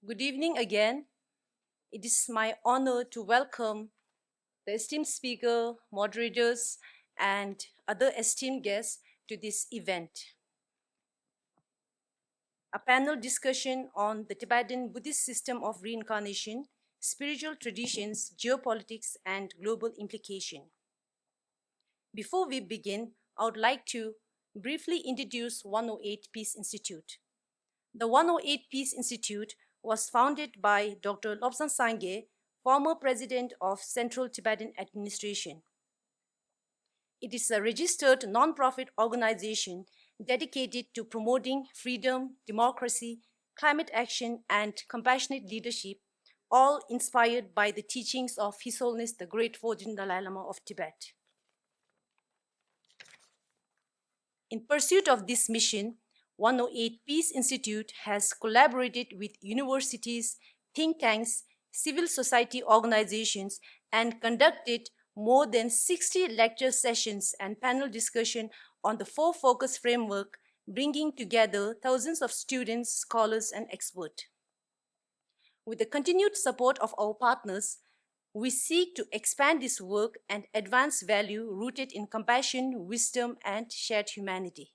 Good evening again. It is my honor to welcome the esteemed speaker, moderators, and other esteemed guests to this event. A panel discussion on the Tibetan Buddhist system of reincarnation, spiritual traditions, geopolitics, and global implication. Before we begin, I would like to briefly introduce 108 Peace Institute. The 108 Peace Institute was founded by Dr. Lobsang Sangay, former president of Central Tibetan Administration. It is a registered non-profit organization dedicated to promoting freedom, democracy, climate action, and compassionate leadership, all inspired by the teachings of His Holiness the Great Fourth Dalai Lama of Tibet. In pursuit of this mission, 108 Peace Institute has collaborated with universities, think tanks, civil society organizations, and conducted more than 60 lecture sessions and panel discussion on the four focus framework, bringing together thousands of students, scholars, and experts. With the continued support of our partners, we seek to expand this work and advance value rooted in compassion, wisdom, and shared humanity.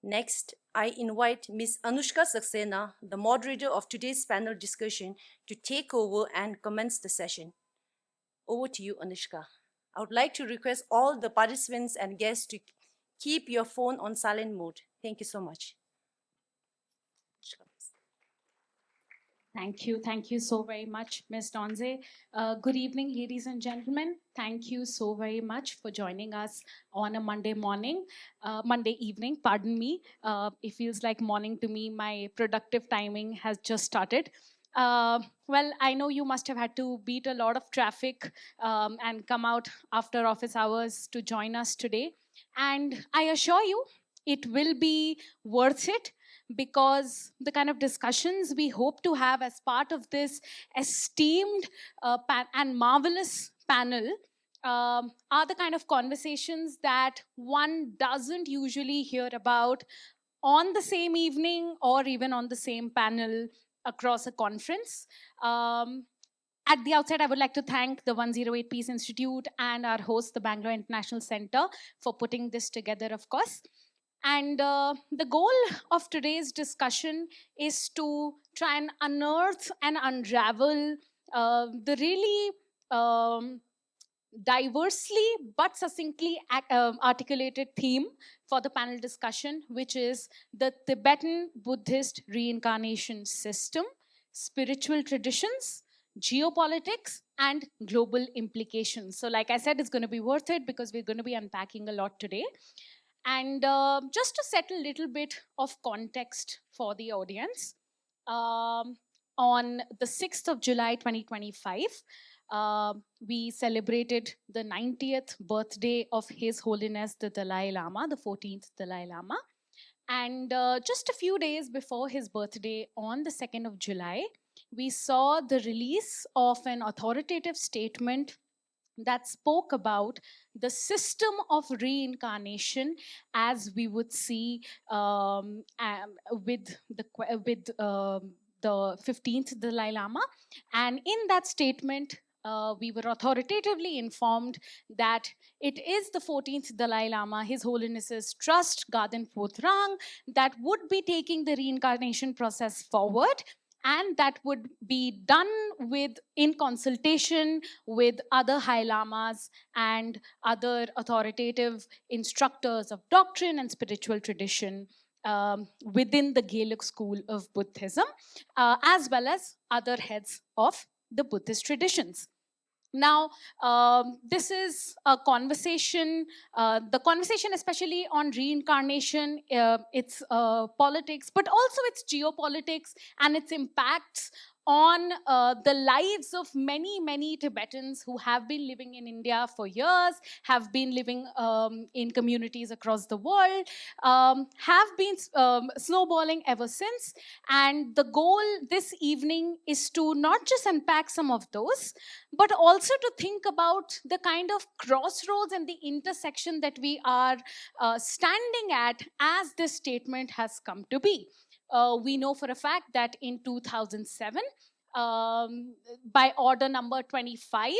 Next, I invite Ms. Anushka Saxena, the moderator of today's panel discussion, to take over and commence the session. Over to you, Anushka. I would like to request all the participants and guests to keep your phone on silent mode. Thank you so much. Thank you so very much, Ms. Donze. Good evening, ladies and gentlemen. Thank you so very much for joining us on a Monday evening, pardon me. It feels like morning to me. My productive timing has just started. Well, I know you must have had to beat a lot of traffic and come out after office hours to join us today. And I assure you, it will be worth it because the kind of discussions we hope to have as part of this esteemed and marvelous panel are the kind of conversations that one doesn't usually hear about on the same evening or even on the same panel across a conference. At the outset, I would like to thank the 108 Peace Institute and our host, the Bangalore International Centre, for putting this together, of course. And the goal of today's discussion is to try and unearth and unravel the really diversely but succinctly articulated theme for the panel discussion, which is the Tibetan Buddhist reincarnation system, spiritual traditions, geopolitics, and global implications. So, like I said, it's going to be worth it because we're going to be unpacking a lot today. And just to set a little bit of context for the audience, on the 6th of July 2025, we celebrated the 90th birthday of His Holiness the Dalai Lama, the 14th Dalai Lama. And just a few days before his birthday, on the 2nd of July, we saw the release of an authoritative statement that spoke about the system of reincarnation as we would see with the 15th Dalai Lama. And in that statement, we were authoritatively informed that it is the 14th Dalai Lama, His Holiness's Trust, Garden Photrang, that would be taking the reincarnation process forward, and that would be done in consultation with other High Lamas and other authoritative instructors of doctrine and spiritual tradition within the Gaelic school of Buddhism, as well as other heads of the Buddhist traditions. Now, this is a conversation, the conversation especially on reincarnation, its politics, but also its geopolitics and its impacts on the lives of many, many Tibetans who have been living in India for years, have been living in communities across the world, have been snowballing ever since. And the goal this evening is to not just unpack some of those, but also to think about the kind of crossroads and the intersection that we are standing at as this statement has come to be. We know for a fact that in 2007, by order number 25,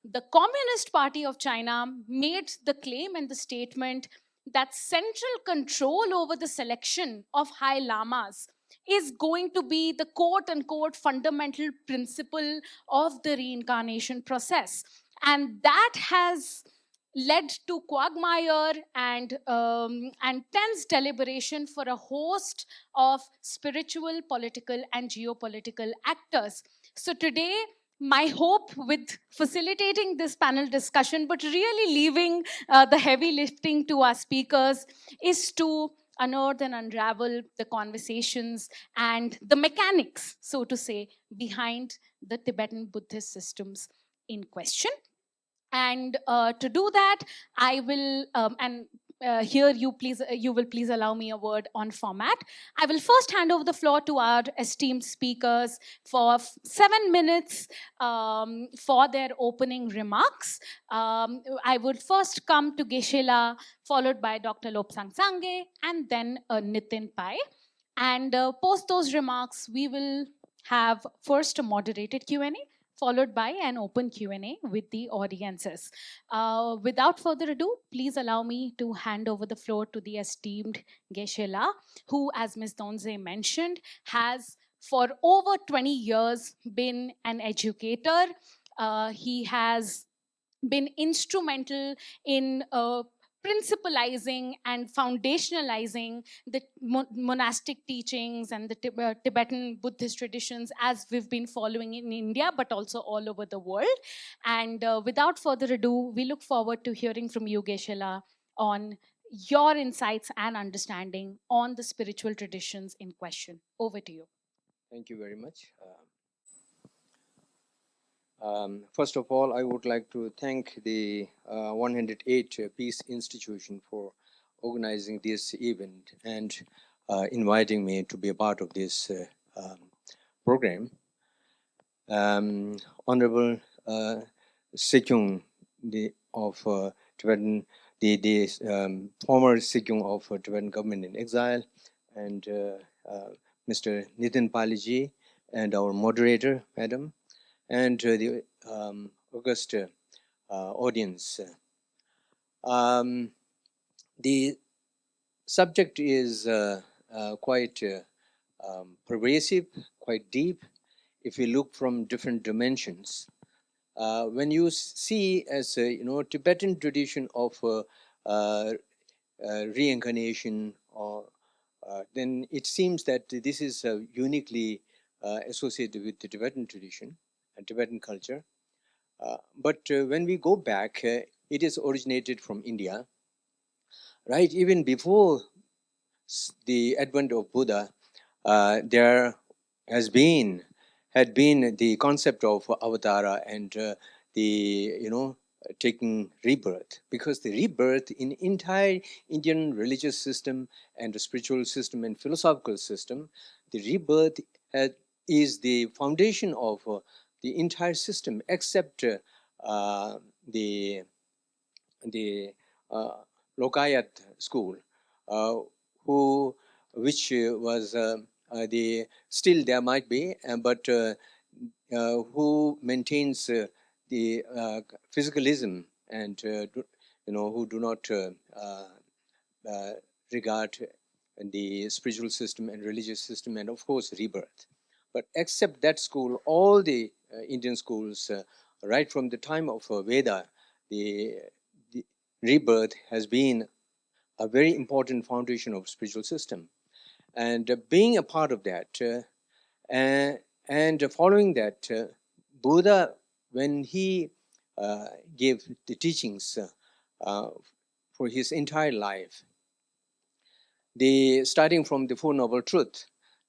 the Communist Party of China made the claim and the statement that central control over the selection of high lamas is going to be the quote unquote fundamental principle of the reincarnation process. And that has led to quagmire and tense deliberation for a host of spiritual, political, and geopolitical actors. So today, my hope with facilitating this panel discussion, but really leaving the heavy lifting to our speakers, is to unearth and unravel the conversations and the mechanics, so to say, behind the Tibetan Buddhist systems in question. And to do that, I will and here you will please allow me a word on format. I will first hand over the floor to our esteemed speakers for 7 minutes for their opening remarks. I would first come to Geshe, followed by Dr. Lobsang Sangay, and then Nitin Pai. And post those remarks, we will have first a moderated Q&A, followed by an open Q&A with the audiences. Without further ado, please allow me to hand over the floor to the esteemed Geshe, who, as Ms. Donze mentioned, has for over 20 years been an educator. He has been instrumental in principalizing and foundationalizing the monastic teachings and the Tibetan Buddhist traditions as we've been following in India, but also all over the world. And without further ado, we look forward to hearing from you, Geshe, on your insights and understanding on the spiritual traditions in question. Over to you. Thank you very much. First of all, I would like to thank the 108 Peace Institution for organizing this event and inviting me to be a part of this program. Honorable Sikyong of Tibetan, the former Sikyong of Tibetan government in exile, and Mr. Nitin Pai and our moderator, Madam, and the august audience. The subject is quite pervasive, quite deep, if you look from different dimensions. When you see as Tibetan tradition of reincarnation, or then it seems that this is uniquely associated with the Tibetan tradition and Tibetan culture. But when we go back, it is originated from India, right? Even before the advent of Buddha, there had been the concept of avatara and the taking rebirth, because the rebirth in entire Indian religious system and the spiritual system and philosophical system, the rebirth is the foundation of the entire system, except the Lokayat school, which was the still there might be, but who maintains the physicalism and who do not regard the spiritual system and religious system and of course rebirth. But except that school, all the Indian schools, right from the time of Veda, the rebirth has been a very important foundation of spiritual system. And being a part of that, and following that, Buddha, when he gave the teachings for his entire life, starting from the Four Noble Truths,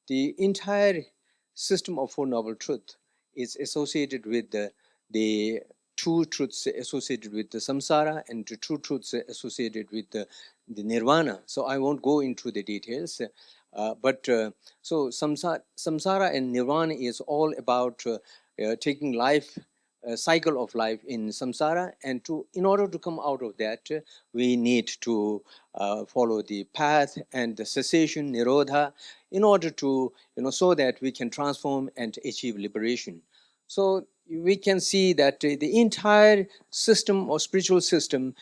the entire system of Four Noble Truths is associated with the true truths associated with the samsara and the true truths associated with the nirvana. So I won't go into the details, but so samsara and nirvana is all about taking life cycle of life in samsara, and in order to come out of that, we need to follow the path and the cessation, nirodha, in order to, so that we can transform and achieve liberation. So we can see that the entire system or spiritual system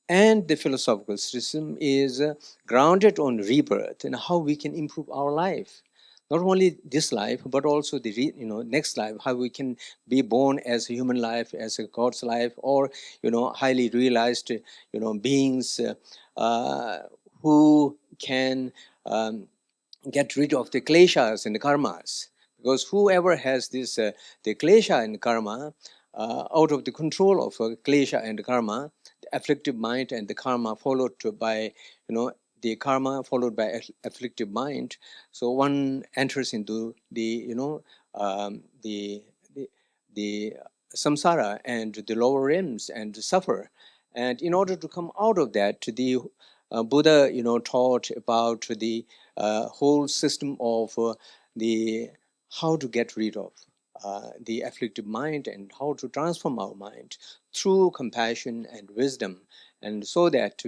and the philosophical system is grounded on rebirth and how we can improve our life. Not only this life, but also the next life, how we can be born as a human life, as a God's life, or highly realized beings who can get rid of the kleshas and the karmas. Because whoever has this the klesha and karma, out of the control of klesha and karma, the afflictive mind and the karma followed by the karma followed by afflictive mind, so one enters into the the, the samsara and the lower realms and suffer. And in order to come out of that, the Buddha taught about the whole system of the how to get rid of the afflicted mind and how to transform our mind through compassion and wisdom, and so that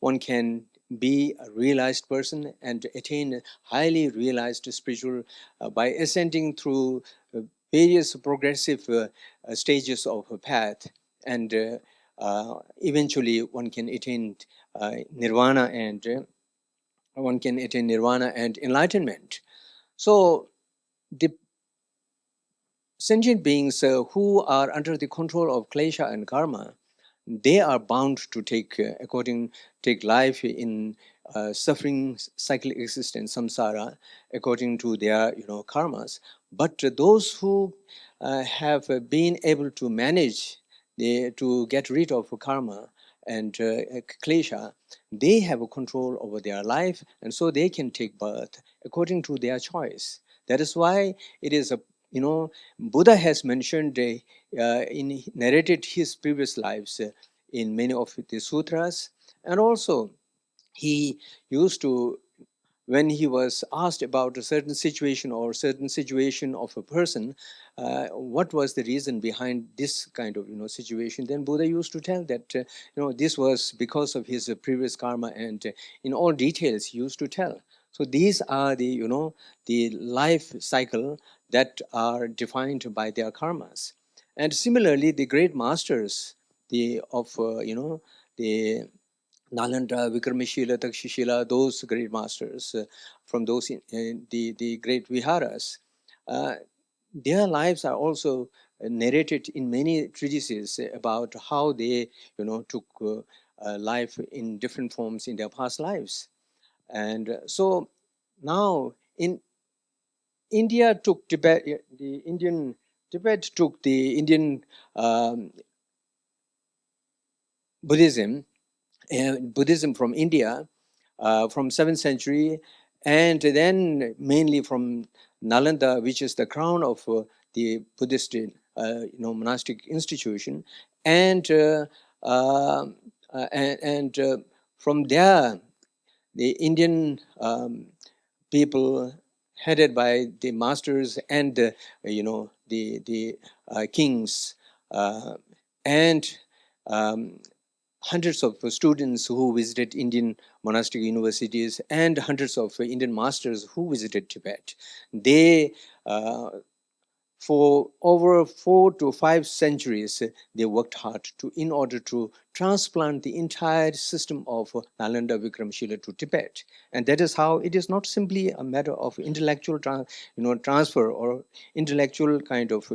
one can be a realized person and attain a highly realized spiritual by ascending through various progressive stages of a path, and eventually one can attain nirvana, and one can attain nirvana and enlightenment. So the sentient beings who are under the control of klesha and karma, they are bound to take life in suffering cyclic existence, samsara, according to their karmas. But those who have been able to manage to get rid of karma and klesha, they have a control over their life, and so they can take birth according to their choice. That is why it is a Buddha has mentioned narrated his previous lives in many of the sutras, and also he used to, when he was asked about a certain situation or certain situation of a person, what was the reason behind this kind of situation, then Buddha used to tell that this was because of his previous karma, and in all details he used to tell. So these are the the life cycle that are defined by their karmas. And similarly, the great masters, the of the Nalanda, Vikramashila, Takshashila, those great masters from those the great viharas, uh, their lives are also narrated in many treatises about how they took life in different forms in their past lives. And so now in India took Tibet, the Indian Tibet took the Indian Buddhism, Buddhism from India from 7th century, and then mainly from Nalanda, which is the crown of the Buddhist monastic institution, and from there the Indian people headed by the masters and the kings and hundreds of students who visited Indian monastic universities and hundreds of Indian masters who visited Tibet. They for over 4 to 5 centuries, they worked hard in order to transplant the entire system of Nalanda Vikramshila to Tibet. And that is how it is not simply a matter of intellectual transfer or intellectual kind of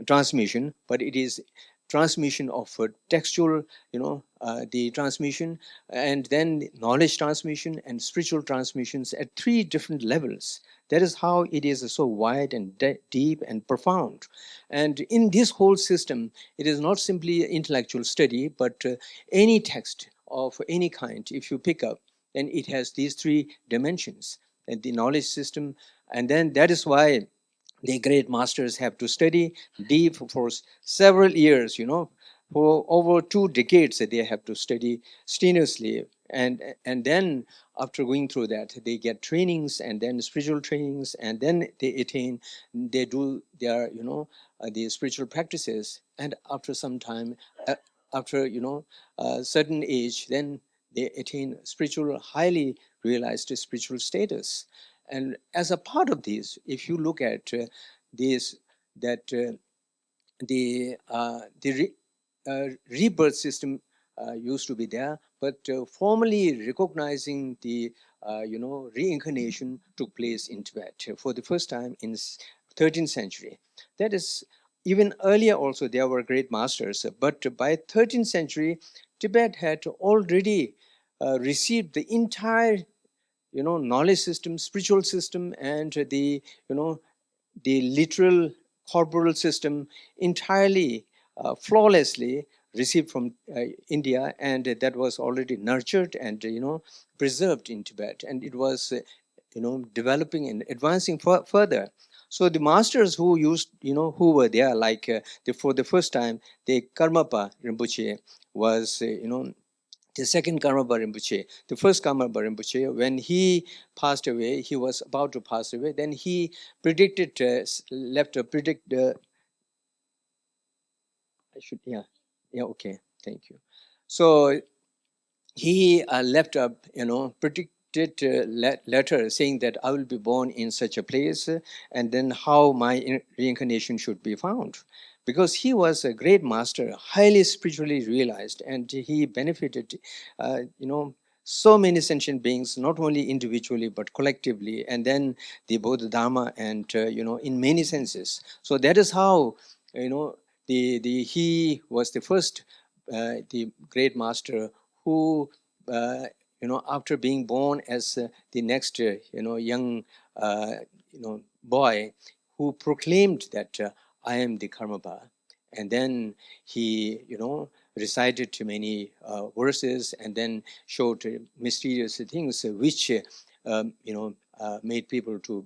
transmission, but it is transmission of textual, the transmission, and then knowledge transmission and spiritual transmissions at 3 different levels. That is how it is so wide and deep and profound. And in this whole system, it is not simply intellectual study, but any text of any kind, if you pick up, then it has these 3 dimensions, and the knowledge system. And then that is why the great masters have to study deep for several years, for over 2 decades they have to study strenuously And then after going through that, they get trainings, and then spiritual trainings, and then they do their, the spiritual practices. And after some time, after, a certain age, then they attain spiritual, highly realized spiritual status. And as a part of this, if you look at this, that the rebirth system used to be there, but formally recognizing the reincarnation took place in Tibet for the first time in 13th century. That is, even earlier also there were great masters, but by 13th century, Tibet had already received the entire knowledge system, spiritual system, and the literal corporal system entirely flawlessly received from India, and that was already nurtured and preserved in Tibet, and it was developing and advancing further. So the masters who used who were there, like for the first time, the Karmapa Rinpoche was the second Karmapa Rinpoche. The first Karmapa Rinpoche, when he passed away, he was about to pass away, then he predicted, left a predict, I should, yeah, okay, thank you. So he left a, predicted letter saying that I will be born in such a place, and then how my reincarnation should be found. Because he was a great master, highly spiritually realized, and he benefited, so many sentient beings, not only individually but collectively, and then the Bodhi Dharma, and in many senses. So that is how he was the first, the great master who, after being born as the next, young, boy, who proclaimed that I am the Karmapa. And then he, recited many verses, and then showed mysterious things which, made people to,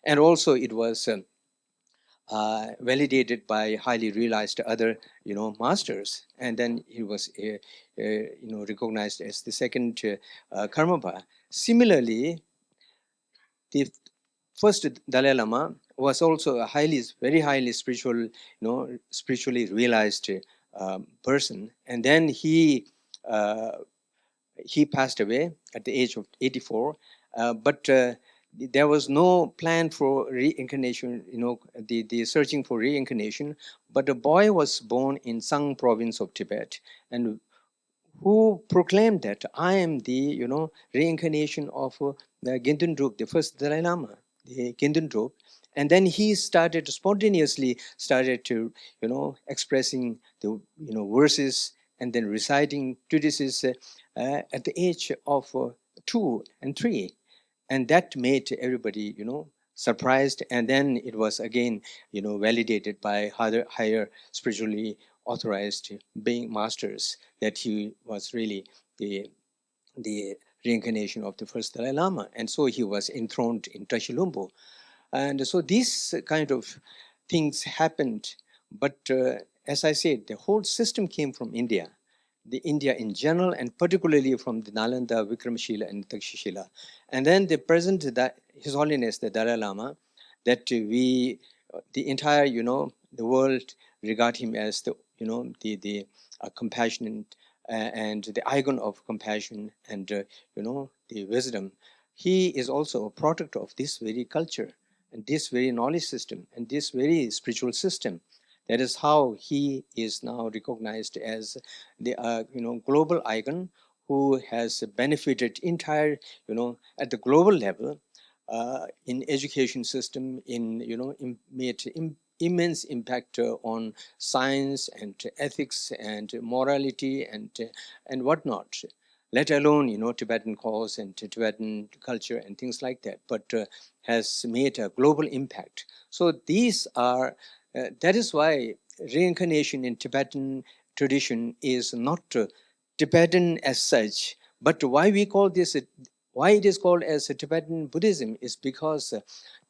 and also it was validated by highly realized other, masters, and then he was, recognized as the second Karmapa. Similarly, the first Dalai Lama was also a very highly spiritual, spiritually realized person, and then he passed away at the age of 84, but there was no plan for reincarnation, the searching for reincarnation, but a boy was born in Sang province of Tibet, and who proclaimed that I am the, reincarnation of the Gendun Druk, the first Dalai Lama, the Gendun Druk. And then he spontaneously started to, expressing the, verses, and then reciting treatises at the age of 2 and 3. And that made everybody, surprised. And then it was again, validated by higher spiritually authorized being masters that he was really the reincarnation of the first Dalai Lama. And so he was enthroned in Tashilumbo. And so these kind of things happened. But as I said, the whole system came from India, the India in general, and particularly from the Nalanda, Vikramshila, and Takshashila. And then the present, His Holiness, the Dalai Lama, that the entire, the world regard him as the, the compassionate and the icon of compassion and, the wisdom. He is also a product of this very culture and this very knowledge system and this very spiritual system. That is how he is now recognized as the global icon who has benefited entire, at the global level, in education system, in made immense impact on science and ethics and morality and whatnot, let alone Tibetan cause and Tibetan culture and things like that, but has made a global impact. So these are that is why reincarnation in Tibetan tradition is not Tibetan as such, but why we call this why it is called as a Tibetan Buddhism is because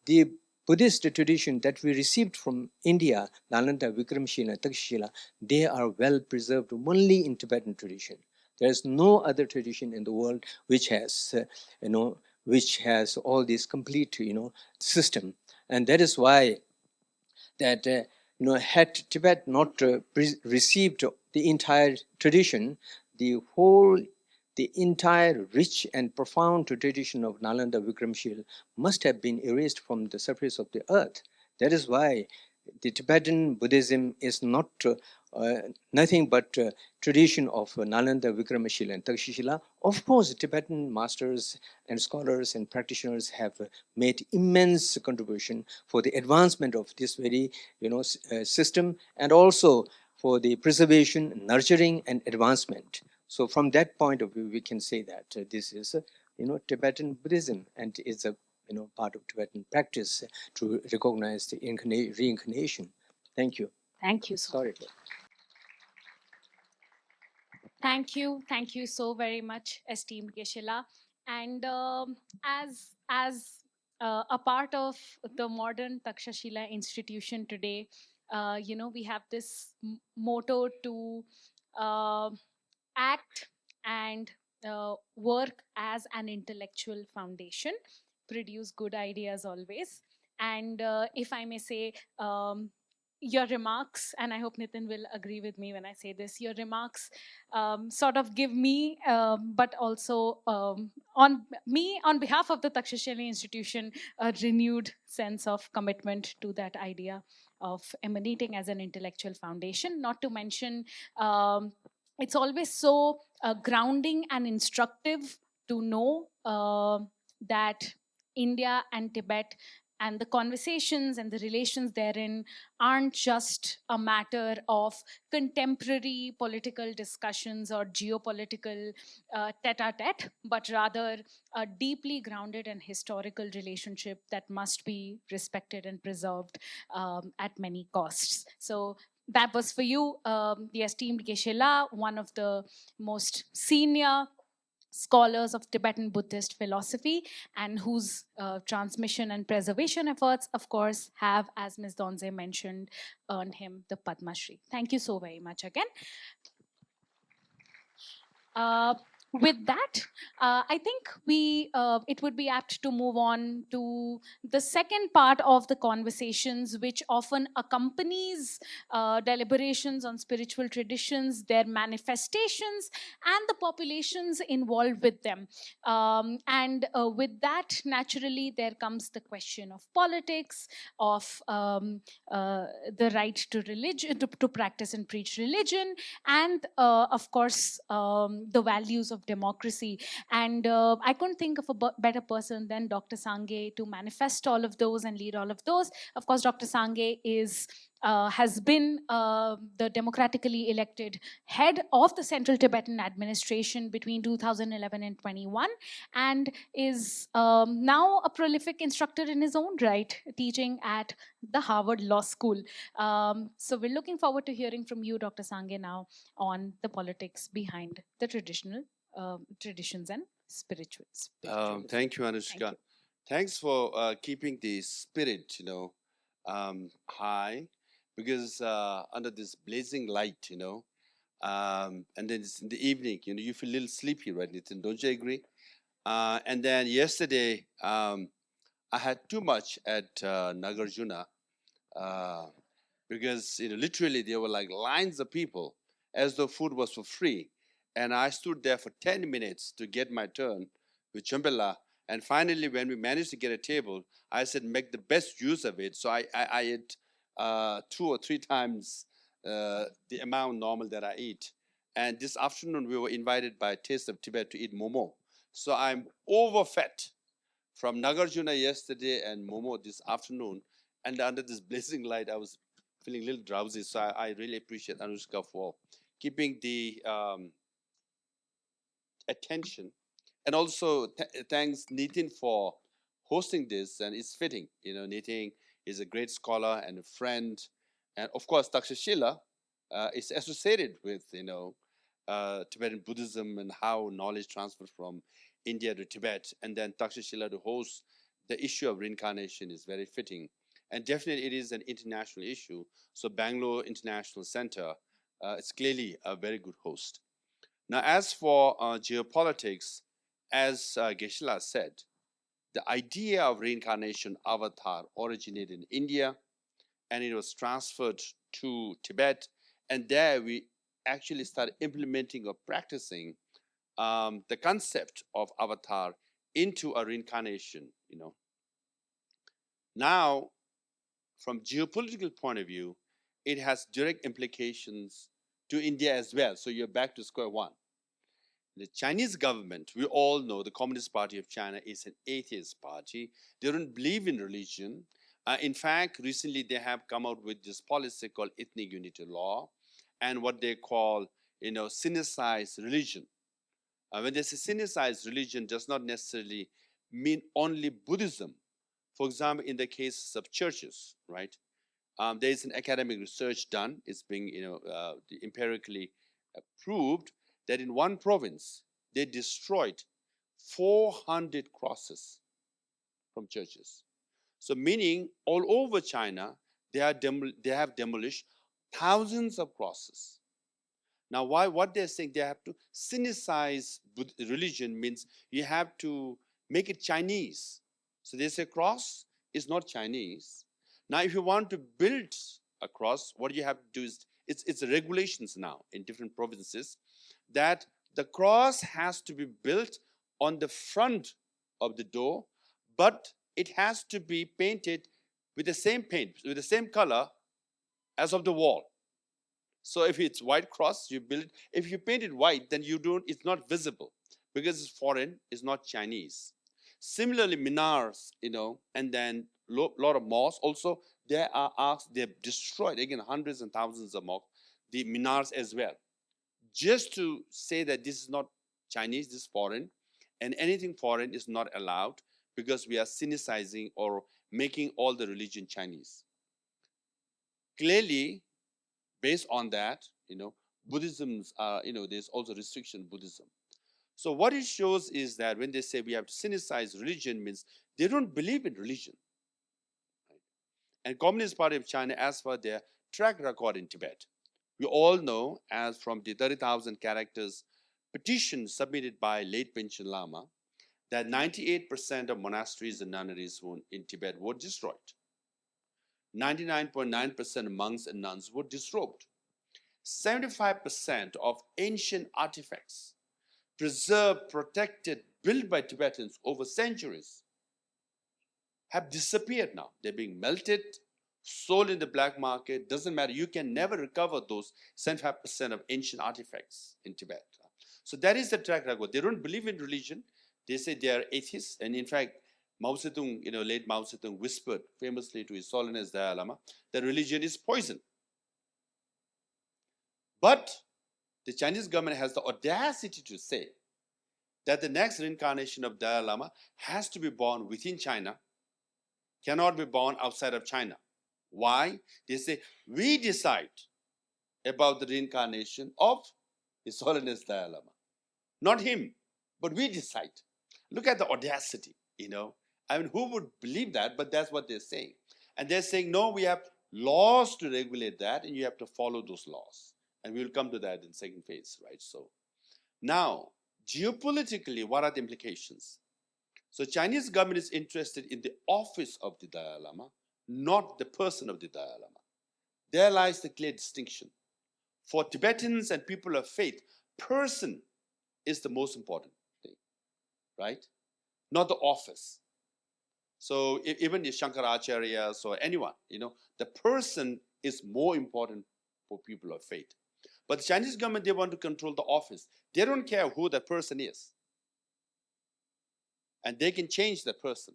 the Buddhist tradition that we received from India, Nalanda, Vikramshila, Takshashila, they are well preserved only in Tibetan tradition. There is no other tradition in the world which has, which has all this complete, system. And that is why that, had Tibet not received the entire tradition, the entire rich and profound tradition of Nalanda Vikramshil must have been erased from the surface of the earth. That is why the Tibetan Buddhism is not nothing but tradition of Nalanda, Vikramshila, and Takshashila. Of course, Tibetan masters and scholars and practitioners have made immense contribution for the advancement of this very, system, and also for the preservation, nurturing, and advancement. So, from that point of view, we can say that this is, Tibetan Buddhism, and it's a part of Tibetan practice to recognize the reincarnation. Thank you. Thank you so Sorry. Thank you so very much, esteemed Geshila. And as a part of the modern Takshashila institution today, we have this motto to uh, act and work as an intellectual foundation, produce good ideas always. And if I may say, your remarks, and I hope Nitin will agree with me when I say this, your remarks sort of give me, but also on behalf of the Takshashila institution, a renewed sense of commitment to that idea of emanating as an intellectual foundation. Not to mention, it's always so grounding and instructive to know that India and Tibet and the conversations and the relations therein aren't just a matter of contemporary political discussions or geopolitical tete-a-tete, but rather a deeply grounded and historical relationship that must be respected and preserved at many costs. So that was for you, the esteemed Geshe, one of the most senior scholars of Tibetan Buddhist philosophy, and whose transmission and preservation efforts, of course, have, as Ms. Donze mentioned, earned him the Padma Shri. Thank you so very much again. Uh, with that, I think it would be apt to move on to the second part of the conversations, which often accompanies deliberations on spiritual traditions, their manifestations, and the populations involved with them. And with that, naturally, there comes the question of politics, of the right to religion, to practice and preach religion, and of course the values of democracy. And I couldn't think of a better person than Dr. Sangay to manifest all of those and lead all of those. Of course, Dr. Sangay has been the democratically elected head of the Central Tibetan Administration between 2011 and 21, and is now a prolific instructor in his own right, teaching at the Harvard Law School. So we're looking forward to hearing from you, Dr. Sangay, now on the politics behind the traditional traditions and spirituals. Thank you, Anushka. Thank you. Thanks for keeping the spirit, high, because under this blazing light, and then it's in the evening, you feel a little sleepy, right, Nitin? Don't you agree? And then yesterday, I had too much at Nagarjuna, because literally there were like lines of people as though food was for free, and I stood there for 10 minutes to get my turn with Chambela. And finally, when we managed to get a table, I said make the best use of it. So I ate 2 or 3 times the amount normal that I eat. And this afternoon we were invited by Taste of Tibet to eat momo. So I'm overfed from Nagarjuna yesterday and momo this afternoon. And under this blazing light, I was feeling a little drowsy. So I really appreciate Anushka for keeping the attention. And also thanks Nitin for hosting this. And it's fitting, Nitin is a great scholar and a friend. And of course, Takshashila is associated with, Tibetan Buddhism and how knowledge transfers from India to Tibet. And then Takshashila to host the issue of reincarnation is very fitting. And definitely it is an international issue. So Bangalore International Centre is clearly a very good host. Now, as for geopolitics, as Geshe said, the idea of reincarnation avatar originated in India, and it was transferred to Tibet. And there we actually started implementing or practicing the concept of avatar into a reincarnation, Now, from geopolitical point of view, it has direct implications to India as well. So you're back to square one. The Chinese government, we all know the Communist Party of China is an atheist party. They don't believe in religion. In fact, recently they have come out with this policy called ethnic unity law and what they call, sinicized religion. When they say sinicized religion, does not necessarily mean only Buddhism. For example, in the cases of churches, right? There is an academic research done. It's being, empirically proved that in one province, they destroyed 400 crosses from churches. So meaning all over China, they have demolished thousands of crosses. Now, what they're saying, they have to sinicize religion means you have to make it Chinese. So they say cross is not Chinese. Now, if you want to build a cross, what you have to do is, it's regulations now in different provinces that the cross has to be built on the front of the door, but it has to be painted with the same paint, with the same color as of the wall. So if it's white cross, you build it. If you paint it white, then it's not visible because it's foreign, it's not Chinese. Similarly, minars, and then lot of mosques. Also, there are arcs, they've destroyed, again, hundreds and thousands of mosques, the minars as well. Just to say that this is not Chinese, this is foreign, and anything foreign is not allowed because we are sinicizing or making all the religion Chinese. Clearly, based on that, Buddhism's, there's also restriction Buddhism. So what it shows is that when they say we have to sinicize religion means they don't believe in religion. Right? And Communist Party of China, as for their track record in Tibet, we all know, as from the 30,000 characters petition submitted by late Panchen Lama, that 98% of monasteries and nunneries in Tibet were destroyed. 99.9% of monks and nuns were disrobed. 75% of ancient artifacts preserved, protected, built by Tibetans over centuries have disappeared now. They're being melted, sold in the black market. Doesn't matter. You can never recover those 75% of ancient artifacts in Tibet. So that is the track record. They don't believe in religion. They say they are atheists. And in fact, Mao Zedong, late Mao Zedong whispered famously to His Holiness Dalai Lama that religion is poison. But the Chinese government has the audacity to say that the next reincarnation of Dalai Lama has to be born within China, cannot be born outside of China. Why? They say, we decide about the reincarnation of His Holiness Dalai Lama. Not him, but we decide. Look at the audacity, who would believe that? But that's what they're saying. And they're saying, no, we have laws to regulate that, and you have to follow those laws. And we will come to that in second phase, right? So now, geopolitically, what are the implications? So Chinese government is interested in the office of the Dalai Lama, not the person of the Dalai Lama. There lies the clear distinction. For Tibetans and people of faith, person is the most important thing, right? Not the office. So even the Shankaracharyas or anyone, the person is more important for people of faith. But the Chinese government, they want to control the office. They don't care who the person is. And they can change the person.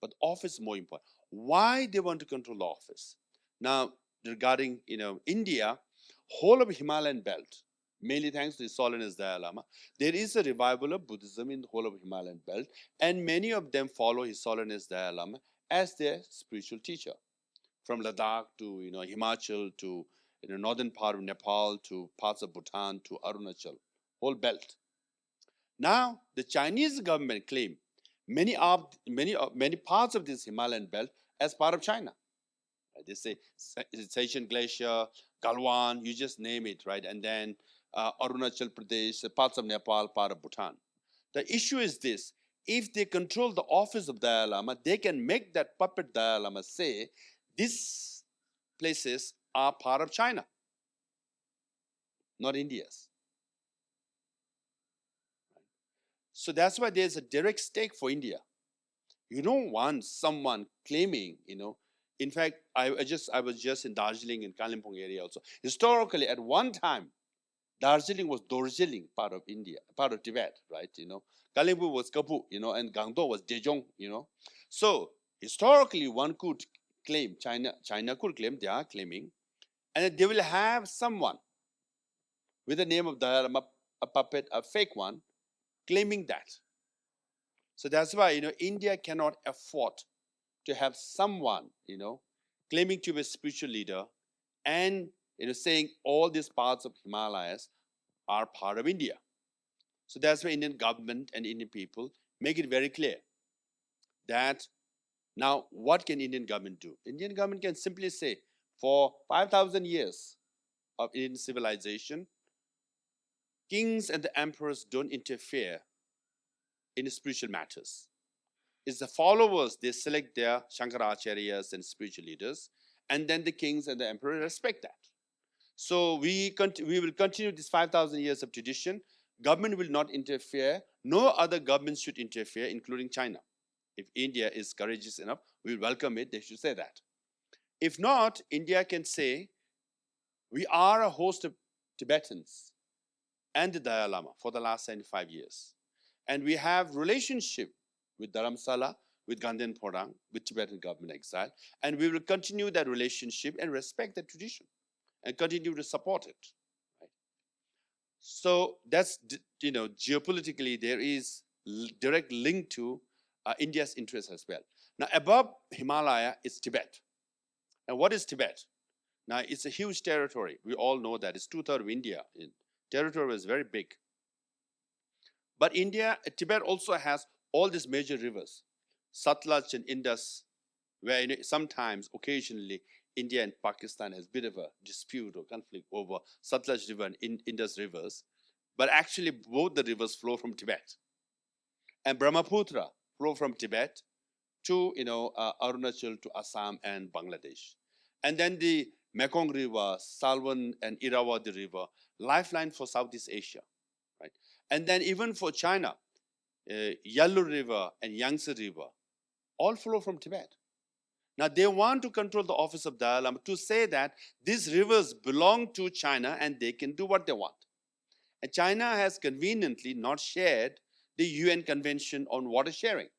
But office is more important. Why they want to control the office? Now, regarding, India, whole of Himalayan belt, mainly thanks to His Holiness Dalai Lama, there is a revival of Buddhism in the whole of Himalayan belt, and many of them follow His Holiness Dalai Lama as their spiritual teacher. From Ladakh to Himachal to northern part of Nepal to parts of Bhutan to Arunachal, whole belt. Now, the Chinese government claim many parts of this Himalayan belt as part of China. They say Sikyong Glacier, Galwan, you just name it, right? And then Arunachal Pradesh, parts of Nepal, part of Bhutan. The issue is this: if they control the office of Dalai Lama, they can make that puppet Dalai Lama say, these places are part of China, not India's. So that's why there's a direct stake for India. You don't want someone claiming, in fact, I was just in Darjeeling in Kalimpong area also. Historically, at one time, Darjeeling was Dorjiling, part of India, part of Tibet, right? Kalimpong was Kapu, and Gangdo was Dejong, So historically, one could claim, China could claim, they are claiming, and they will have someone with the name of Dalai Lama, a puppet, a fake one, claiming that. So that's why, India cannot afford to have someone, claiming to be a spiritual leader and, saying all these parts of Himalayas are part of India. So that's why Indian government and Indian people make it very clear that now what can Indian government do? Indian government can simply say, for 5,000 years of Indian civilization, kings and the emperors don't interfere in spiritual matters. It's the followers, they select their Shankaracharyas and spiritual leaders, and then the kings and the emperor respect that. So we will continue this 5,000 years of tradition. Government will not interfere. No other government should interfere, including China. If India is courageous enough, we will welcome it. They should say that. If not, India can say, we are a host of Tibetans and the Dalai Lama for the last 75 years. And we have relationship with Dharamsala, with Ganden Porang, with Tibetan government exile. And we will continue that relationship and respect that tradition and continue to support it. Right? So that's, geopolitically, there is direct link to India's interest as well. Now, above Himalaya is Tibet. And what is Tibet? Now, it's a huge territory. We all know that. It's 2/3 of India. Territory is very big. But Tibet also has all these major rivers, Satluj and Indus, where sometimes, occasionally, India and Pakistan has a bit of a dispute or conflict over Satluj River and Indus rivers. But actually, both the rivers flow from Tibet. And Brahmaputra flow from Tibet to, Arunachal, to Assam and Bangladesh. And then the Mekong River, Salween and Irrawaddy River, lifeline for Southeast Asia, right? And then even for China, Yalu River and Yangtze River, all flow from Tibet. Now they want to control the office of Dalai Lama to say that these rivers belong to China and they can do what they want. And China has conveniently not shared the UN Convention on Water Sharing.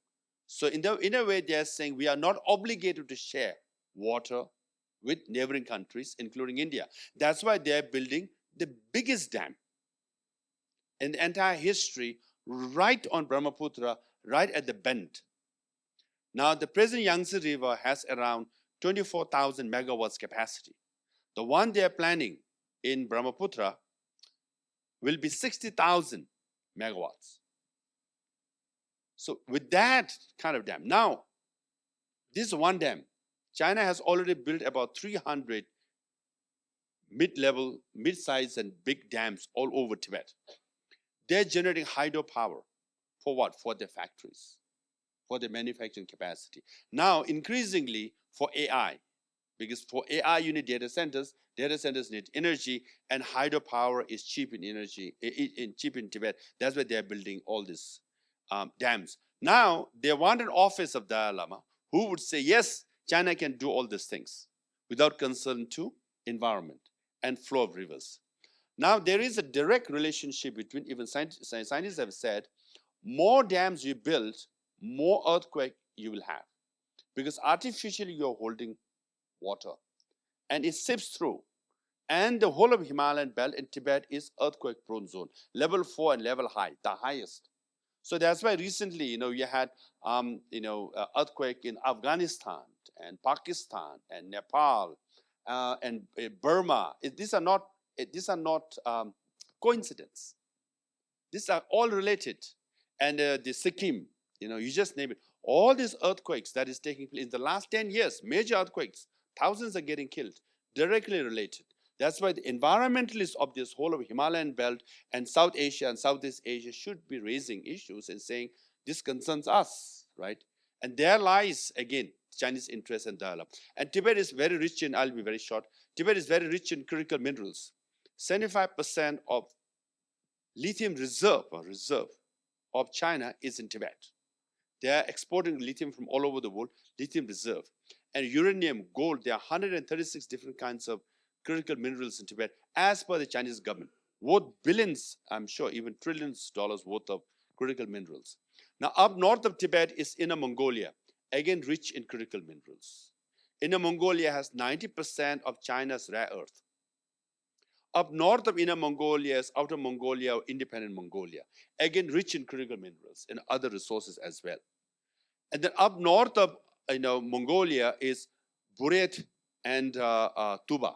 So in a way, they are saying we are not obligated to share water with neighboring countries, including India. That's why they are building the biggest dam in the entire history, right on Brahmaputra, right at the bend. Now, the present Yangtze River has around 24,000 megawatts capacity. The one they are planning in Brahmaputra will be 60,000 megawatts. So with that kind of dam, now, this one dam, China has already built about 300 mid-level, mid-size and big dams all over Tibet. They're generating hydropower. For what? For their factories, for their manufacturing capacity. Now, increasingly for AI, because for AI you need data centers need energy, and hydropower is cheap in energy, cheap in Tibet. That's why they're building all these dams. Now, they want an office of Dalai Lama who would say, yes, China can do all these things without concern to environment and flow of rivers. Now, there is a direct relationship between, even scientists have said, more dams you build, more earthquake you will have. Because artificially you're holding water and it seeps through. And the whole of Himalayan belt in Tibet is earthquake prone zone, level 4 and level high, the highest. So that's why recently, you had, earthquake in Afghanistan and Pakistan and Nepal and Burma. These are not coincidence. These are all related. And the Sikkim, You just name it. All these earthquakes that is taking place in the last 10 years, major earthquakes, thousands are getting killed, directly related. That's why the environmentalists of this whole of Himalayan belt and South Asia and Southeast Asia should be raising issues and saying, this concerns us, right? And there lies, again, Chinese interest and dialogue. And Tibet is very rich in, I'll be very short, Tibet is very rich in critical minerals. 75% of lithium reserve of China is in Tibet. They are exporting lithium from all over the world, lithium reserve. And uranium, gold, there are 136 different kinds of critical minerals in Tibet, as per the Chinese government. Worth billions, I'm sure, even trillions of dollars worth of critical minerals. Now, up north of Tibet is Inner Mongolia, again rich in critical minerals. Inner Mongolia has 90% of China's rare earth. Up north of Inner Mongolia is Outer Mongolia or Independent Mongolia, again rich in critical minerals and other resources as well. And then up north of Mongolia is Burят and Tuba,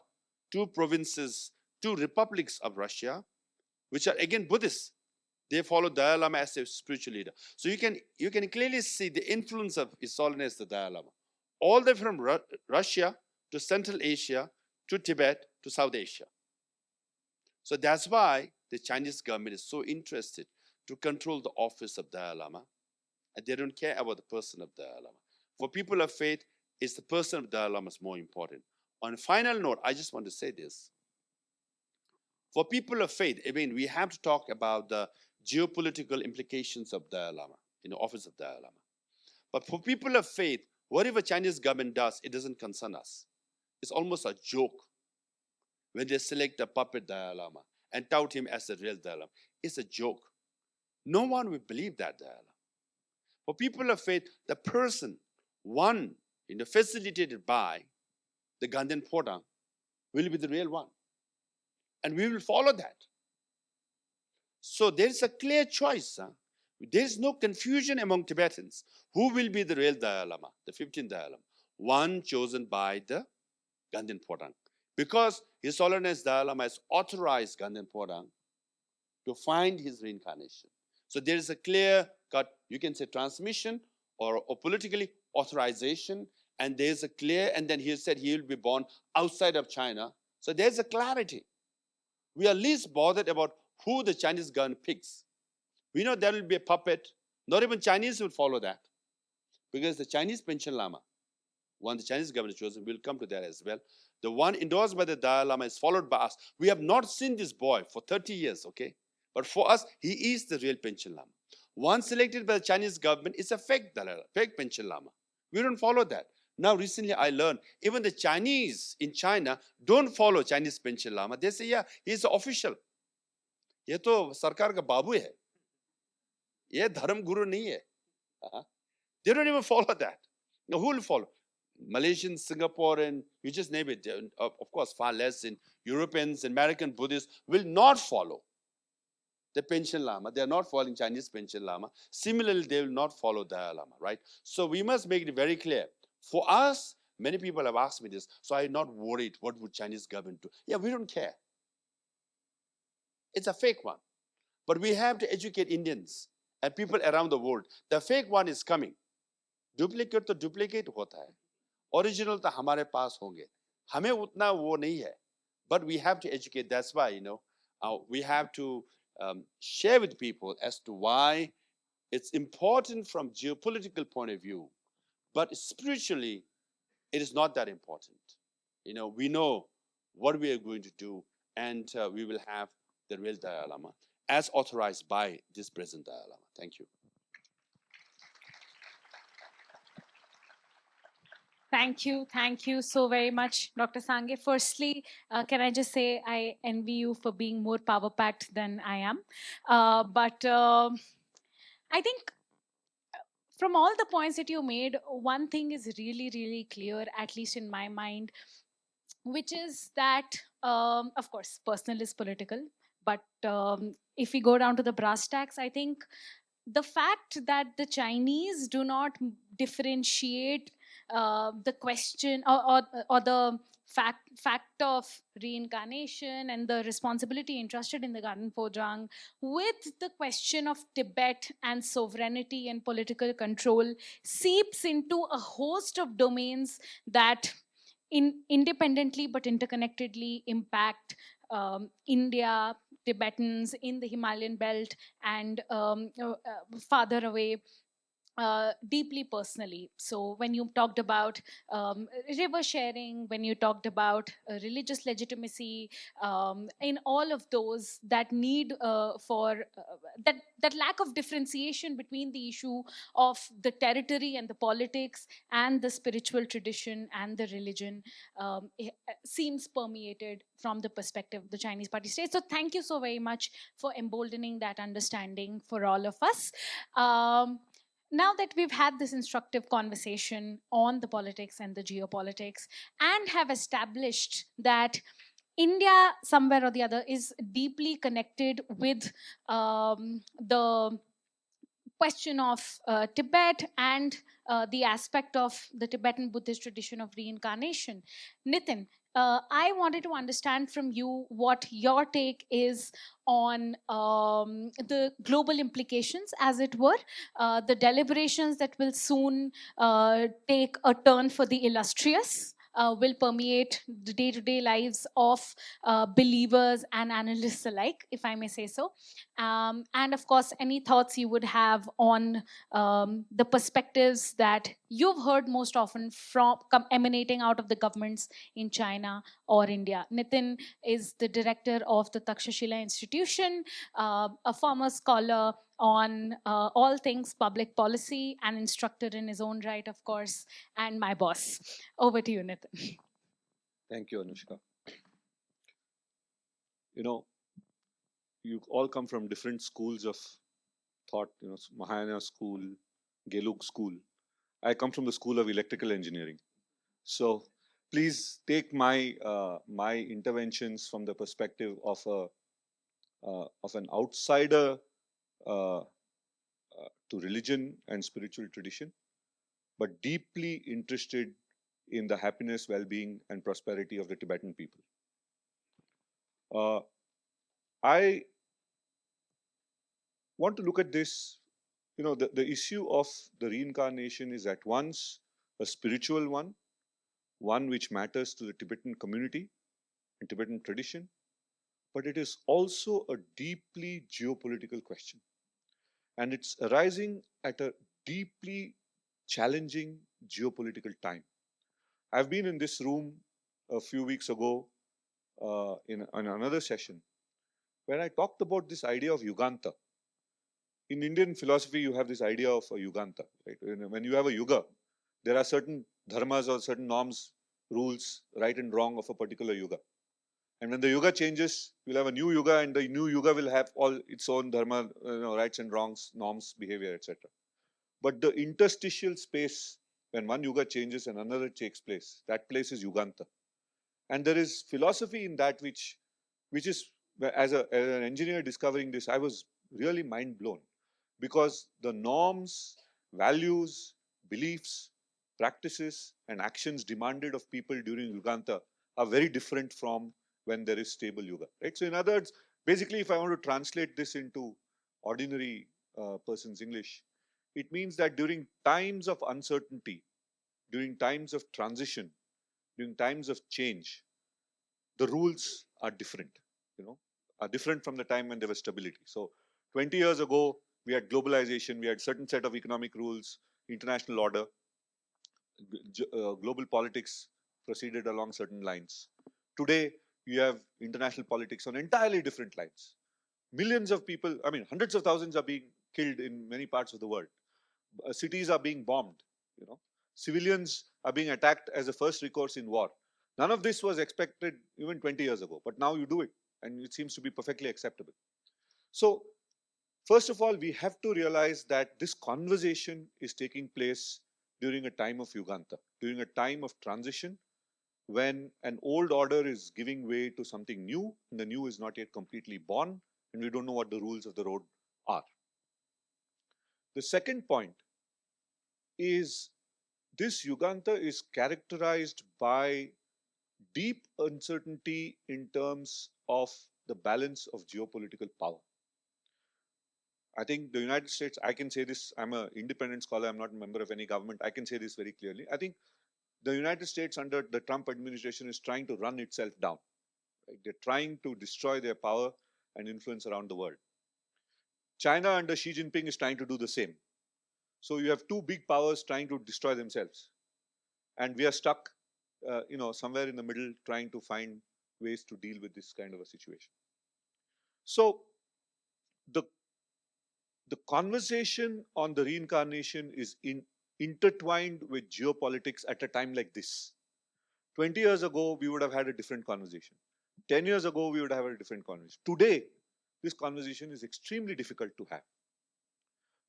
two provinces, two republics of Russia, which are again Buddhist. They follow Dalai Lama as a spiritual leader. So you can clearly see the influence of His Holiness the Dalai Lama, all the way from Russia to Central Asia to Tibet to South Asia. So that's why the Chinese government is so interested to control the office of Dalai Lama, and they don't care about the person of Dalai Lama. For people of faith, it's the person of Dalai Lama is more important. On a final note, I just want to say this. For people of faith, I mean, we have to talk about the geopolitical implications of Dalai Lama, in the office of Dalai Lama. But for people of faith, whatever Chinese government does, it doesn't concern us. It's almost a joke when they select a puppet Dalai Lama and tout him as the real Dalai Lama. It's a joke. No one will believe that Dalai Lama. For people of faith, the person, one, facilitated by the Ganden Podang, will be the real one. And we will follow that. So there is a clear choice. There is no confusion among Tibetans. Who will be the real Dalai Lama, the 15th Dalai Lama? One chosen by the Ganden Podang. Because His Holiness Dalai Lama has authorized Ganden Podang to find his reincarnation. So there is a clear cut, you can say transmission or politically authorization, and there's a clear, and then he said he will be born outside of China. So there's a clarity. We are least bothered about who the Chinese government picks. We know there will be a puppet. Not even Chinese will follow that. Because the Chinese Panchen Lama, one the Chinese government chosen, will come to that as well. The one endorsed by the Dalai Lama is followed by us. We have not seen this boy for 30 years, okay? But for us, he is the real Panchen Lama. One selected by the Chinese government is a fake Dalai Lama, fake Panchen Lama. We don't follow that. Now, recently I learned, even the Chinese in China don't follow Chinese Panchen Lama. They say, yeah, he's the official. ये तो सरकार का बाबू है. ये धर्म गुरु नहीं है. They don't even follow that. Now, who will follow? Malaysians, Singaporean, you just name it. Of course, far less in Europeans, American Buddhists will not follow the Panchen Lama. They are not following Chinese Panchen Lama. Similarly, they will not follow Dalai Lama, right? So we must make it very clear. For us, many people have asked me this, so I'm not worried what would Chinese government do. Yeah, we don't care. It's a fake one. But we have to educate Indians and people around the world. The fake one is coming. Duplicate to duplicate hota hai. Original to hamare paas honge. Hame utna wo nahi hai. But we have to educate. That's why, we have to share with people as to why it's important from geopolitical point of view. But spiritually, it is not that important. We know what we are going to do, and we will have the real Dalai Lama as authorized by this present Dalai Lama. Thank you. Thank you so very much, Dr. Sangay. Firstly, can I just say I envy you for being more power packed than I am. But I think from all the points that you made, one thing is really, really clear, at least in my mind, which is that, of course, personal is political. But if we go down to the brass tacks, I think the fact that the Chinese do not differentiate the question or the fact of reincarnation and the responsibility entrusted in the Garden Pojang with the question of Tibet and sovereignty and political control seeps into a host of domains that independently but interconnectedly impact India, Tibetans in the Himalayan belt, and farther away, deeply personally. So when you talked about river sharing, when you talked about religious legitimacy, in all of those, that need for that lack of differentiation between the issue of the territory and the politics and the spiritual tradition and the religion seems permeated from the perspective of the Chinese party state. So thank you so very much for emboldening that understanding for all of us. Now that we've had this instructive conversation on the politics and the geopolitics and have established that India, somewhere or the other, is deeply connected with the question of Tibet and the aspect of the Tibetan Buddhist tradition of reincarnation. Nitin, I wanted to understand from you what your take is on the global implications, as it were, the deliberations that will soon take a turn for the illustrious. Will permeate the day to day lives of believers and analysts alike, if I may say so. And of course, any thoughts you would have on the perspectives that you've heard most often from emanating out of the governments in China or India. Nitin is the director of the Takshashila Institution, a former scholar on all things public policy, an instructor in his own right, of course, and my boss. Over to you, Nitin. Thank you, Anushka. You know, you all come from different schools of thought, Mahayana school, Gelug school. I come from the school of electrical engineering. So please take my interventions from the perspective of an outsider to religion and spiritual tradition, but deeply interested in the happiness, well-being, and prosperity of the Tibetan people. I want to look at this. The issue of the reincarnation is at once a spiritual one which matters to the Tibetan community and Tibetan tradition, but it is also a deeply geopolitical question. And it's arising at a deeply challenging geopolitical time. I've been in this room a few weeks ago in another session where I talked about this idea of Yuganta. In Indian philosophy, you have this idea of a Yuganta. Right? When you have a Yuga, there are certain dharmas or certain norms, rules, right and wrong of a particular Yuga. And when the Yuga changes, you'll have a new Yuga, and the new Yuga will have all its own dharma, rights and wrongs, norms, behavior, etc. But the interstitial space, when one Yuga changes and another takes place, that place is Yuganta. And there is philosophy in that which is, as an engineer discovering this, I was really mind blown. Because the norms, values, beliefs, practices, and actions demanded of people during Yuganta are very different from when there is stable Yuga. Right? So in other words, basically, if I want to translate this into ordinary person's English, it means that during times of uncertainty, during times of transition, during times of change, the rules are different, are different from the time when there was stability. So 20 years ago, we had globalization, we had certain set of economic rules, international order, global politics proceeded along certain lines. Today, you have international politics on entirely different lines. Millions of people, hundreds of thousands are being killed in many parts of the world. Cities are being bombed, Civilians are being attacked as a first recourse in war. None of this was expected even 20 years ago, but now you do it, and it seems to be perfectly acceptable. So, first of all, we have to realize that this conversation is taking place during a time of Yuganta, during a time of transition, when an old order is giving way to something new, and the new is not yet completely born, and we don't know what the rules of the road are. The second point is This Yuganta is characterized by deep uncertainty in terms of the balance of geopolitical power. I think the United States, I can say this, I'm an independent scholar, I'm not a member of any government, I can say this very clearly. I think the United States under the Trump administration is trying to run itself down. Right? They're trying to destroy their power and influence around the world. China under Xi Jinping is trying to do the same. So you have two big powers trying to destroy themselves. And we are stuck, somewhere in the middle trying to find ways to deal with this kind of a situation. So the conversation on the reincarnation is intertwined with geopolitics at a time like this. 20 years ago, we would have had a different conversation. 10 years ago, we would have had a different conversation. Today, this conversation is extremely difficult to have.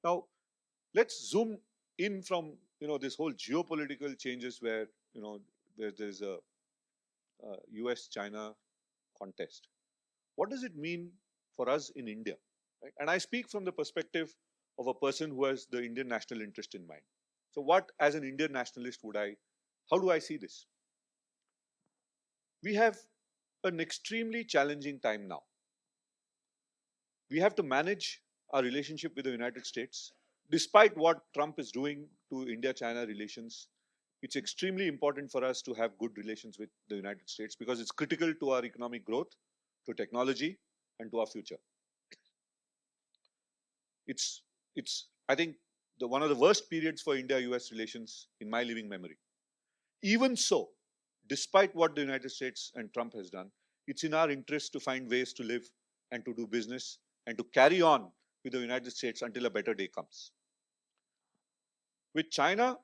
Now, let's zoom in from this whole geopolitical changes where there's a US-China contest. What does it mean for us in India? Right? And I speak from the perspective of a person who has the Indian national interest in mind. So what, as an Indian nationalist, how do I see this? We have an extremely challenging time now. We have to manage our relationship with the United States. Despite what Trump is doing to India-China relations, it's extremely important for us to have good relations with the United States because it's critical to our economic growth, to technology, and to our future. It's I think one of the worst periods for India-US relations in my living memory. Even so, despite what the United States and Trump has done, it's in our interest to find ways to live and to do business and to carry on with the United States until a better day comes. With China,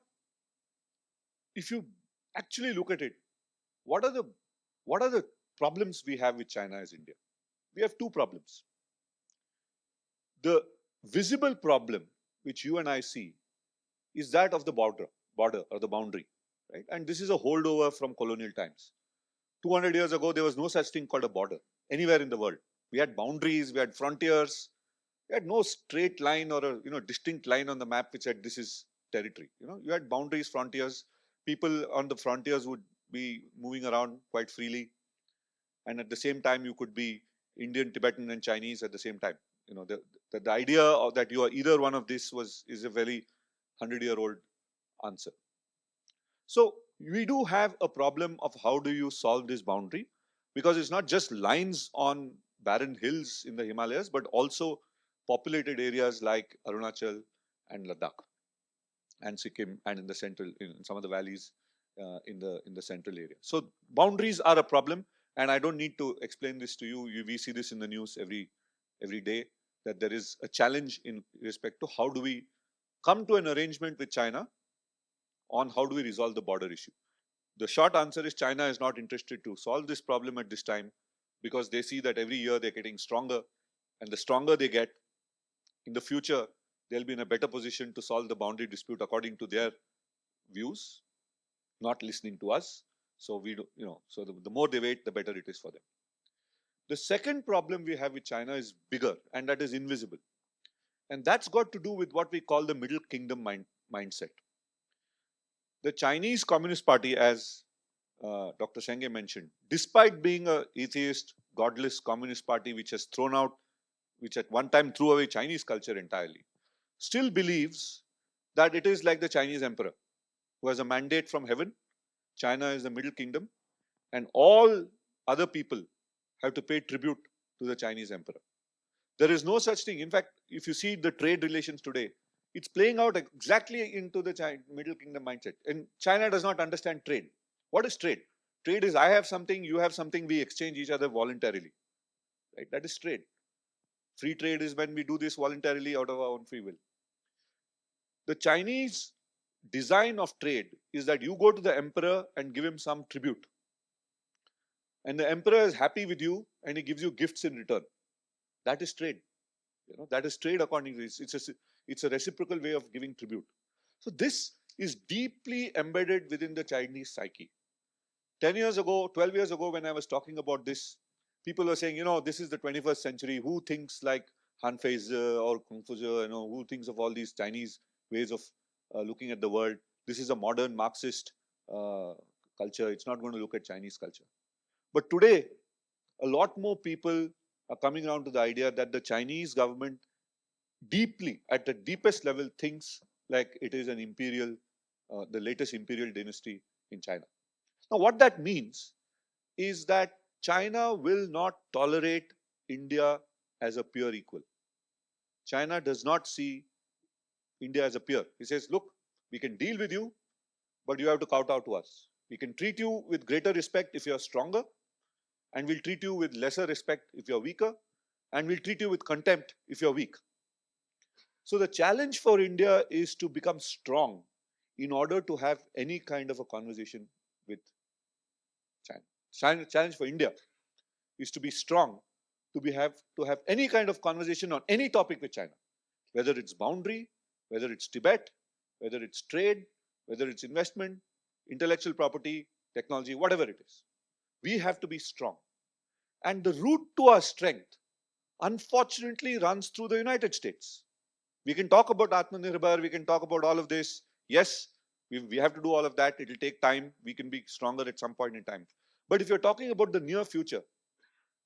if you actually look at it, what are the problems we have with China as India? We have two problems. The visible problem, which you and I see, is that of the border or the boundary, right? And this is a holdover from colonial times. 200 years ago, there was no such thing called a border anywhere in the world. We had boundaries, we had frontiers. We had no straight line or a distinct line on the map which said this is territory. You had boundaries, frontiers. People on the frontiers would be moving around quite freely, and at the same time, you could be Indian, Tibetan, and Chinese at the same time. The idea of that you are either one of this is a very 100-year-old answer. So we do have a problem of how do you solve this boundary, because it's not just lines on barren hills in the Himalayas, but also populated areas like Arunachal and Ladakh and Sikkim and in the central, in some of the valleys in the central area. So boundaries are a problem, and I don't need to explain this to you. We see this in the news every day, that there is a challenge in respect to how do we come to an arrangement with China on how do we resolve the border issue. The short answer is China is not interested to solve this problem at this time because they see that every year they're getting stronger, and the stronger they get, in the future, they'll be in a better position to solve the boundary dispute according to their views, not listening to us. So the more they wait, the better it is for them. The second problem we have with China is bigger, and that is invisible. And that's got to do with what we call the Middle Kingdom mindset. The Chinese Communist Party, as Dr. Sangay mentioned, despite being an atheist, godless communist party which at one time threw away Chinese culture entirely, still believes that it is like the Chinese emperor who has a mandate from heaven. China is the Middle Kingdom, and all other people have to pay tribute to the Chinese emperor. There is no such thing. In fact, if you see the trade relations today, it's playing out exactly into the Middle Kingdom mindset. And China does not understand trade. What is trade? Trade is I have something, you have something, we exchange each other voluntarily. Right? That is trade. Free trade is when we do this voluntarily out of our own free will. The Chinese design of trade is that you go to the emperor and give him some tribute. And the emperor is happy with you and he gives you gifts in return. That is trade. That is trade according to this. It's a reciprocal way of giving tribute. So this is deeply embedded within the Chinese psyche. 10 years ago, 12 years ago, when I was talking about this, people were saying, this is the 21st century. Who thinks like Han Feize or Confucius, who thinks of all these Chinese ways of looking at the world? this is a modern Marxist culture. It's not going to look at Chinese culture. But today, a lot more people are coming around to the idea that the Chinese government deeply, at the deepest level, thinks like it is an imperial, the latest imperial dynasty in China. Now, what that means is that China will not tolerate India as a peer equal. China does not see India as a peer. He says, look, we can deal with you, but you have to kowtow to us. We can treat you with greater respect if you are stronger, and we'll treat you with lesser respect if you're weaker, and we'll treat you with contempt if you're weak. So the challenge for India is to become strong in order to have any kind of a conversation with China. Challenge for India is to be strong, to have any kind of conversation on any topic with China, whether it's boundary, whether it's Tibet, whether it's trade, whether it's investment, intellectual property, technology, whatever it is. We have to be strong. And the route to our strength, unfortunately, runs through the United States. We can talk about Atmanirbhar, we can talk about all of this. Yes, we have to do all of that. It will take time. We can be stronger at some point in time. But if you're talking about the near future,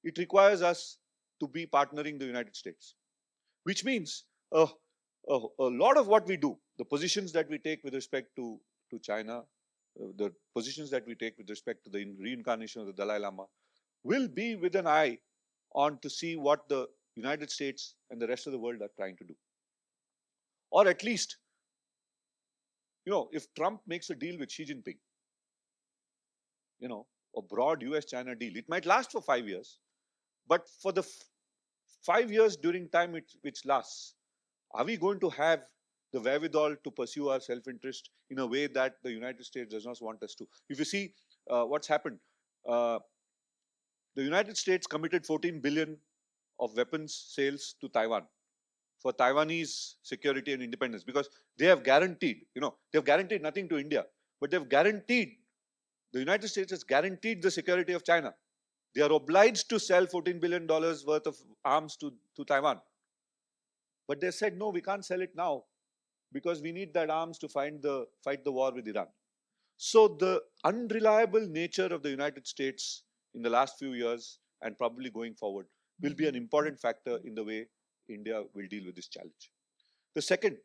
it requires us to be partnering the United States, which means a lot of what we do, the positions that we take with respect to China, the positions that we take with respect to the reincarnation of the Dalai Lama, will be with an eye on to see what the United States and the rest of the world are trying to do. Or at least, if Trump makes a deal with Xi Jinping, a broad US-China deal, it might last for 5 years, but for the 5 years during time which lasts, are we going to have the wherewithal to pursue our self-interest in a way that the United States does not want us to? If you see what's happened, the United States committed 14 billion of weapons sales to Taiwan for Taiwanese security and independence, because they have guaranteed, they've guaranteed nothing to India, but they've guaranteed, the United States has guaranteed the security of China. They are obliged to sell $14 billion worth of arms to Taiwan. But they said, no, we can't sell it now because we need that arms to fight the war with Iran. So the unreliable nature of the United States in the last few years and probably going forward will be an important factor in the way India will deal with this challenge. The second,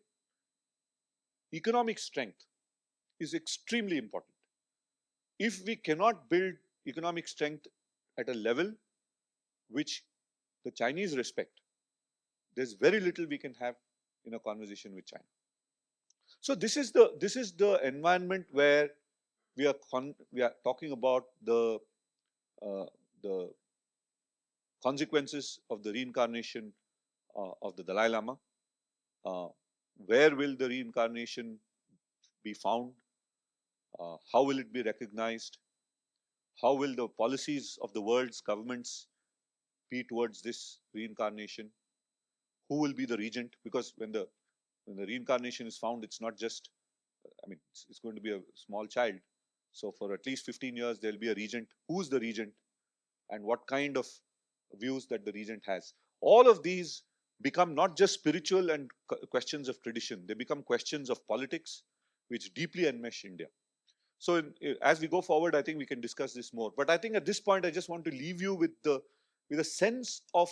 economic strength is extremely important. If we cannot build economic strength at a level which the Chinese respect, there's very little we can have in a conversation with China. So this is the environment where we are talking about the consequences of the reincarnation of the Dalai Lama. Where will the reincarnation be found? How will it be recognized? How will the policies of the world's governments be towards this reincarnation? Who will be the regent? Because when the reincarnation is found, it's not just, it's going to be a small child. So for at least 15 years, there'll be a regent. Who's the regent? And what kind of views that the regent has? All of these become not just spiritual and questions of tradition. They become questions of politics, which deeply enmesh India. So as we go forward, I think we can discuss this more. But I think at this point, I just want to leave you with a sense of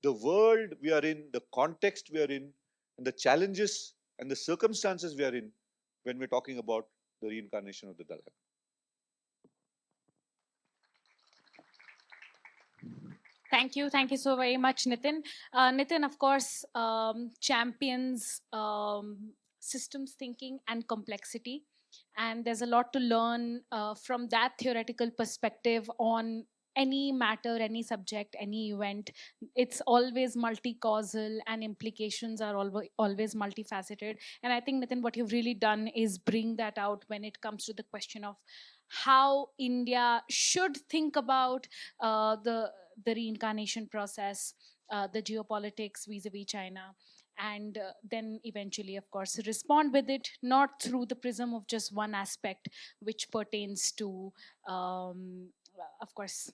the world we are in, the context we are in, and the challenges and the circumstances we are in when we're talking about the reincarnation of the Dalai. Thank you. Thank you so very much, Nitin. Nitin, of course, champions systems thinking and complexity. And there's a lot to learn from that theoretical perspective on any matter, any subject, any event. It's always multi-causal and implications are always multifaceted. And I think, Nitin, what you've really done is bring that out when it comes to the question of how India should think about the reincarnation process, the geopolitics vis-a-vis China, and then eventually, of course, respond with it, not through the prism of just one aspect, which pertains to, of course,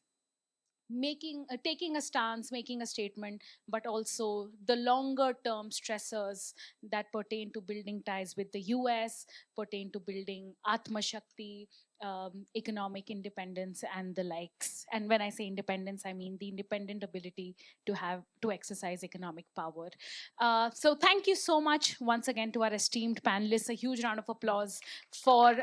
taking a stance, making a statement, but also the longer term stressors that pertain to building ties with the US, pertain to building Atma Shakti, economic independence, and the likes. And when I say independence, I mean the independent ability to exercise economic power. So thank you so much once again to our esteemed panelists. A huge round of applause for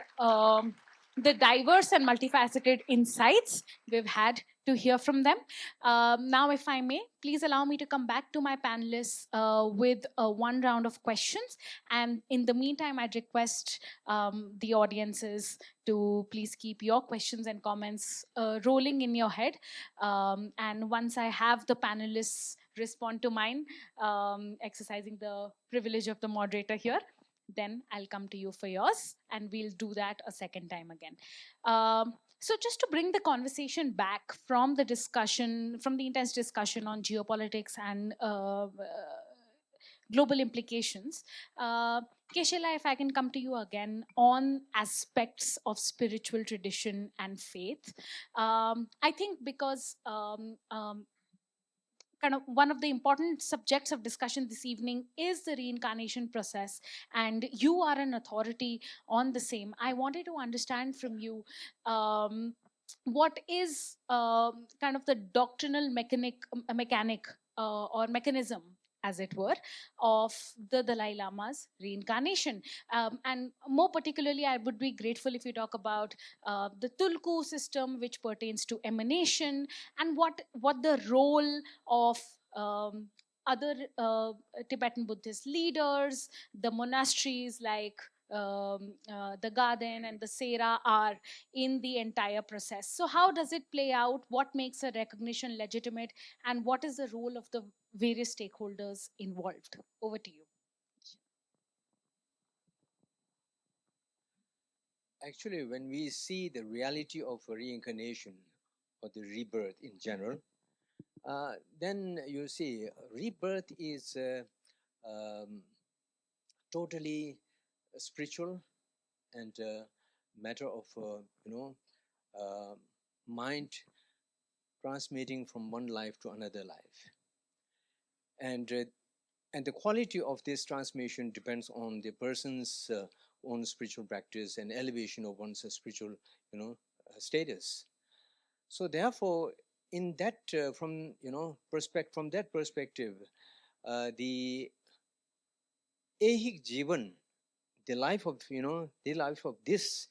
the diverse and multifaceted insights we've had to hear from them. Now, if I may, please allow me to come back to my panelists with one round of questions. And in the meantime, I'd request the audiences to please keep your questions and comments rolling in your head. And once I have the panelists respond to mine, exercising the privilege of the moderator here, then I'll come to you for yours, and we'll do that a second time again. So just to bring the conversation back from the discussion, from the intense discussion on geopolitics and global implications, Keshela, if I can come to you again on aspects of spiritual tradition and faith. I think because kind of one of the important subjects of discussion this evening is the reincarnation process, and you are an authority on the same. I wanted to understand from you what is kind of the doctrinal mechanic or mechanism, as it were, of the Dalai Lama's reincarnation. And more particularly, I would be grateful if you talk about the Tulku system, which pertains to emanation, and what the role of other Tibetan Buddhist leaders, the monasteries like the Garden and the Sera are in the entire process. So, how does it play out? What makes a recognition legitimate? And what is the role of the various stakeholders involved? Over to you. Actually, when we see the reality of reincarnation or the rebirth in general, then you see rebirth is totally spiritual and matter of uh, mind transmitting from one life to another life, and the quality of this transmission depends on the person's own spiritual practice and elevation of one's spiritual status. So therefore, in that from that perspective, the ehik jivan, the life of this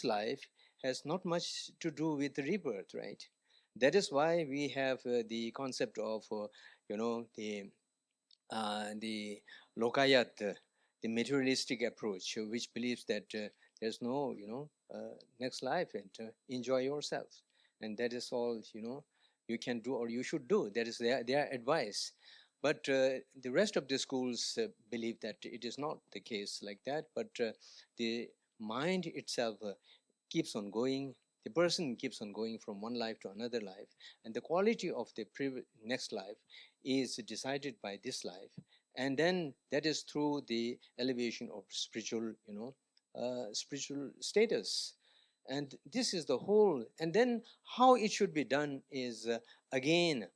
life has not much to do with rebirth, right? That is why we have the concept of the lokayat, the materialistic approach, which believes that there's no next life, and enjoy yourself, and that is all you can do or you should do. That is their advice. But the rest of the schools believe that it is not the case like that, but the mind itself keeps on going. The person keeps on going from one life to another life, and the quality of the next life is decided by this life, and then that is through the elevation of spiritual status. And this is the whole. And then how it should be done is again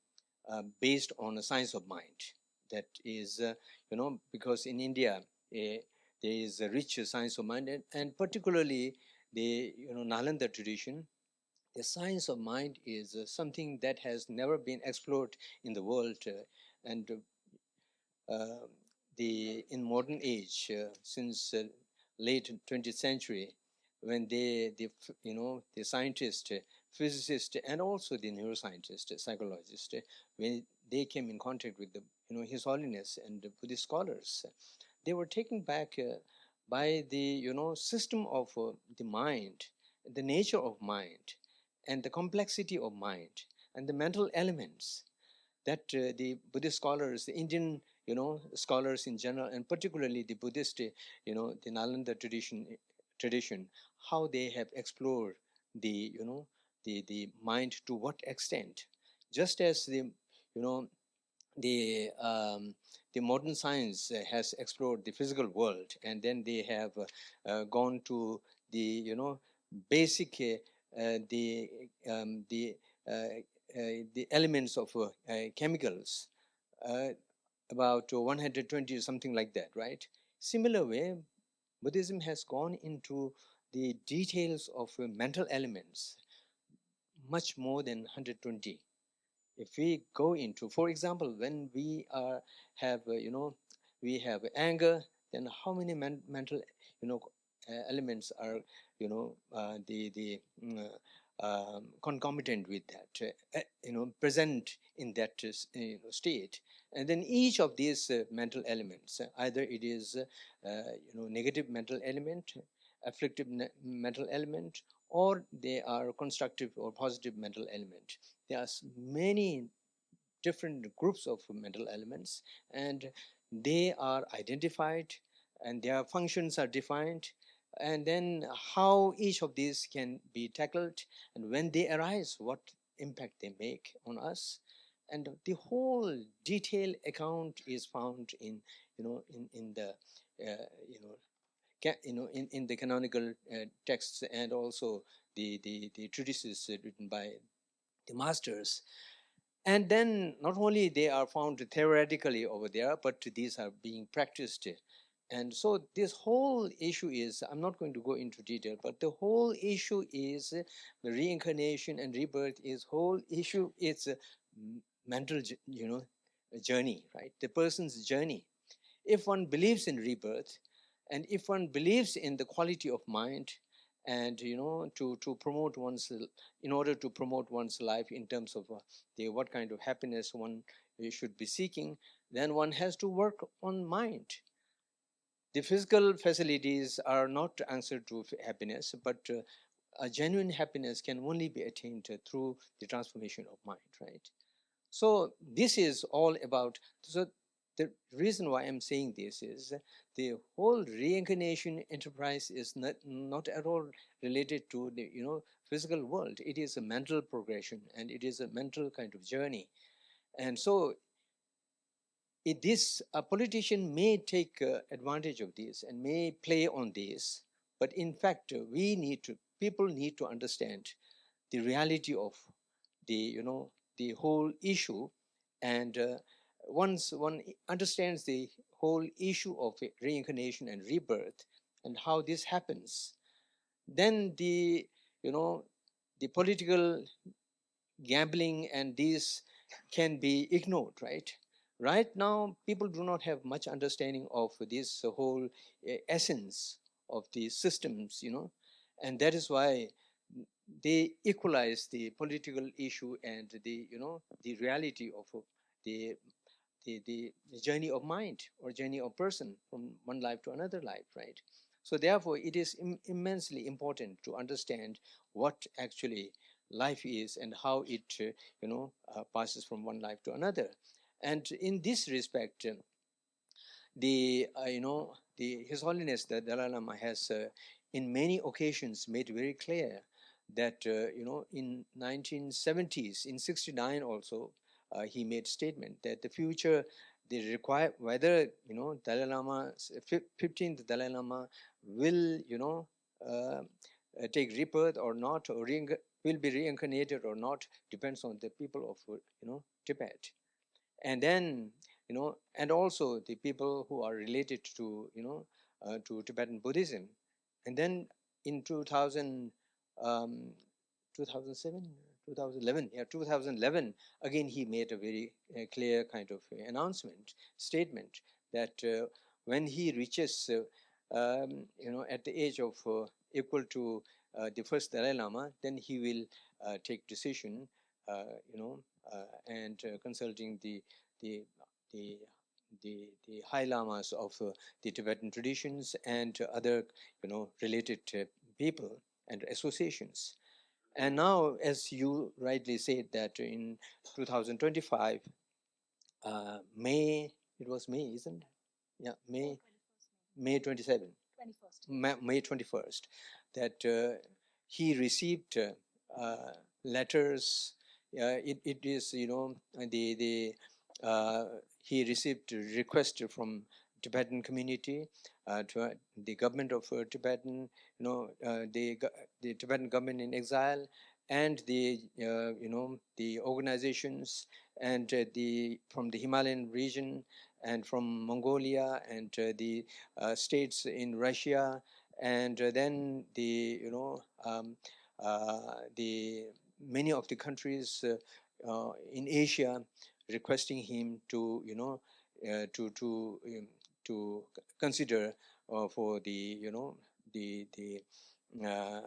based on a science of mind. That is, because in India there is a rich science of mind, and particularly the Nalanda tradition. The science of mind is something that has never been explored in the world, and in modern age, since late 20th century, when the scientists, physicists, and also the neuroscientists, psychologists, when they came in contact with the His Holiness and the Buddhist scholars, they were taken back by the system of the mind, the nature of mind, and the complexity of mind, and the mental elements that the Buddhist scholars, the Indian scholars in general, and particularly the Buddhist, the Nalanda tradition, how they have explored the mind to what extent. Just as the modern science has explored the physical world, and then they have gone to the basic the the elements of chemicals, about 120 or something like that, right? Similar way, Buddhism has gone into the details of mental elements, much more than 120. If we go into, for example, when we have, we have anger, then how many mental, elements are, concomitant with that, present in that state. And then each of these mental elements, either it is, negative mental element, afflictive mental element, or they are constructive or positive mental element. There are many different groups of mental elements, and they are identified and their functions are defined, and then how each of these can be tackled, and when they arise, what impact they make on us. And the whole detailed account is found in, in the, in the canonical texts, and also the treatises written by the masters. And then not only they are found theoretically over there, but these are being practiced. And so this whole issue is, I'm not going to go into detail, but the whole issue is the reincarnation and rebirth is whole issue. It's a mental, journey, right? The person's journey. If one believes in rebirth, and if one believes in the quality of mind, and to promote one's, in order to promote one's life in terms of the what kind of happiness one should be seeking, then one has to work on mind. The physical facilities are not answer to happiness, but a genuine happiness can only be attained through the transformation of mind, right? So this is all about, so the reason why I'm saying this is the whole reincarnation enterprise is not at all related to the physical world. It is a mental progression, and it is a mental kind of journey. And so a politician may take advantage of this and may play on this, but in fact people need to understand the reality of the the whole issue. And once one understands the whole issue of reincarnation and rebirth and how this happens, then the the political gambling and these can be ignored, right? Right now people do not have much understanding of this whole essence of the systems, and that is why they equalize the political issue and the reality of the, the journey of mind or journey of person from one life to another life, right? So therefore it is immensely important to understand what actually life is and how it passes from one life to another. And in this respect, the His Holiness the Dalai Lama has in many occasions made very clear that in 1970s, in 69 also, he made statement that the future, they require whether Dalai Lama, 15th Dalai Lama will take rebirth or not, or will be reincarnated or not, depends on the people of Tibet. And then and also the people who are related to to Tibetan Buddhism. And then in 2007, 2011, yeah, 2011, again he made a very clear kind of announcement, statement that when he reaches at the age of equal to the first Dalai Lama, then he will take decision, and consulting the the the high lamas of the Tibetan traditions and other related people and associations. And now, as you rightly said, that in 2025, May, it was May, isn't it? Yeah, May 27, 21st. May 21st, that he received letters. It is, he received a request from Tibetan community to the government of Tibetan, the Tibetan government in exile, and the the organizations and from the Himalayan region and from Mongolia and the states in Russia, and then the the many of the countries in Asia requesting him to to consider for the the uh,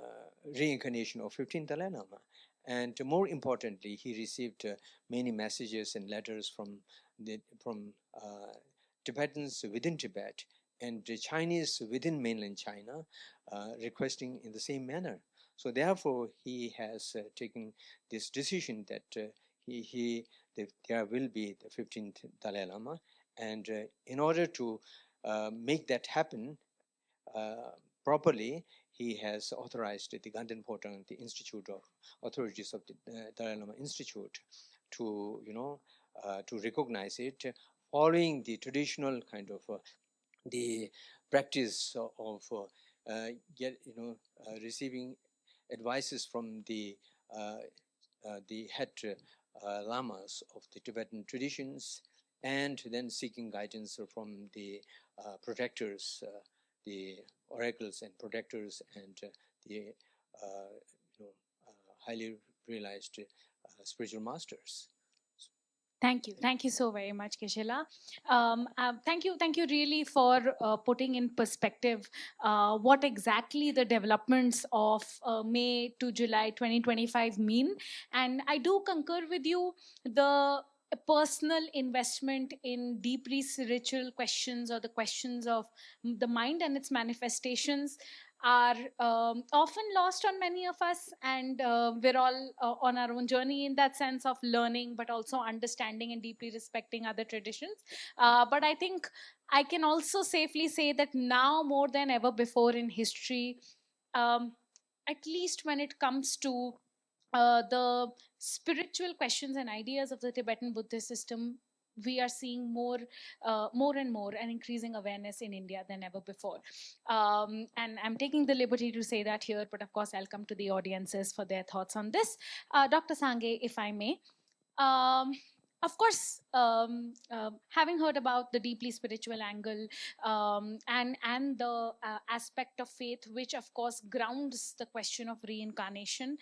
reincarnation of 15th Dalai Lama. And more importantly, he received many messages and letters from Tibetans within Tibet and the Chinese within mainland China, requesting in the same manner. So therefore, he has taken this decision that there will be the 15th Dalai Lama, and in order to make that happen properly, he has authorized the Ganden Potang, the Institute of Authorities of the Dalai Lama Institute, to to recognize it, following the traditional kind of the practice of receiving advices from the head lamas of the Tibetan traditions, and then seeking guidance from the protectors, the oracles and protectors, and the highly realized spiritual masters. Thank you so very much, Kishila. Thank you really for putting in perspective what exactly the developments of May to July 2025 mean. And I do concur with you, the personal investment in deeply spiritual questions, or the questions of the mind and its manifestations, are often lost on many of us, and we're all on our own journey in that sense of learning, but also understanding and deeply respecting other traditions. But I think I can also safely say that now more than ever before in history, um, at least when it comes to the spiritual questions and ideas of the Tibetan Buddhist system, we are seeing more and more an increasing awareness in India than ever before. And I'm taking the liberty to say that here, but of course, I'll come to the audiences for their thoughts on this. Dr. Sangay, if I may. Um, of course, having heard about the deeply spiritual angle, and the aspect of faith, which of course grounds the question of reincarnation,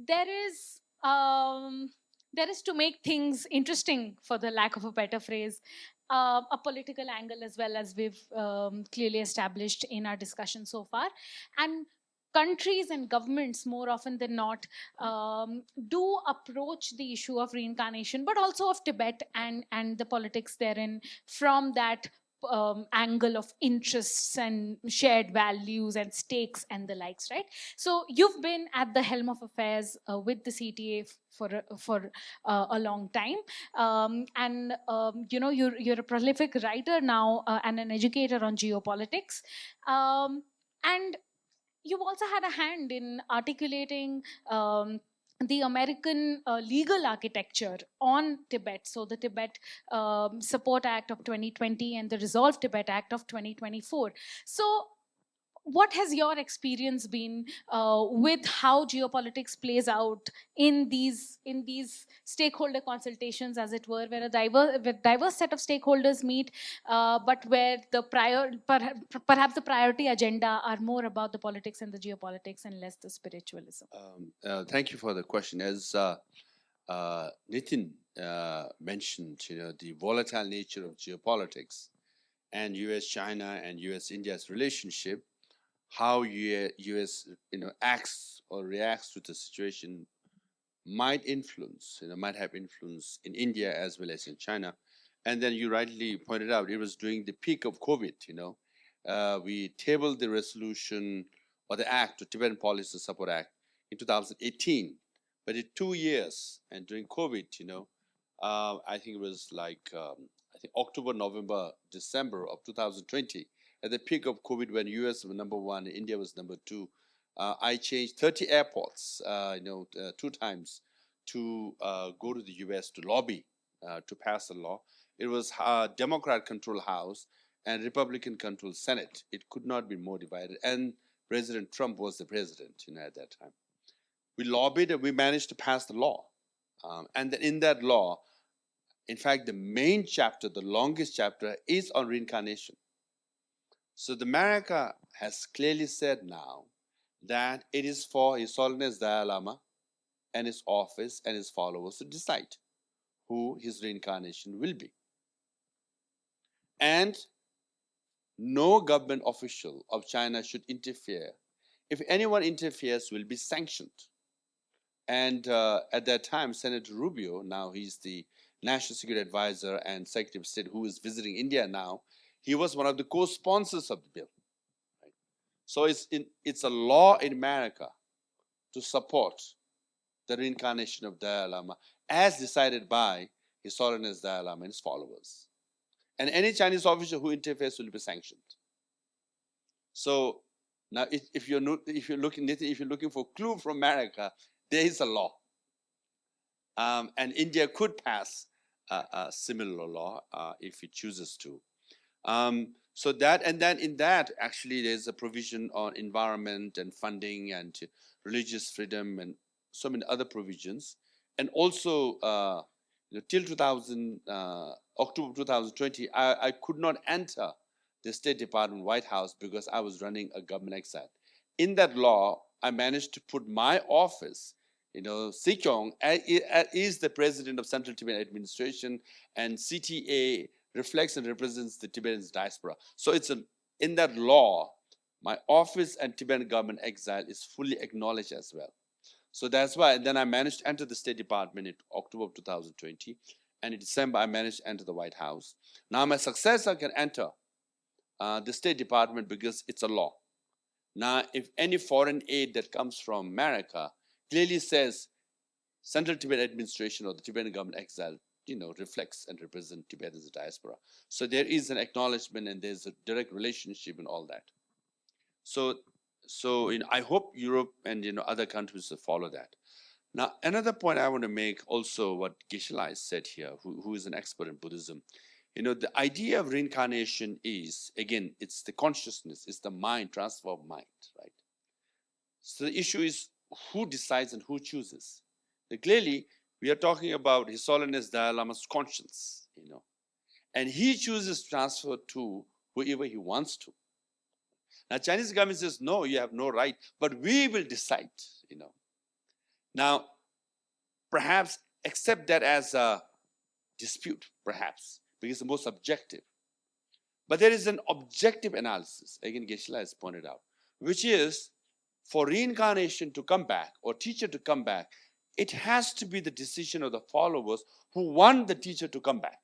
there is um, there is, to make things interesting, for the lack of a better phrase, a political angle as well, as we've clearly established in our discussion so far. And countries and governments, more often than not, do approach the issue of reincarnation, but also of Tibet and the politics therein, from that angle of interests and shared values and stakes and the likes, right? So you've been at the helm of affairs with the CTA for a long time, and you're a prolific writer now, and an educator on geopolitics, and you've also had a hand in articulating the American legal architecture on Tibet. So the Tibet Support Act of 2020 and the Resolve Tibet Act of 2024. So what has your experience been with how geopolitics plays out in these stakeholder consultations, as it were, where a diverse set of stakeholders meet, but where the perhaps the priority agenda are more about the politics and the geopolitics and less the spiritualism? Thank you for the question. As Nitin mentioned, the volatile nature of geopolitics and U.S.-China and U.S.-India's relationship, how U.S. acts or reacts to the situation might influence, might have influence in India as well as in China. And then you rightly pointed out, it was during the peak of COVID, we tabled the resolution or the act, the Tibetan Policy Support Act, in 2018. But in 2 years, and during COVID, I think it was like, I think October, November, December of 2020, at the peak of COVID, when US was number one, India was number two, I changed 30 airports, 2 times to go to the US to lobby to pass a law. It was Democrat-controlled House and Republican-controlled Senate. It could not be more divided. And President Trump was the president, at that time. We lobbied and we managed to pass the law. And then in that law, in fact, the main chapter, the longest chapter, is on reincarnation. So the America has clearly said now that it is for His Holiness Dalai Lama and his office and his followers to decide who his reincarnation will be. And no government official of China should interfere. If anyone interferes, will be sanctioned. And at that time, Senator Rubio, now he's the National Security Advisor and Secretary of State who is visiting India now, he was one of the co-sponsors of the bill. Right? So it's a law in America to support the reincarnation of Dalai Lama as decided by His Holiness Dalai Lama and his followers. And any Chinese official who interferes will be sanctioned. So now, if you're looking for a clue from America, there is a law, and India could pass a similar law if it chooses to. So that, and then in that, actually, there's a provision on environment and funding and religious freedom and so many other provisions, and also till October 2020, I could not enter the State Department White House because I was running a government exile. In that law, I managed to put my office, Sikyong is the president of Central Tibetan Administration, and CTA reflects and represents the Tibetan diaspora. So in that law, my office and Tibetan government exile is fully acknowledged as well. So that's why, and then I managed to enter the State Department in October of 2020, and in December I managed to enter the White House. Now my successor can enter the State Department because it's a law. Now, if any foreign aid that comes from America clearly says Central Tibet Administration or the Tibetan government exile, reflects and represents Tibet as a diaspora. So there is an acknowledgement and there's a direct relationship and all that. So I hope Europe and other countries will follow that. Now, another point I want to make also what Geshe said here, who is an expert in Buddhism. The idea of reincarnation is, again, it's the consciousness, it's the mind, transfer of mind, right? So the issue is who decides and who chooses. Clearly, we are talking about His Holiness Dalai Lama's conscience, and he chooses to transfer to whoever he wants to. Now, Chinese government says, no, you have no right, but we will decide, Now, perhaps accept that as a dispute, perhaps, because it's more subjective. But there is an objective analysis, again, Geshe has pointed out, which is for reincarnation to come back or teacher to come back, it has to be the decision of the followers who want the teacher to come back.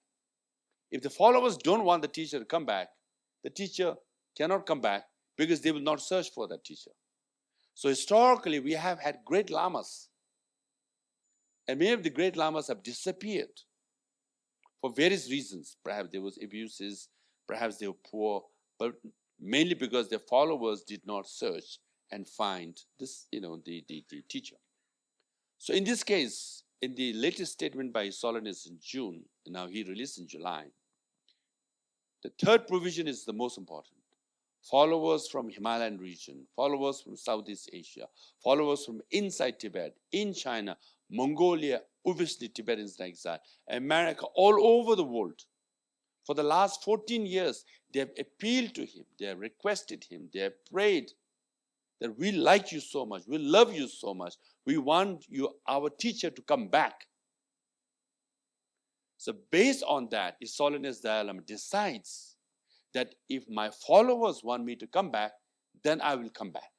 If the followers don't want the teacher to come back, the teacher cannot come back because they will not search for that teacher. So historically, we have had great lamas, and many of the great lamas have disappeared for various reasons. Perhaps there was abuses, perhaps they were poor, but mainly because their followers did not search and find this, the teacher. So in this case, in the latest statement by His Holiness in June, and now he released in July, the third provision is the most important. Followers from Himalayan region, followers from Southeast Asia, followers from inside Tibet, in China, Mongolia, obviously Tibetans in exile, America, all over the world. For the last 14 years, they have appealed to him, they have requested him, they have prayed that we like you so much, we love you so much, we want you, our teacher, to come back. So based on that, His Holiness Dalai Lama decides that if my followers want me to come back, then I will come back.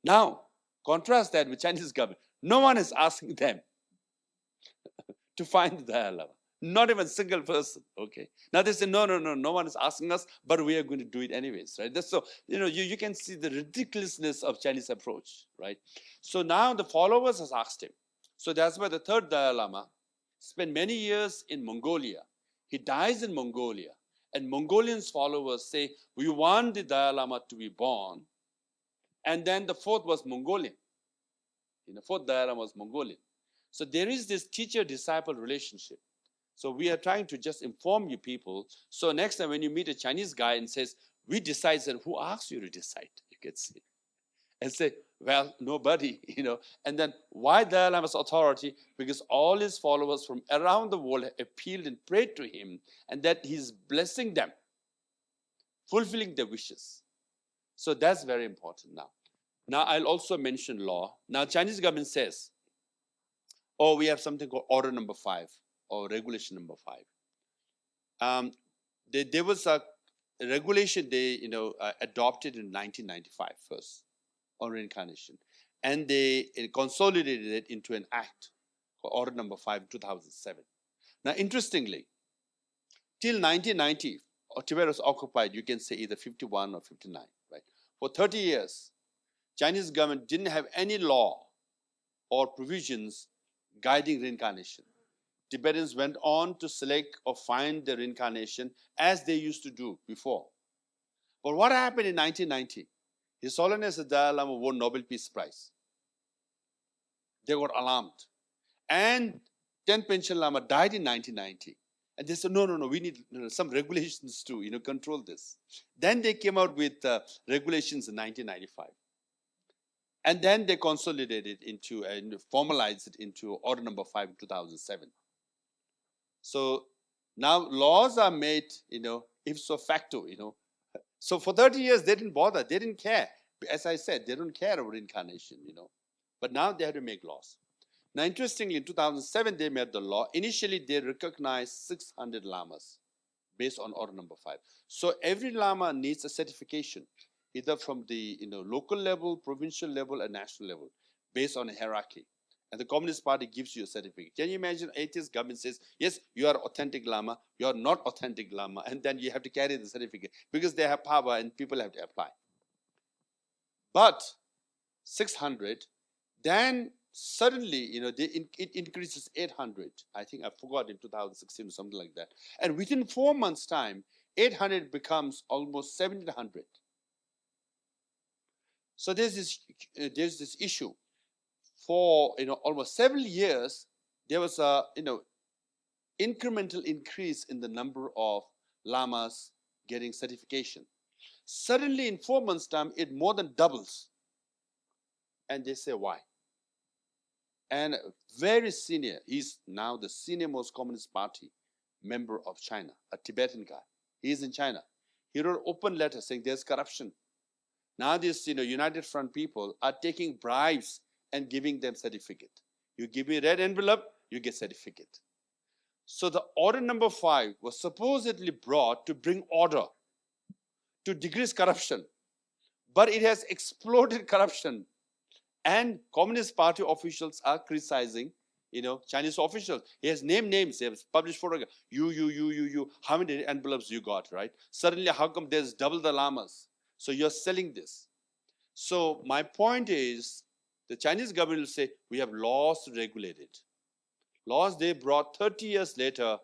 Now, contrast that with Chinese government. No one is asking them to find the Dalai Lama. Not even a single person, okay? Now they say, no one is asking us, but we are going to do it anyways, right? So, you can see the ridiculousness of Chinese approach, right? So now the followers has asked him. So that's why the third Dalai Lama spent many years in Mongolia. He dies in Mongolia, and Mongolians' followers say, we want the Dalai Lama to be born. And then the fourth was Mongolian. Fourth Dalai Lama was Mongolian. So there is this teacher-disciple relationship. So we are trying to just inform you people. So next time when you meet a Chinese guy and says, we decide, and who asks you to decide? You can see. And say, Well, nobody, And then why Dalai Lama's authority? Because all his followers from around the world appealed and prayed to him, and that he's blessing them, fulfilling their wishes. So that's very important now. Now, I'll also mention law. Now, Chinese government says, oh, we have something called Order Number 5 or Regulation Number 5. There was a regulation they adopted in 1995 first on reincarnation, and they consolidated it into an act called Order Number 5 2007. Now, interestingly, till 1990, Tibet was occupied, you can say either 51 or 59, right? For 30 years, Chinese government didn't have any law or provisions guiding reincarnation. Tibetans went on to select or find their reincarnation as they used to do before. But what happened in 1990? His Holiness the Dalai Lama won Nobel Peace Prize. They got alarmed. And Ten Panchen Lama died in 1990. And they said, no, we need some regulations to control this. Then they came out with regulations in 1995. And then they consolidated into and formalized it into Order Number 5 in 2007. So now laws are made, ipso facto, So for 30 years, they didn't bother. They didn't care. As I said, they don't care about reincarnation, But now they have to make laws. Now, interestingly, in 2007, they made the law. Initially, they recognized 600 lamas based on Order Number 5. So every lama needs a certification, either from the local level, provincial level, and national level, based on a hierarchy. And the Communist Party gives you a certificate. Can you imagine atheist government says, yes, you are authentic Lama, you are not authentic Lama, and then you have to carry the certificate because they have power and people have to apply. But 600, then suddenly, it increases 800. I think I forgot in 2016 or something like that. And within 4 months' time, 800 becomes almost 1700. So there's this issue. For almost several years, there was a incremental increase in the number of lamas getting certification. Suddenly, in 4 months' time, it more than doubles. And they say, why? And very senior, he's now the senior most Communist Party member of China, a Tibetan guy. He's in China. He wrote open letter saying there's corruption. Now these United Front people are taking bribes and giving them certificate. You give me red envelope, you get certificate. So the Order Number 5 was supposedly brought to bring order, to decrease corruption. But it has exploded corruption. And Communist Party officials are criticizing, Chinese officials. He has named names. They have published photographs. You. How many envelopes you got, right? Suddenly, how come there's double the lamas? So you're selling this. So my point is, the Chinese government will say, we have laws to regulate it. Laws they brought 30 years later,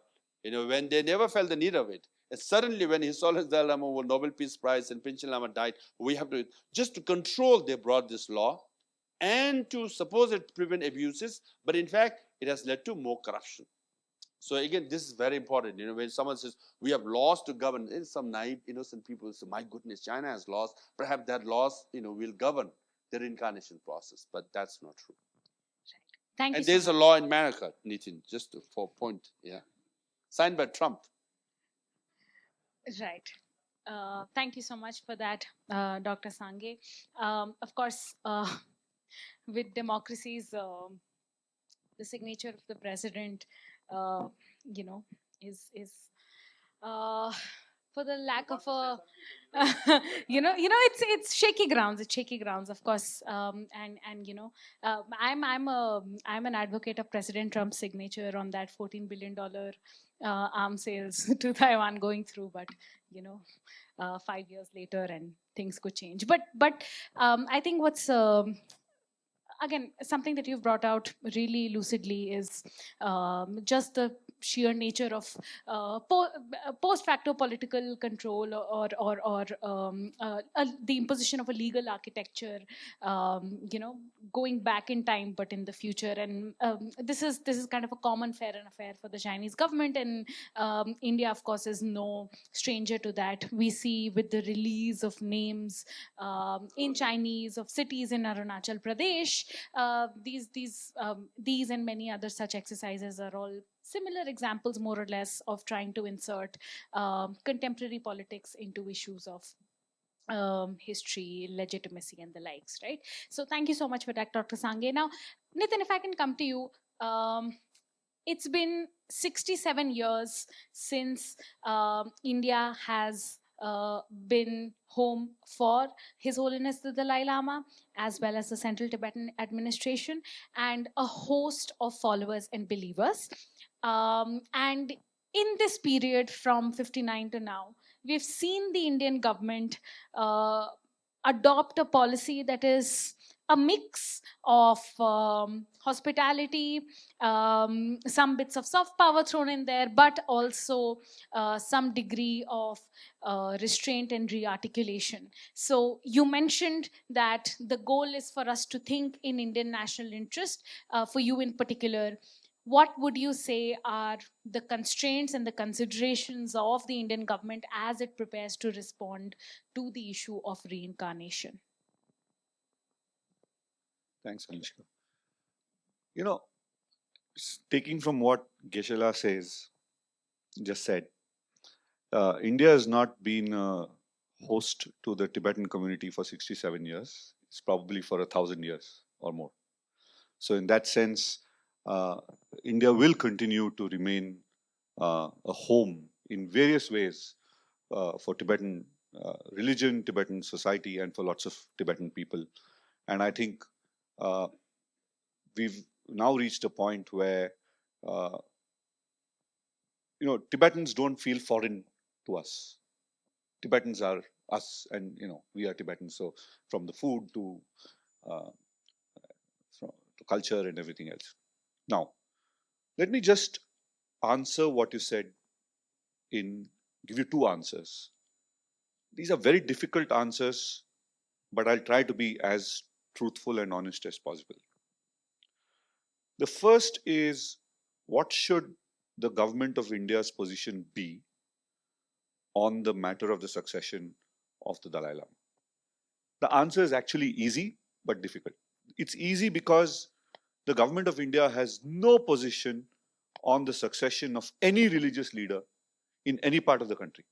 when they never felt the need of it. And suddenly, when His Holiness Dalai Lama won Nobel Peace Prize and Panchen Lama died, we have to, just to control, they brought this law and to suppose it prevent abuses. But in fact, it has led to more corruption. So again, this is very important. When someone says, we have laws to govern, some naive, innocent people say, my goodness, China has laws. Perhaps that laws, will govern the reincarnation process. But that's not true. Thank you. And there's a law in America, Nitin, just for point, signed by Trump. Right. Thank you so much for that, Dr. Sangay. Of course, with democracies, the signature of the president, is for the lack of a, it's shaky grounds. It's shaky grounds, of course. I'm an advocate of President Trump's signature on that $14 billion arms sales to Taiwan going through, but 5 years later and things could change. But I think again, something that you've brought out really lucidly is just the sheer nature of post facto political control, or the imposition of a legal architecture, going back in time but in the future. And this is kind of a common fare and affair for the Chinese government, and India, of course, is no stranger to that. We see with the release of names in Chinese of cities in Arunachal Pradesh, these and many other such exercises are all similar examples, more or less, of trying to insert contemporary politics into issues of history, legitimacy, and the likes, right? So thank you so much for that, Dr. Sangay. Now, Nitin, if I can come to you, it's been 67 years since India has been home for His Holiness the Dalai Lama, as well as the Central Tibetan Administration, and a host of followers and believers. And in this period from 59 to now, we've seen the Indian government adopt a policy that is a mix of hospitality, some bits of soft power thrown in there, but also some degree of restraint and rearticulation. So you mentioned that the goal is for us to think in Indian national interest. For you in particular, what would you say are the constraints and the considerations of the Indian government as it prepares to respond to the issue of reincarnation? Thanks, Anushka. You know, taking from what Geshe just said, India has not been a host to the Tibetan community for 67 years. It's probably for 1,000 years or more. So in that sense, India will continue to remain a home in various ways for Tibetan religion, Tibetan society, and for lots of Tibetan people. And I think we've now reached a point where Tibetans don't feel foreign to us. Tibetans are us, and we are Tibetans. So from the food to culture and everything else. Now, let me just answer what you said give you two answers. These are very difficult answers, but I'll try to be as truthful and honest as possible. The first is, what should the government of India's position be on the matter of the succession of the Dalai Lama? The answer is actually easy, but difficult. It's easy because the government of India has no position on the succession of any religious leader in any part of the country.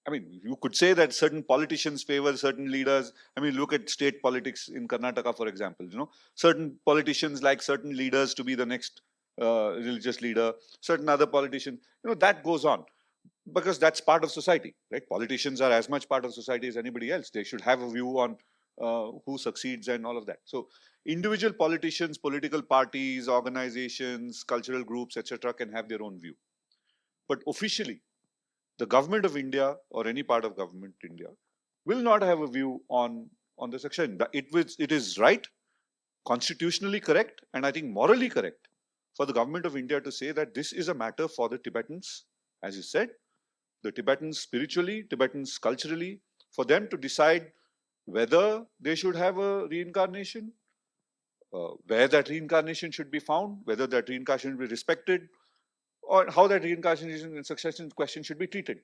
I mean, you could say that certain politicians favor certain leaders. I mean, look at state politics in Karnataka, for example. Certain politicians like certain leaders to be the next religious leader. Certain other politicians, that goes on because that's part of society, right? Politicians are as much part of society as anybody else. They should have a view on who succeeds and all of that. So, individual politicians, political parties, organizations, cultural groups, etc., can have their own view. But officially, the government of India or any part of government India will not have a view on the succession. It is right, constitutionally correct, and I think morally correct for the government of India to say that this is a matter for the Tibetans, as you said, the Tibetans spiritually, Tibetans culturally, for them to decide whether they should have a reincarnation, where that reincarnation should be found, whether that reincarnation should be respected, or how that reincarnation and succession question should be treated.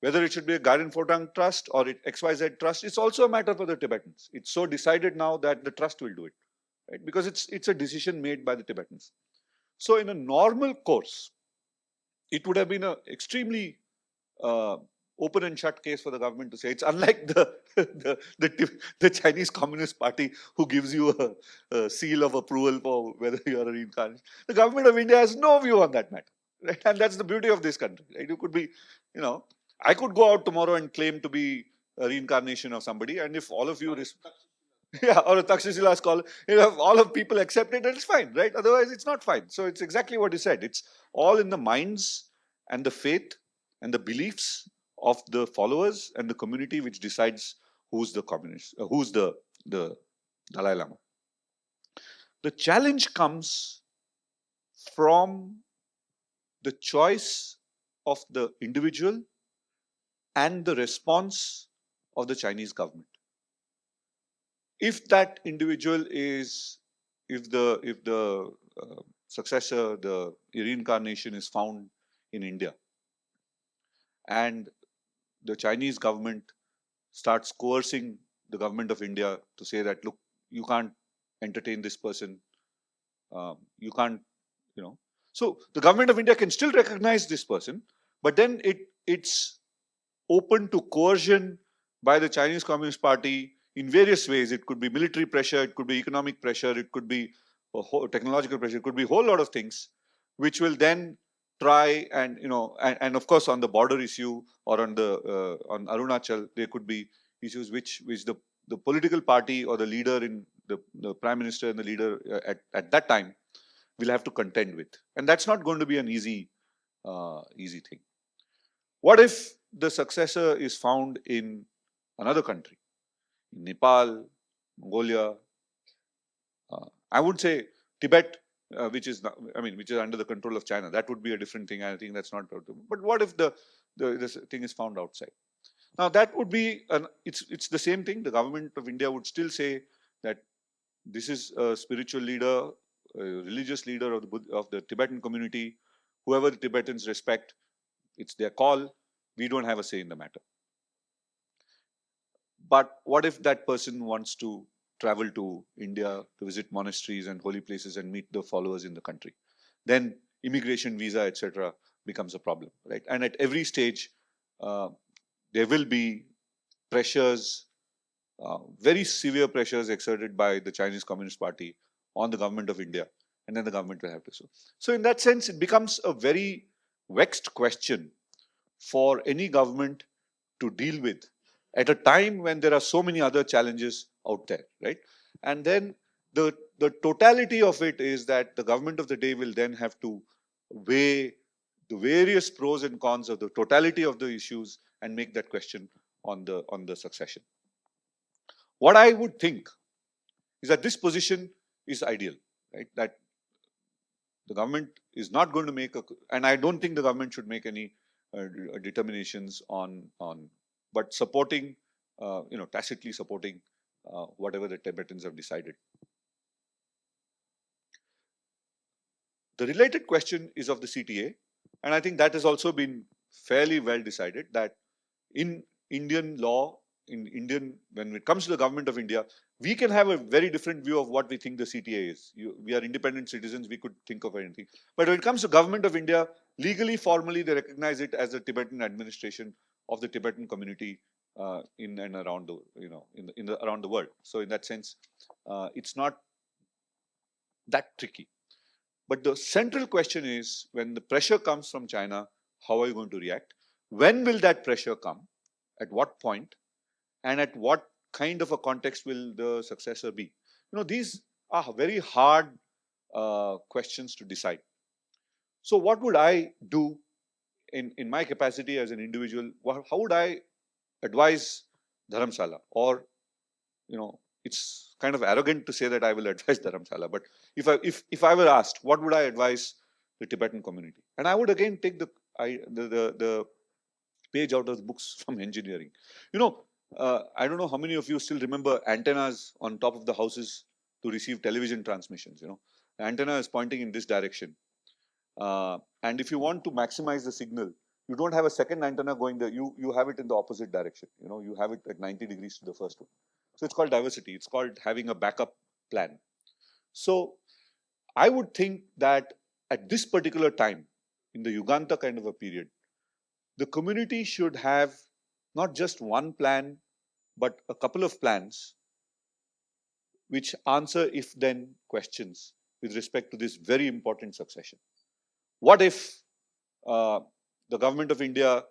Whether it should be a Garin Photang trust or XYZ trust, it's also a matter for the Tibetans. It's so decided now that the trust will do it, right? Because it's a decision made by the Tibetans. So in a normal course, it would have been an extremely open and shut case for the government to say. It's unlike the Chinese Communist Party, who gives you a seal of approval for whether you are a reincarnation. The government of India has no view on that matter, right? And that's the beauty of this country, right? You could be, I could go out tomorrow and claim to be a reincarnation of somebody, and if all of you, yeah, or a Takshashila scholar, if all of people accept it, it's fine, right? Otherwise, it's not fine. So it's exactly what you said. It's all in the minds and the faith and the beliefs of the followers and the community, which decides who's the communist, who's the Dalai Lama. The challenge comes from the choice of the individual and the response of the Chinese government. If that individual is, if the successor, the reincarnation is found in India, and the Chinese government starts coercing the government of India to say that, look, you can't entertain this person, you can't, you know. So the government of India can still recognize this person, but then it's open to coercion by the Chinese Communist Party in various ways. It could be military pressure, it could be economic pressure, it could be technological pressure, it could be a whole lot of things, which will then try and, you know, and of course on the border issue or on the on Arunachal, there could be issues which the political party or the leader in the prime minister and the leader at that time will have to contend with, and that's not going to be an easy thing. What if the successor is found in another country, in Nepal, Mongolia? I would say Tibet, which is not, I mean, which is under the control of China. That would be a different thing. I think that's not. But what if the this thing is found outside? Now that would be it's the same thing. The government of India would still say that this is a spiritual leader, a religious leader of the Tibetan community. Whoever the Tibetans respect, it's their call. We don't have a say in the matter. But what if that person wants to travel to India to visit monasteries and holy places and meet the followers in the country? Then immigration, visa, etc. becomes a problem, right? And at every stage, there will be pressures, very severe pressures exerted by the Chinese Communist Party on the government of India, and then the government will have to sue. So in that sense, it becomes a very vexed question for any government to deal with at a time when there are so many other challenges out there, right? And then the totality of it is that the government of the day will then have to weigh the various pros and cons of the totality of the issues and make that question on the succession. What I would think is that this position is ideal, right? That the government is not going to make and I don't think the government should make any determinations on, but supporting, tacitly supporting whatever the Tibetans have decided. The related question is of the CTA, and I think that has also been fairly well decided that in Indian law, when it comes to the government of India, we can have a very different view of what we think the CTA is. We are independent citizens, we could think of anything. But when it comes to government of India, legally, formally, they recognize it as the Tibetan administration of the Tibetan community in and around the, around the world. So in that sense, it's not that tricky. But the central question is, when the pressure comes from China, how are you going to react? When will that pressure come? At what point? And at what kind of a context will the successor be? These are very hard questions to decide. So what would I do in my capacity as an individual? How would I advise Dharamsala? Or, it's kind of arrogant to say that I will advise Dharamsala, but if I were asked, what would I advise the Tibetan community? And I would again take the page out of the books from engineering. I don't know how many of you still remember antennas on top of the houses to receive television transmissions. The antenna is pointing in this direction. And if you want to maximize the signal, you don't have a second antenna going there. You have it in the opposite direction. You have it at 90 degrees to the first one. So it's called diversity. It's called having a backup plan. So I would think that at this particular time, in the Yuganta kind of a period, the community should have not just one plan, but a couple of plans which answer if-then questions with respect to this very important succession. What if the government of India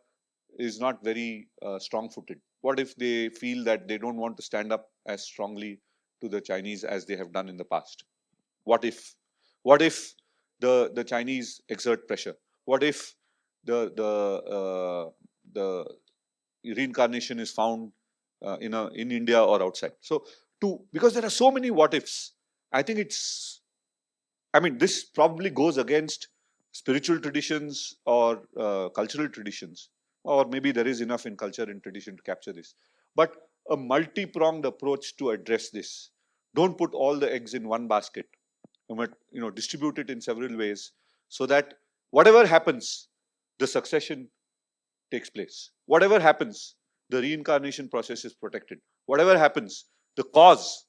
is not very strong-footed? What if they feel that they don't want to stand up as strongly to the Chinese as they have done in the past? What if the Chinese exert pressure? What if the reincarnation is found in India or outside? So because there are so many what ifs. I think this probably goes against spiritual traditions or cultural traditions, or maybe there is enough in culture and tradition to capture this. But a multi-pronged approach to address this. Don't put all the eggs in one basket. But, distribute it in several ways so that whatever happens, the succession takes place. Whatever happens, the reincarnation process is protected. Whatever happens, the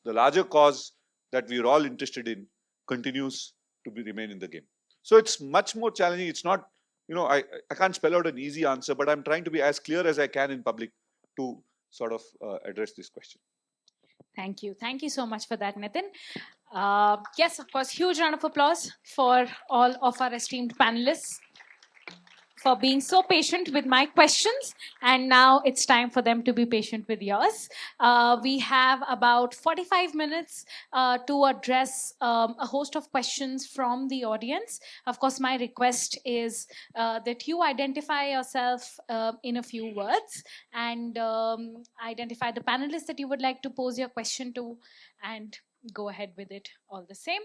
larger cause that we are all interested in continues to remain in the game. So it's much more challenging. It's not, I can't spell out an easy answer, but I'm trying to be as clear as I can in public to sort of address this question. Thank you. Thank you so much for that, Nitin. Yes, of course, huge round of applause for all of our esteemed panelists for being so patient with my questions. And now it's time for them to be patient with yours. We have about 45 minutes to address a host of questions from the audience. Of course, my request is that you identify yourself in a few words and identify the panelists that you would like to pose your question to and go ahead with it all the same.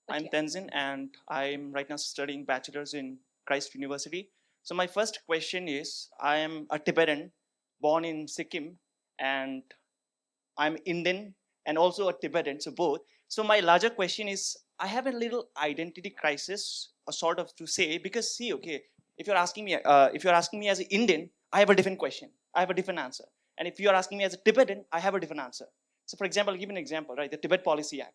I'm Tenzin and I'm right now studying bachelor's in Christ University. So my first question is, I am a Tibetan born in Sikkim and I'm Indian and also a Tibetan, so both. So my larger question is, I have a little identity crisis, sort of to say, because see, okay, if you're asking me as an Indian, I have a different question. I have a different answer. And if you're asking me as a Tibetan, I have a different answer. So for example, I'll give an example, right? The Tibet Policy Act.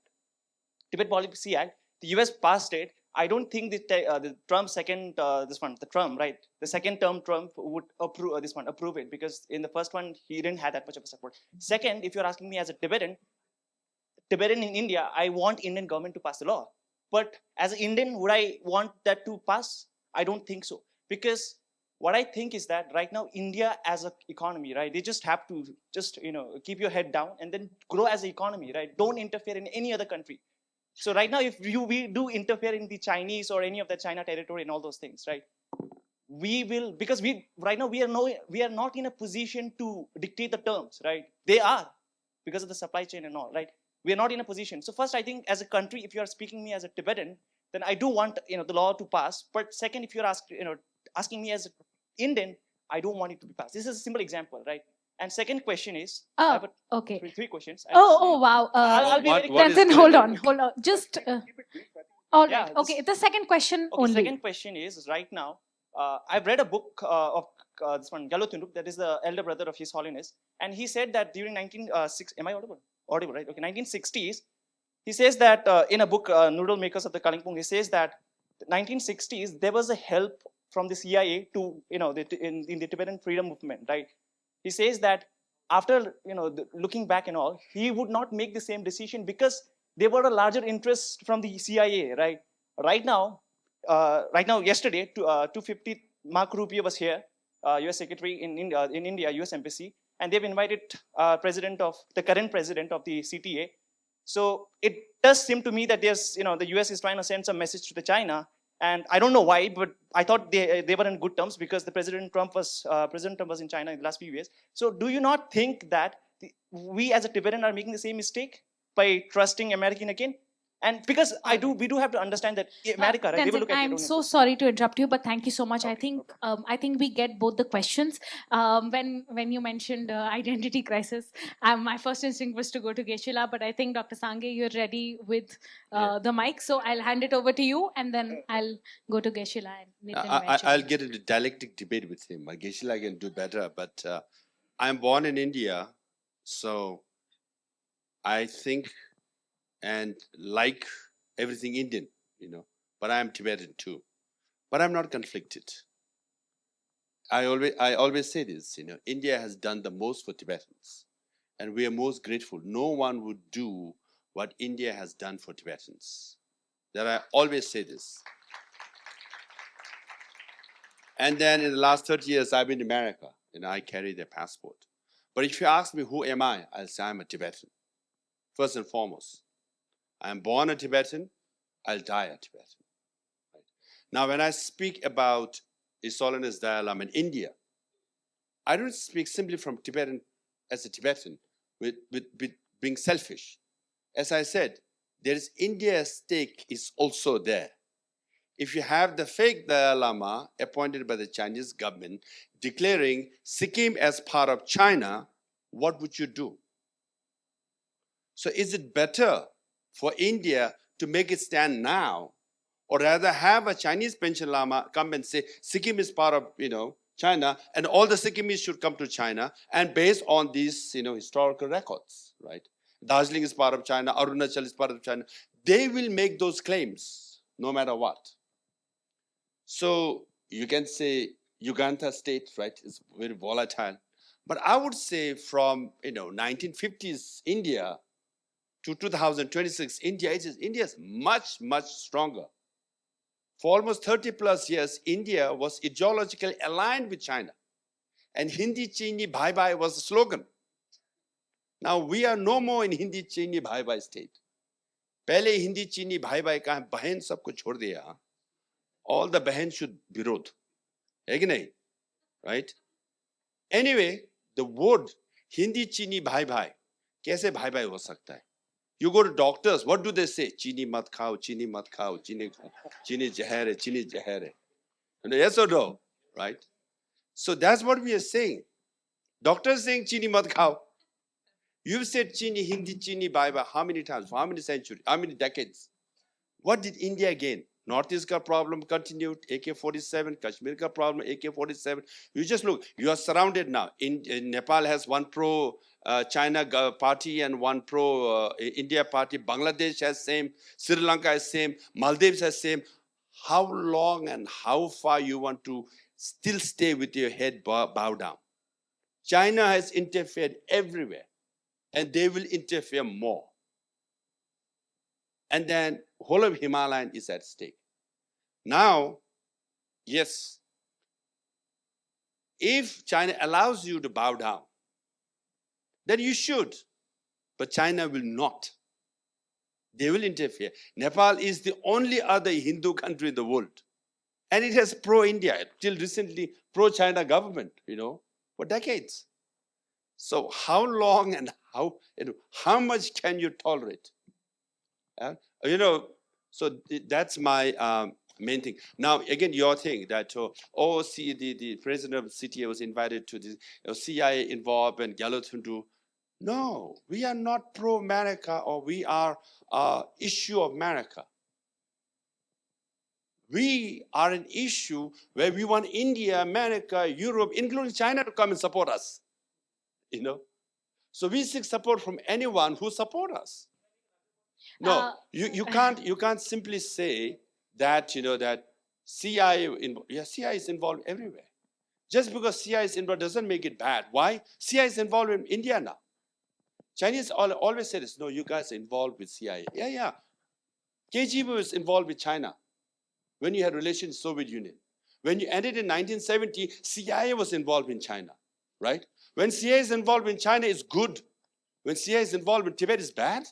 Tibet Policy Act, the US passed it. I don't think the Trump second, the Trump, right? The second term Trump would approve it, because in the first one, he didn't have that much of a support. Second, if you're asking me as a Tibetan in India, I want Indian government to pass the law. But as an Indian, would I want that to pass? I don't think so. Because what I think is that right now, India as an economy, right? They just have to keep your head down and then grow as an economy, right? Don't interfere in any other country. So right now, if we do interfere in the Chinese or any of the China territory and all those things, right? We will, because right now we are not in a position to dictate the terms, right? They are, because of the supply chain and all, right? We are not in a position. So first, I think as a country, if you are speaking me as a Tibetan, then I do want the law to pass. But second, if you're asking me as an Indian, I don't want it to be passed. This is a simple example, right? And second question is, I have okay. three questions. Wow. I'll be Tenzin, hold on. Just all right. Yeah, okay, the second question okay, only. Second question is, right now, I've read a book of this one, Galotunduk, that is the elder brother of His Holiness, and he said that during 1960, am I audible? Audible, right? Okay, 1960s, he says that in a book, Noodle Makers of the Kalimpong, he says that 1960s, there was a help from the CIA to, in the Tibetan freedom movement, right? He says that after, looking back and all, he would not make the same decision because there were a larger interest from the CIA, right? Right now, yesterday, 250 Mark Rubio was here, US Secretary in India, US Embassy, and they've invited the current president of the CTA. So it does seem to me that there's, the US is trying to send some message to the China, and I don't know why, but I thought they were in good terms because the President Trump was in China in the last few years. So do you not think that we as a Tibetan are making the same mistake by trusting American again? And because we do have to understand that America, right? Tenzin, They will look at I'm so sorry to interrupt you, but thank you so much. Okay, I think we get both the questions. When you mentioned identity crisis, my first instinct was to go to Geshe, but I think Dr. Sangay, you're ready with the mic, so I'll hand it over to you, and then I'll go to Geshe and Nitin. I'll get into dialectic debate with him. Geshe can do better, but I'm born in India, so I think and like everything Indian, but I'm Tibetan too. But I'm not conflicted. I always say this, India has done the most for Tibetans, and we are most grateful. No one would do what India has done for Tibetans. That I always say this. And then in the last 30 years, I've been in America, and I carry their passport. But if you ask me, who am I? I'll say I'm a Tibetan, first and foremost. I'm born a Tibetan, I'll die a Tibetan. Right? Now, when I speak about His Holiness Dalai Lama in India, I don't speak simply from Tibetan as a Tibetan with being selfish. As I said, there is India's stake is also there. If you have the fake Dalai Lama appointed by the Chinese government declaring Sikkim as part of China, what would you do? So is it better for India to make it stand now, or rather have a Chinese pension Lama come and say Sikkim is part of China, and all the Sikkimis should come to China, and based on these historical records, right? Darjeeling is part of China, Arunachal is part of China. They will make those claims no matter what. So you can say Uganda state, right, is very volatile. But I would say from 1950s India to 2026 India is much, much stronger. For almost 30 plus years, India was ideologically aligned with China. And Hindi Chini Bhai Bhai was the slogan. Now we are no more in Hindi Chini Bhai Bhai state. पहले हिंदी चीनी भाई भाई का बहन सबको छोड़ दिया. All the बहन should विरोध, है कि नहीं? Right? Anyway, the word Hindi चीनी भाई भाई कैसे भाई भाई हो सकता है? You go to doctors, what do they say? चीनी मत खाओ, चीनी मत खाओ, चीनी जहर है, चीनी जहर है. Yes or no? Right? So that's what we are saying. Doctors saying चीनी मत खाओ. You've said Chini, Hindi, Chini, Baiba, how many times, for how many centuries, how many decades? What did India gain? Northeast ka problem continued, AK-47, Kashmir ka problem, AK-47. You just look, you are surrounded now. In Nepal has one pro-China party and one pro-India party. Bangladesh has same, Sri Lanka has same, Maldives has same. How long and how far you want to still stay with your head bow down? China has interfered everywhere. And they will interfere more. And then whole of Himalayan is at stake. Now, yes, if China allows you to bow down, then you should. But China will not. They will interfere. Nepal is the only other Hindu country in the world. And it has pro-India, till recently pro-China government, for decades. So how long and how much can you tolerate? So that's my main thing. Now, again, your thing that, see, the president of the CTA was invited to the CIA involved and Galuthundu. No, we are not pro-America, or we are issue of America. We are an issue where we want India, America, Europe, including China, to come and support us. So we seek support from anyone who support us. No, you can't simply say that that CIA CIA is involved everywhere. Just because CIA is involved doesn't make it bad. Why? CIA is involved in India now. Chinese always say this. No, you guys are involved with CIA. Yeah. KGB was involved with China when you had relations with the Soviet Union. When you ended in 1970, CIA was involved in China, right? When CIA is involved in China, it's good. When CIA is involved in Tibet, it's bad.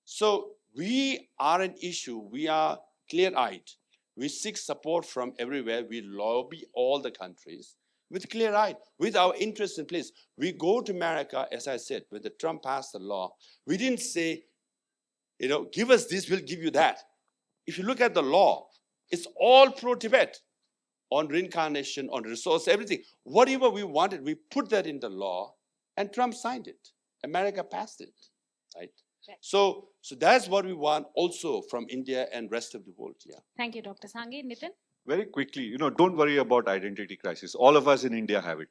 So we are an issue. We are clear-eyed. We seek support from everywhere. We lobby all the countries with clear-eyed, with our interests in place. We go to America, as I said, when the Trump passed the law. We didn't say, give us this, we'll give you that. If you look at the law, it's all pro-Tibet. On reincarnation, on resource, everything. Whatever we wanted, we put that in the law, and Trump signed it. America passed it, right? So that's what we want also from India and rest of the world. Yeah. Thank you, Dr. Sangay. Nitin? Very quickly, don't worry about identity crisis. All of us in India have it.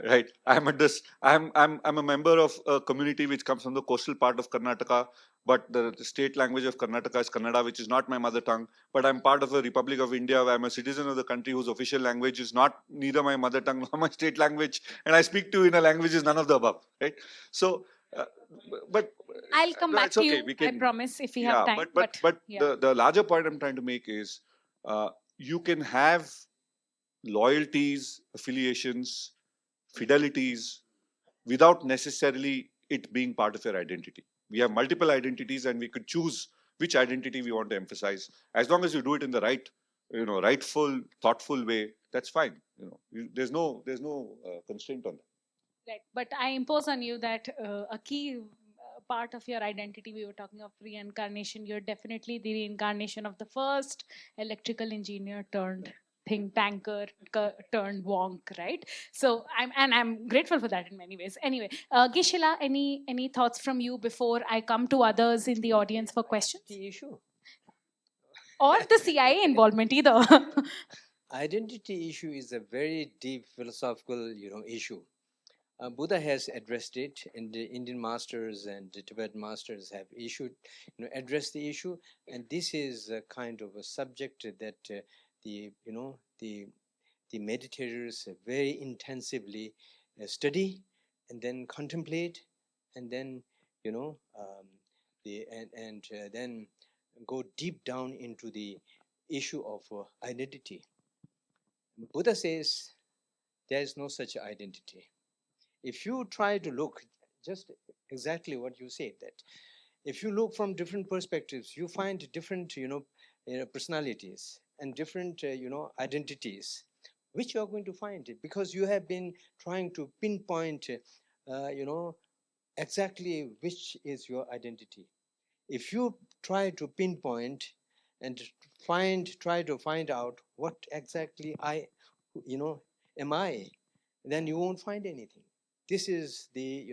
Right. I'm a member of a community which comes from the coastal part of Karnataka, but the state language of Karnataka is Kannada, which is not my mother tongue. But I'm part of the Republic of India, where I'm a citizen of the country whose official language is neither my mother tongue nor my state language, and I speak to in a language is none of the above. Right. So, but I'll come back to okay, you. I promise, if we have time. But the larger point I'm trying to make is you can have loyalties, affiliations, fidelities without necessarily it being part of your identity. We have multiple identities and we could choose which identity we want to emphasize. As long as you do it in the right, rightful, thoughtful way, that's fine. There's no constraint on that. Right. But I impose on you that a key part of your identity, we were talking of reincarnation, you're definitely the reincarnation of the first electrical engineer turned think tanker turned wonk, right? So I'm grateful for that in many ways. Anyway, Gishila, any thoughts from you before I come to others in the audience for questions? The issue. Or the CIA involvement either. Identity issue is a very deep philosophical, issue. Buddha has addressed it, and the Indian masters and the Tibetan masters have addressed the issue, and this is a kind of a subject that the meditators very intensively study, and then contemplate, and then then go deep down into the issue of identity. Buddha says there is no such identity. If you try to look, just exactly what you said, that if you look from different perspectives, you find different, personalities and different, identities, which you are going to find it because you have been trying to pinpoint, exactly which is your identity. If you try to pinpoint and try to find out what exactly am I, then you won't find anything. This is the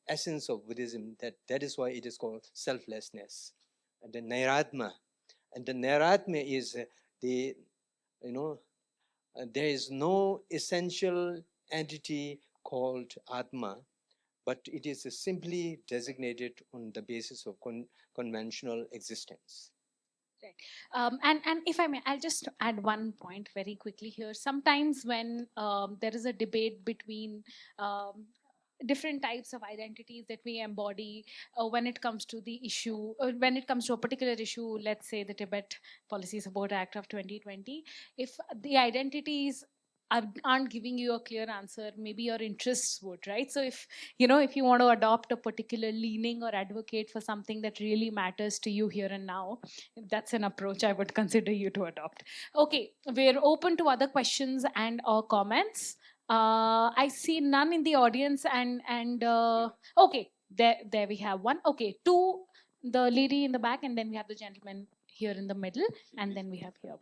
essence of Buddhism. That is why it is called selflessness, and the Nairatma. And the Nairatma is the there is no essential entity called Atma, but it is simply designated on the basis of conventional existence. Right. And if I may, I'll just add one point very quickly here. Sometimes when there is a debate between different types of identities that we embody when it comes to the issue, when it comes to a particular issue, let's say the Tibet Policy Support Act of 2020, if the identities aren't giving you a clear answer, maybe your interests would, right? So if you want to adopt a particular leaning or advocate for something that really matters to you here and now, that's an approach I would consider you to adopt. Okay, we're open to other questions and or comments. I see none in the audience, and okay, there we have one. Okay, two, the lady in the back, and then we have the gentleman here in the middle, and then we have here.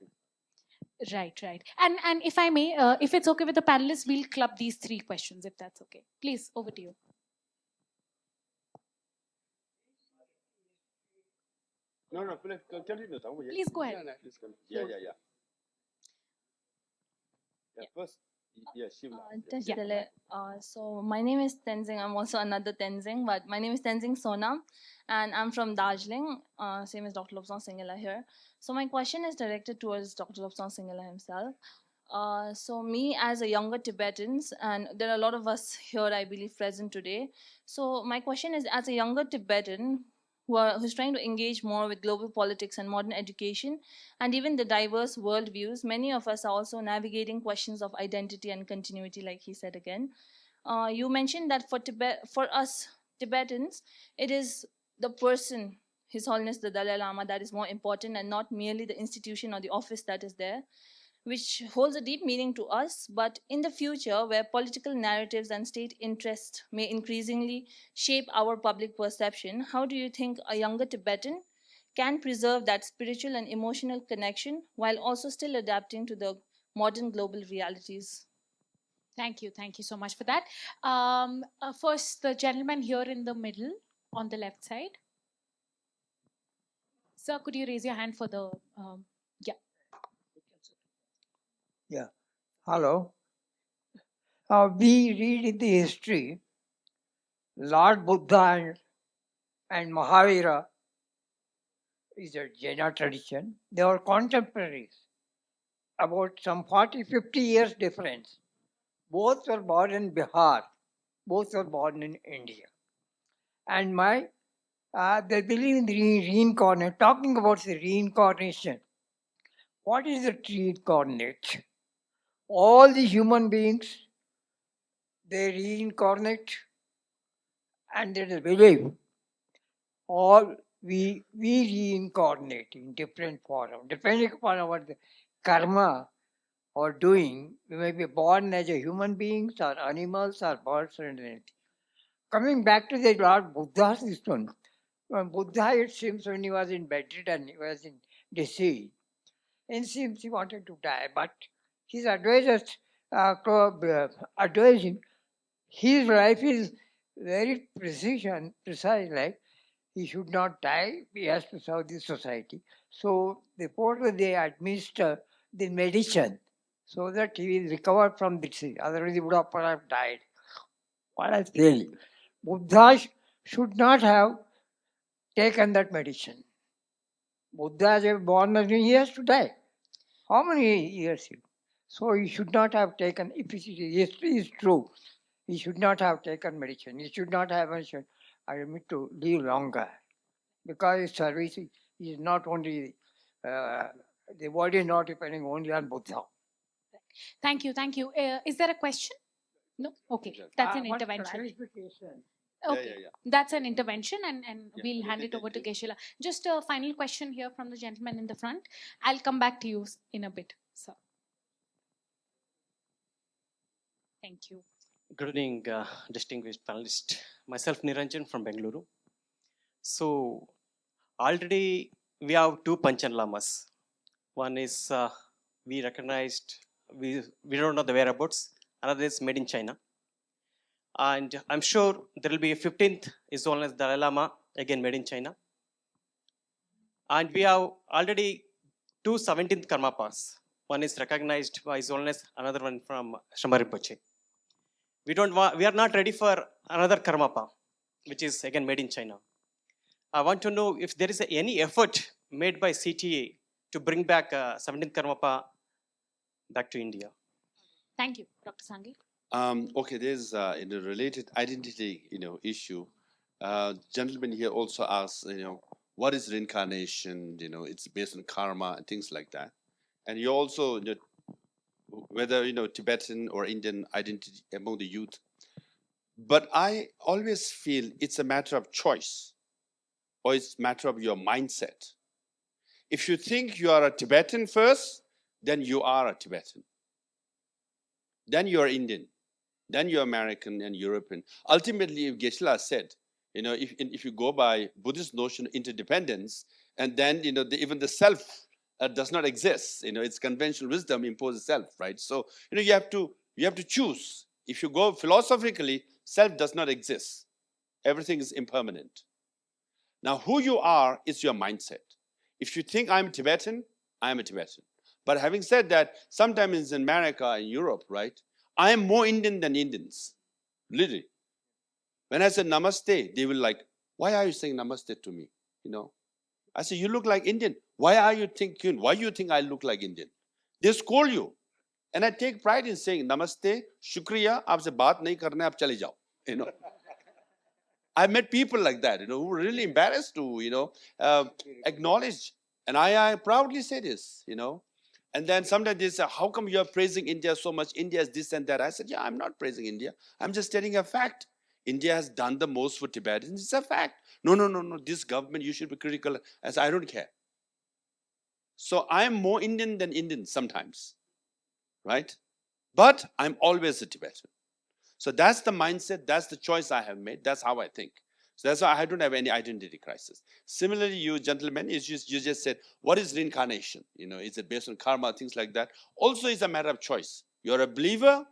Right. And if I may, if it's okay with the panelists, we'll club these three questions, if that's okay. Please, over to you. No, please continue. Please go ahead. Yeah. First, yes, Takshashila. So my name is Tenzing. I'm also another Tenzing, but my name is Tenzing Sonam, and I'm from Darjeeling, same as Dr. Lobsang Sangay here. So my question is directed towards Dr. Lobsang Sangay himself. So me as a younger Tibetans, and there are a lot of us here, I believe, present today. So my question is, as a younger Tibetan who's trying to engage more with global politics and modern education, and even the diverse worldviews, many of us are also navigating questions of identity and continuity, like he said again. You mentioned that for us Tibetans, it is the person, His Holiness the Dalai Lama, that is more important, and not merely the institution or the office that is there, which holds a deep meaning to us. But in the future, where political narratives and state interest may increasingly shape our public perception, how do you think a younger Tibetan can preserve that spiritual and emotional connection while also still adapting to the modern global realities? Thank you so much for that. First, the gentleman here in the middle on the left side. Sir, could you raise your hand for the yeah. Yeah. Hello. We read in the history, Lord Buddha and Mahavira is a Jaina tradition. They were contemporaries, about some 40-50 years difference. Both were born in Bihar. Both were born in India. And they believe in the reincarnation. Talking about the reincarnation, what is the reincarnate? All the human beings, they reincarnate, and they believe all we reincarnate in different form, depending upon our karma or doing. We may be born as a human beings or animals or birds or anything. Coming back to the Lord Buddha's system, when Buddha, it seems, when he was in bedridden, he was in disease. It seems he wanted to die, but his advisors advised him. His life is very precise life. He should not die. He has to serve the society. So therefore they administer the medicine so that he will recover from the disease. Otherwise he would have perhaps died. What I feel, Buddha should not have taken that medicine. Buddha is born and he has to die. How many years? So he should not have taken, if history is true, he should not have taken medicine. He should not have mentioned, I admit to live longer. Because his service is not only, the body is not depending only on Buddha. Thank you, thank you. Is there a question? No? Okay, that's an What intervention. clarification? Okay, that's an intervention, and we'll hand it over to Geshe. Geshe. Just a final question here from the gentleman in the front. I'll come back to you in a bit, sir. Thank you. Good evening, distinguished panelists. Myself, Niranjan from Bengaluru. So, already we have two Panchan Lamas. One is we recognized, we don't know the whereabouts. Another is made in China. And I'm sure there will be a 15th is known as Dalai Lama, again made in China. And we have already two 17th Karmapas. One is recognized by His Holiness, another one from Shamari Rinpoche. We are not ready for another Karmapa, which is again made in China. I want to know if there is any effort made by CTA to bring back 17th Karmapa back to India. Thank you, Dr. Sangay. Okay, there's in a related identity, issue. Gentleman here also asks, what is reincarnation? It's based on karma and things like that. And you also, whether Tibetan or Indian identity among the youth. But I always feel it's a matter of choice, or it's a matter of your mindset. If you think you are a Tibetan first, then you are a Tibetan. Then you are Indian. Then you're American and European. Ultimately, if Geshe said, if you go by Buddhist notion of interdependence, and then even the self does not exist. It's conventional wisdom imposes self, right? So you have to choose. If you go philosophically, self does not exist. Everything is impermanent. Now, who you are is your mindset. If you think I'm Tibetan, I'm a Tibetan. But having said that, sometimes in America and Europe, right? I am more Indian than Indians, literally. When I said namaste, they were like, why are you saying namaste to me? I said, you look like Indian. Why do you think I look like Indian? They scold you. And I take pride in saying, namaste, shukriya, aapse baat nahi karna, aap chale jao. I met people like that, who were really embarrassed to, acknowledge. And I proudly say this, And then sometimes they say, how come you are praising India so much? India is this and that. I said, yeah, I'm not praising India. I'm just stating a fact. India has done the most for Tibetans. It's a fact. No. This government, you should be critical. I said, I don't care. So I'm more Indian than Indian sometimes, right? But I'm always a Tibetan. So that's the mindset. That's the choice I have made. That's how I think. So that's why I don't have any identity crisis. Similarly, you gentlemen, you just said, what is reincarnation? Is it based on karma, things like that? Also, it's a matter of choice. You're a believer,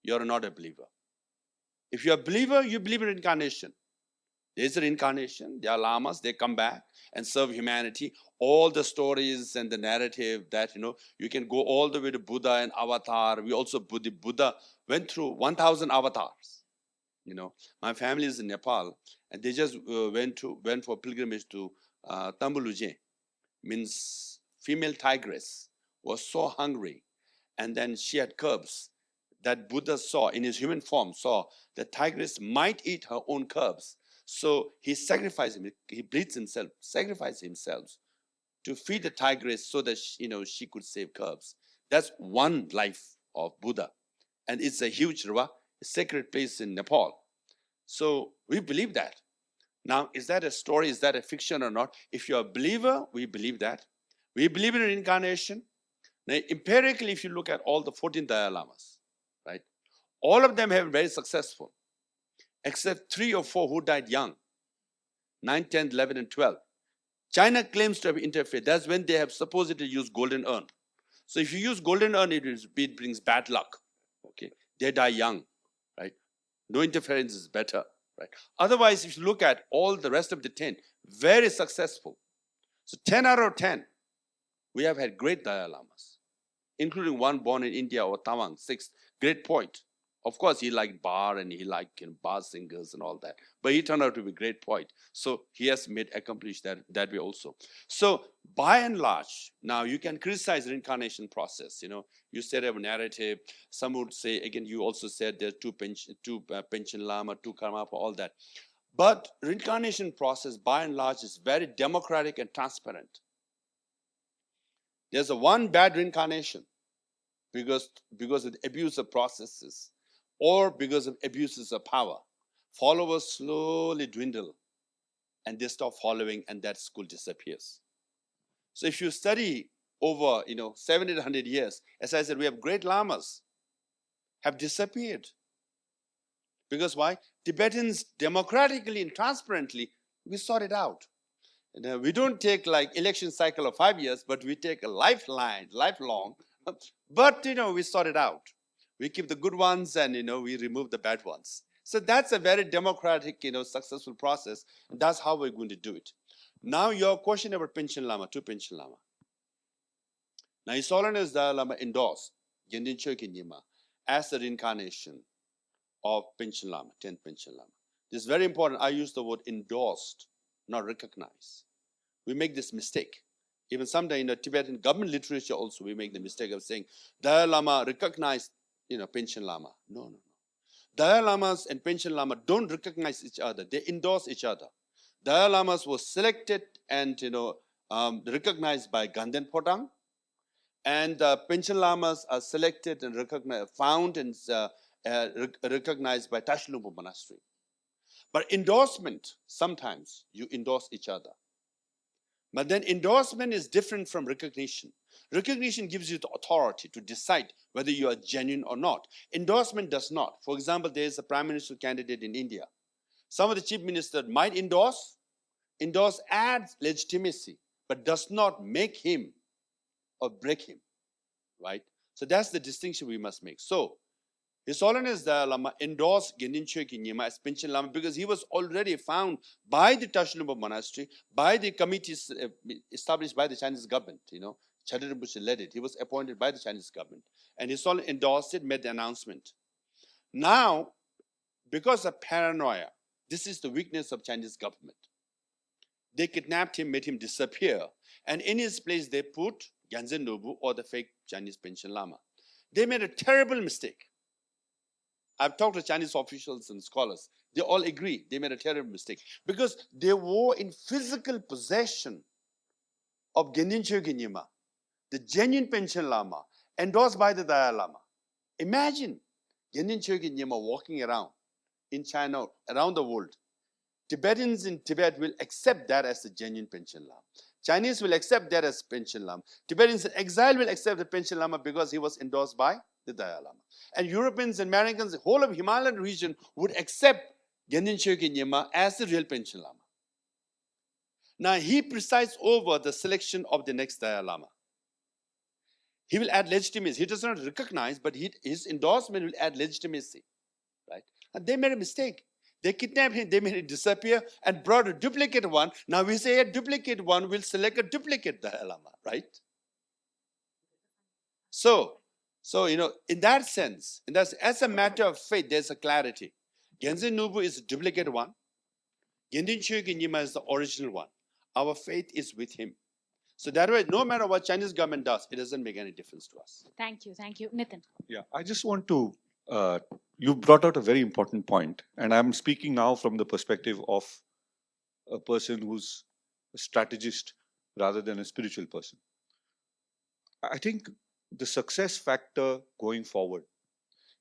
you're not a believer. If you're a believer, you believe in reincarnation. There's a reincarnation. There are lamas, they come back and serve humanity. All the stories and the narrative that, you can go all the way to Buddha and Avatar. We also, Buddha went through 1,000 avatars. My family is in Nepal, and they just went for pilgrimage to Tambuluje, means female tigress was so hungry, and then she had cubs that Buddha saw in his human form, saw the tigress might eat her own cubs. So he sacrificed him, he bleeds himself, sacrificed himself to feed the tigress so that she could save cubs. That's one life of Buddha, and it's a huge river, a sacred place in Nepal. So we believe that. Now, is that a story? Is that a fiction or not? If you're a believer, we believe that. We believe in reincarnation. Now, empirically, if you look at all the 14 Dalai Lamas, right, all of them have been very successful, except 3 or 4 who died young, 9, 10, 11, and 12. China claims to have interfered. That's when they have supposedly used golden urn. So if you use golden urn, it brings bad luck. Okay, they die young, right? No interference is better, right? Otherwise, if you look at all the rest of the 10, very successful. So 10 out of 10, we have had great Dalai Lamas, including one born in India, or Ngawang, 6th, great poet. Of course, he liked bar and he liked bar singers and all that. But he turned out to be a great poet. So he has accomplished that way also. So by and large, now you can criticize the reincarnation process. You said a narrative. Some would say, again, you also said there's two pension lama, 2 karmapa, all that. But reincarnation process, by and large, is very democratic and transparent. There's a one bad reincarnation because of the abuse of processes, or because of abuses of power. Followers slowly dwindle and they stop following, and that school disappears. So if you study over 700-800 years, as I said, we have great lamas have disappeared. Because why? Tibetans democratically and transparently, we sort it out. We don't take like election cycle of 5 years, but we take a lifelong. But we sort it out. We keep the good ones and we remove the bad ones. So that's a very democratic, successful process. And that's how we're going to do it. Now your question about Pension Lama, 2 Pension Lama. Now His Holiness Dalai Lama endorsed Gendin Chökyi Nyima as the reincarnation of Pension Lama, 10th Pension Lama. This is very important. I use the word endorsed, not recognized. We make this mistake. Even someday in the Tibetan government literature also, we make the mistake of saying Dalai Lama recognized, Pension Lama. No. Dalai Lamas and Pension Lama don't recognize each other. They endorse each other. Dalai Lamas was selected and, recognized by Ganden Podang. And Pension Lamas are selected and found and recognized by Tashlumpa Monastery. But endorsement, sometimes you endorse each other. But then endorsement is different from recognition. Recognition gives you the authority to decide whether you are genuine or not. Endorsement does not. For example, there is a prime minister candidate in India. Some of the chief ministers might endorse adds legitimacy, but does not make him or break him, right? So that's the distinction we must make. So His Holiness Dalai Lama endorsed Gendin Chökyi Nyima as Pension Lama because he was already found by the Tashlumpa Monastery, by the committees established by the Chinese government. Chadha Rinpoche led it. He was appointed by the Chinese government. And His Holiness endorsed it, made the announcement. Now, because of paranoia, this is the weakness of Chinese government. They kidnapped him, made him disappear. And in his place, they put Gyaltsen Nobu, or the fake Chinese Pension Lama. They made a terrible mistake. I've talked to Chinese officials and scholars. They all agree they made a terrible mistake because they were in physical possession of Gendin Chökyi Nyima, the genuine Pension Lama, endorsed by the Dalai Lama. Imagine Gendin Chökyi Nyima walking around in China, around the world. Tibetans in Tibet will accept that as the genuine Pension Lama. Chinese will accept that as Pension Lama. Tibetans in exile will accept the Pension Lama because he was endorsed by the Dalai Lama. And Europeans and Americans, the whole of Himalayan region would accept Gendin Chökyi Nyima as the real Pension Lama. Now he presides over the selection of the next Dalai Lama. He will add legitimacy. He does not recognize, but his endorsement will add legitimacy, right? And they made a mistake. They kidnapped him, they made him disappear and brought a duplicate one. Now we say a duplicate one will select a duplicate Dalai Lama, right? So in that sense, as a matter of faith, there's a clarity. Gyaltsen Nobu is a duplicate one. Gendin Chökyi Nyima is the original one. Our faith is with him. So that way, no matter what Chinese government does, it doesn't make any difference to us. Thank you. Nitin. Yeah, I just want to, you brought out a very important point, and I'm speaking now from the perspective of a person who's a strategist rather than a spiritual person. I think the success factor going forward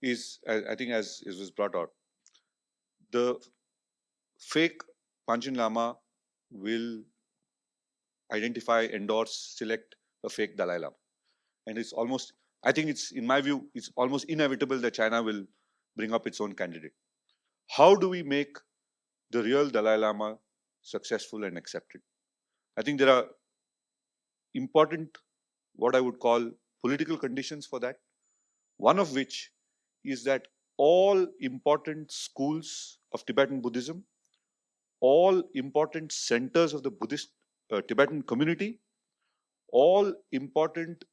is, I think as it was brought out, the fake Panchen Lama will identify, endorse, select a fake Dalai Lama. And it's almost, I think it's, in my view, it's almost inevitable that China will bring up its own candidate. How do we make the real Dalai Lama successful and accepted? I think there are important, what I would call, political conditions for that. One of which is that all important schools of Tibetan Buddhism, all important centers of the Buddhist Tibetan community, all important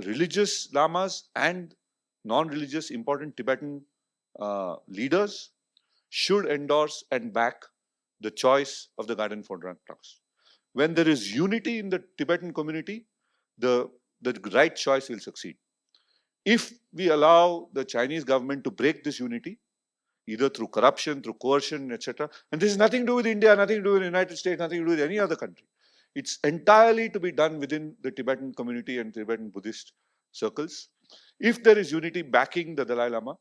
religious lamas and non-religious important Tibetan leaders should endorse and back the choice of the Garden for Trust. When there is unity in the Tibetan community, the right choice will succeed. If we allow the Chinese government to break this unity, either through corruption, through coercion, etc., and this has nothing to do with India, nothing to do with the United States, nothing to do with any other country. It's entirely to be done within the Tibetan community and Tibetan Buddhist circles. If there is unity backing the Dalai Lama,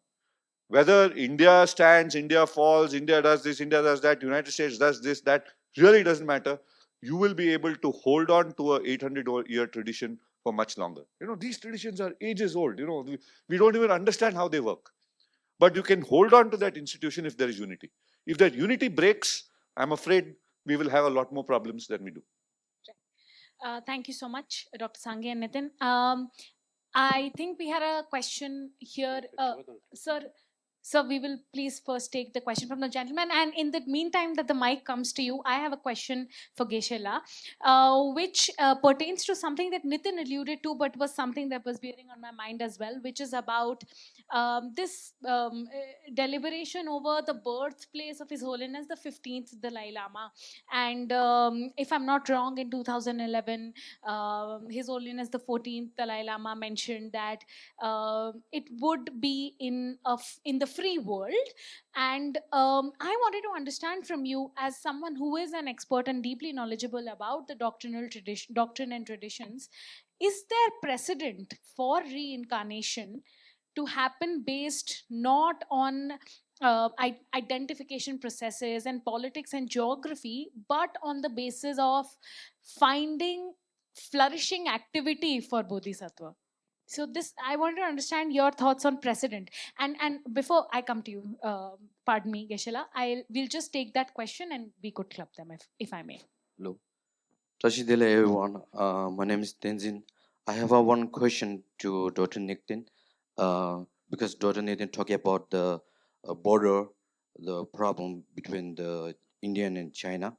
whether India stands, India falls, India does this, India does that, United States does this, that, really doesn't matter. You will be able to hold on to a 800-year tradition for much longer. You know, these traditions are ages old. You know, we don't even understand how they work. But you can hold on to that institution if there is unity. If that unity breaks, I'm afraid we will have a lot more problems than we do. Thank you so much, Dr. Sangay and Nitin. I think we had a question here. Sir, we will please first take the question from the gentleman. And in the meantime that the mic comes to you, I have a question for Geshe, which pertains to something that Nitin alluded to, but was something that was bearing on my mind as well, which is about this deliberation over the birthplace of His Holiness, the 15th Dalai Lama. And if I'm not wrong, in 2011, His Holiness the 14th Dalai Lama mentioned that it would be in the free world. And I wanted to understand from you, as someone who is an expert and deeply knowledgeable about the doctrine and traditions, is there precedent for reincarnation to happen based not on identification processes and politics and geography, but on the basis of finding flourishing activity for bodhisattva? So this, I want to understand your thoughts on precedent. And before I come to you, pardon me, Geshe, we'll just take that question and we could club them, if I may. Hello. Tashidele everyone. My name is Tenzin. I have one question to Dr. Nitin. Because Dr. Nitin talked about the border, the problem between the India and China.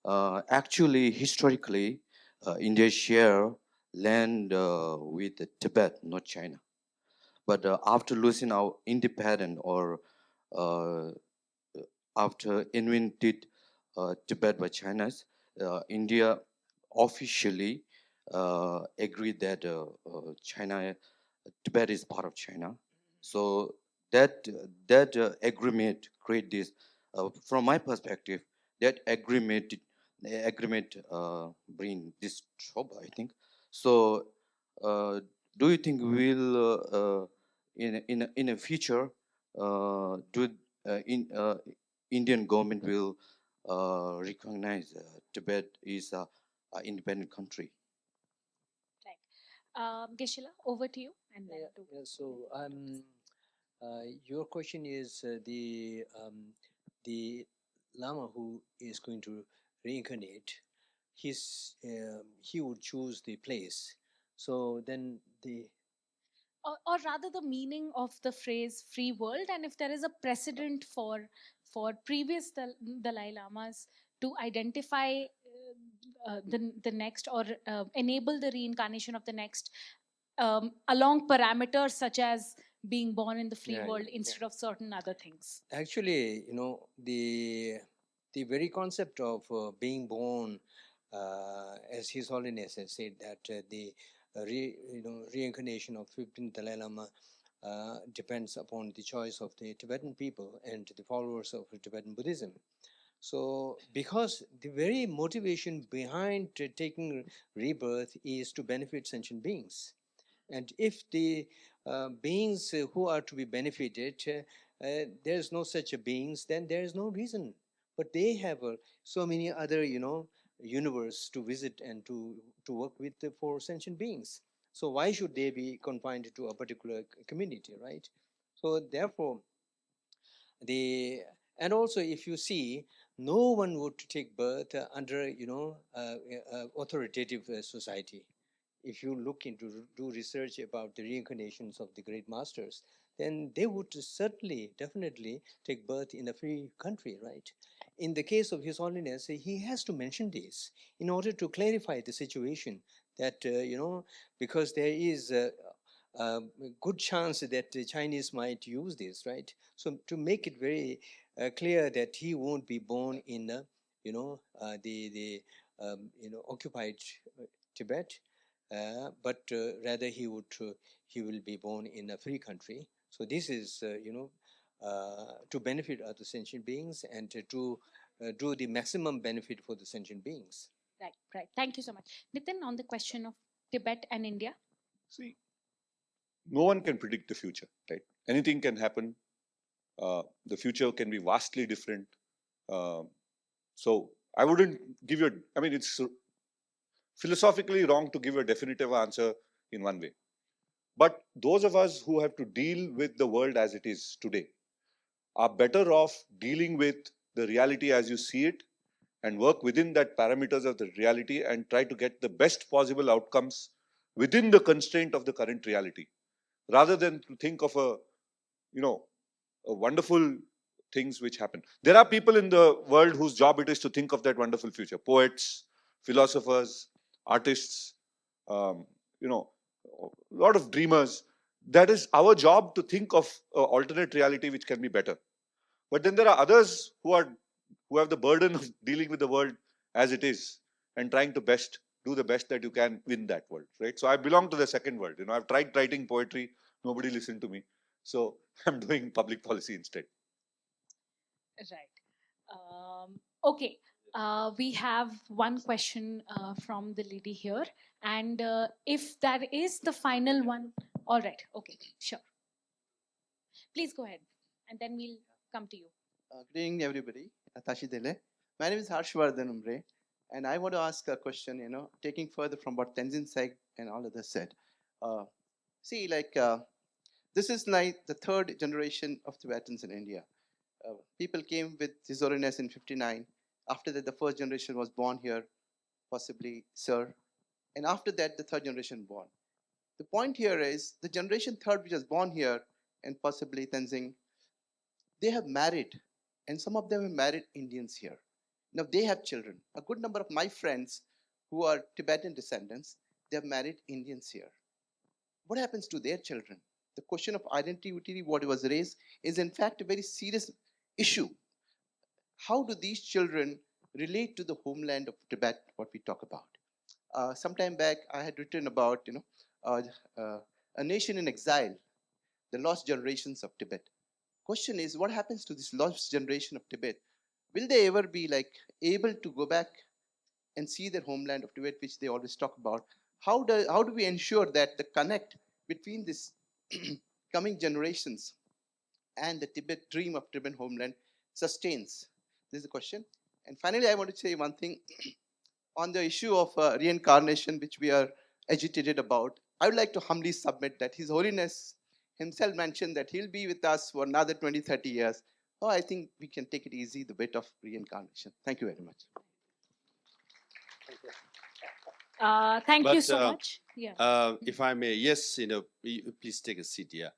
Actually, historically, India share land with Tibet, not China. But after losing our independence, or after invented Tibet by China, India officially agreed that Tibet is part of China. So that agreement create this. From my perspective, that agreement bring this trouble, I think. So do you think we'll in a future Indian government will recognize Tibet is an independent country? Right. Geshe, over to you. And then So your question is the Lama who is going to reincarnate, he would choose the place. So then or rather the meaning of the phrase free world, and if there is a precedent for previous Dalai Lamas to identify the next, or enable the reincarnation of the next along parameters such as being born in the free world instead of certain other things. Actually, you know, the very concept of being born, as His Holiness has said, that the reincarnation of 15th Dalai Lama depends upon the choice of the Tibetan people and the followers of Tibetan Buddhism. So, because the very motivation behind taking rebirth is to benefit sentient beings. And if the beings who are to be benefited, there's no such a beings, then there is no reason. But they have so many other, universe to visit and to work with for sentient beings. So why should they be confined to a particular community, right? So therefore, and also if you see, no one would take birth under, authoritative society. If you look into, do research about the reincarnations of the great masters, then they would certainly, definitely take birth in a free country, right? In the case of His Holiness, he has to mention this in order to clarify the situation that, because there is a good chance that the Chinese might use this, right? So to make it very clear that he won't be born in, occupied Tibet, but rather he will be born in a free country. So this is, to benefit other sentient beings and to do the maximum benefit for the sentient beings. Right, right. Thank you so much. Nitin, on the question of Tibet and India. See, no one can predict the future, right? Anything can happen. The future can be vastly different. So I wouldn't give you, it's philosophically wrong to give a definitive answer in one way. But those of us who have to deal with the world as it is today are better off dealing with the reality as you see it and work within that parameters of the reality and try to get the best possible outcomes within the constraint of the current reality, rather than to think of a wonderful things which happen. There are people in the world whose job it is to think of that wonderful future. Poets, philosophers, artists, a lot of dreamers. That is our job, to think of an alternate reality which can be better. But then there are others who have the burden of dealing with the world as it is and trying to do the best that you can in that world, right? So I belong to the second world. I've tried writing poetry, nobody listened to me. So I'm doing public policy instead. Right. Okay. We have one question from the lady here. And if that is the final one, all right. Okay, sure. Please go ahead. And then we'll come to you. Good evening, everybody. Tashidele. My name is Harshvardhan Umbre, and I want to ask a question, taking further from what Tenzin said and all others said. This is like the third generation of Tibetans in India. People came with His Holiness in 59. After that, the first generation was born here, possibly Sir. And after that, the third generation born. The point here is the generation third, which was born here, and possibly Tenzing, they have married, and some of them have married Indians here. Now they have children. A good number of my friends who are Tibetan descendants, they have married Indians here. What happens to their children? The question of identity, what was raised, is in fact a very serious issue. How do these children relate to the homeland of Tibet, what we talk about? Some time back, I had written about a nation in exile, the lost generations of Tibet. Question is, what happens to this lost generation of Tibet? Will they ever be able to go back and see their homeland of Tibet, which they always talk about? How do we ensure that the connect between this coming generations and the Tibet dream of Tibetan homeland sustains? This is the question. And finally, I want to say one thing on the issue of reincarnation, which we are agitated about. I would like to humbly submit that His Holiness himself mentioned that he'll be with us for another 20, 30 years. Oh, I think we can take it easy, the bit of reincarnation. Thank you very much. Thank you so much. Yeah. If I may, yes, please take a seat here.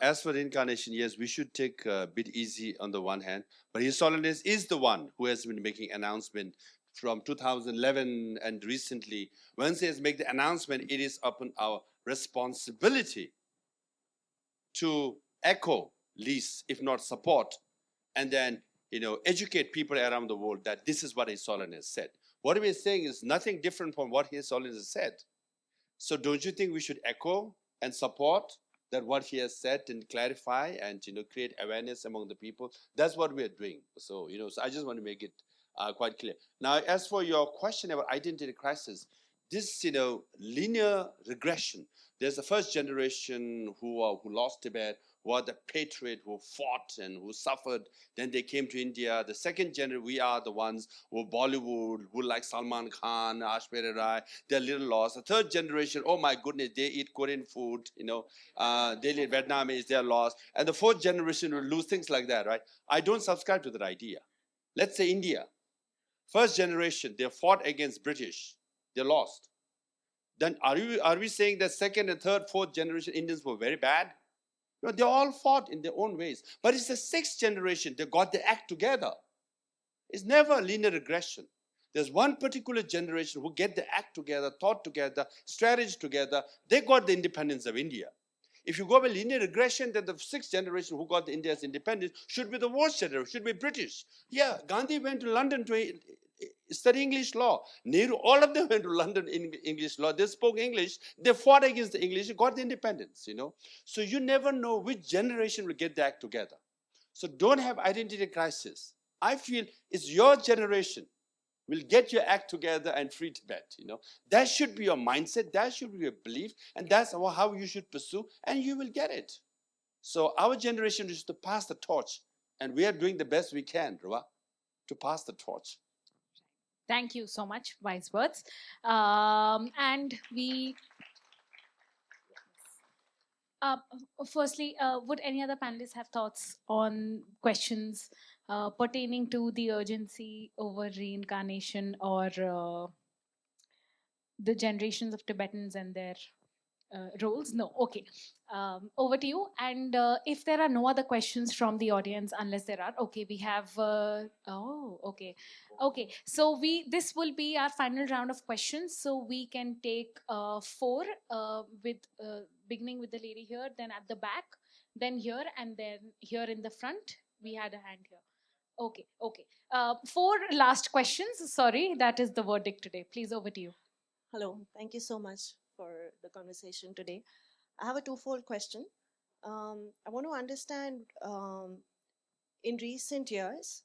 As for reincarnation, yes, we should take a bit easy on the one hand, but His Holiness is the one who has been making announcement from 2011 and recently. Once he has made the announcement, it is upon our responsibility to echo, least, if not support, and then, educate people around the world that this is what His Holiness said. What we are saying is nothing different from what His Holiness said. So don't you think we should echo and support that what he has said and clarify and, create awareness among the people? That's what we are doing. So, so I just want to make it quite clear. Now, as for your question about identity crisis, this, linear regression, there's the first generation who lost Tibet, who are the patriot, who fought and who suffered. Then they came to India. The second generation, we are the ones who are Bollywood, who like Salman Khan, Ashwarya Rai. They're little lost. The third generation, oh my goodness, they eat Korean food, they eat Vietnamese, they're lost. And the fourth generation will lose things like that, right? I don't subscribe to that idea. Let's say India. First generation, they fought against British. They lost. Then are we saying that second and third, fourth generation Indians were very bad? No, they all fought in their own ways. But it's the sixth generation, they got their act together. It's never a linear regression. There's one particular generation who get the act together, thought together, strategy together. They got the independence of India. If you go by linear regression, then the sixth generation who got the India's independence should be the worst generation, should be British. Yeah, Gandhi went to London to study English law. Nehru, all of them went to London in English law. They spoke English. They fought against the English, got the independence, So you never know which generation will get the act together. So don't have identity crisis. I feel it's your generation will get your act together and free Tibet. That should be your mindset. That should be your belief. And that's how you should pursue. And you will get it. So our generation is to pass the torch. And we are doing the best we can, Ruwa, to pass the torch. Thank you so much, wise words. And we, firstly, would any other panelists have thoughts on questions pertaining to the urgency over reincarnation or the generations of Tibetans and their roles? No. Okay. Over to you. And if there are no other questions from the audience, unless there are, okay, we have. Okay. Okay. So this will be our final round of questions. So we can take 4 with beginning with the lady here, then at the back, then here, and then here in the front. We had a hand here. Okay. Okay. 4 last questions. Sorry, that is the verdict today. Please, over to you. Hello. Thank you so much for the conversation today. I have a twofold question. I want to understand in recent years,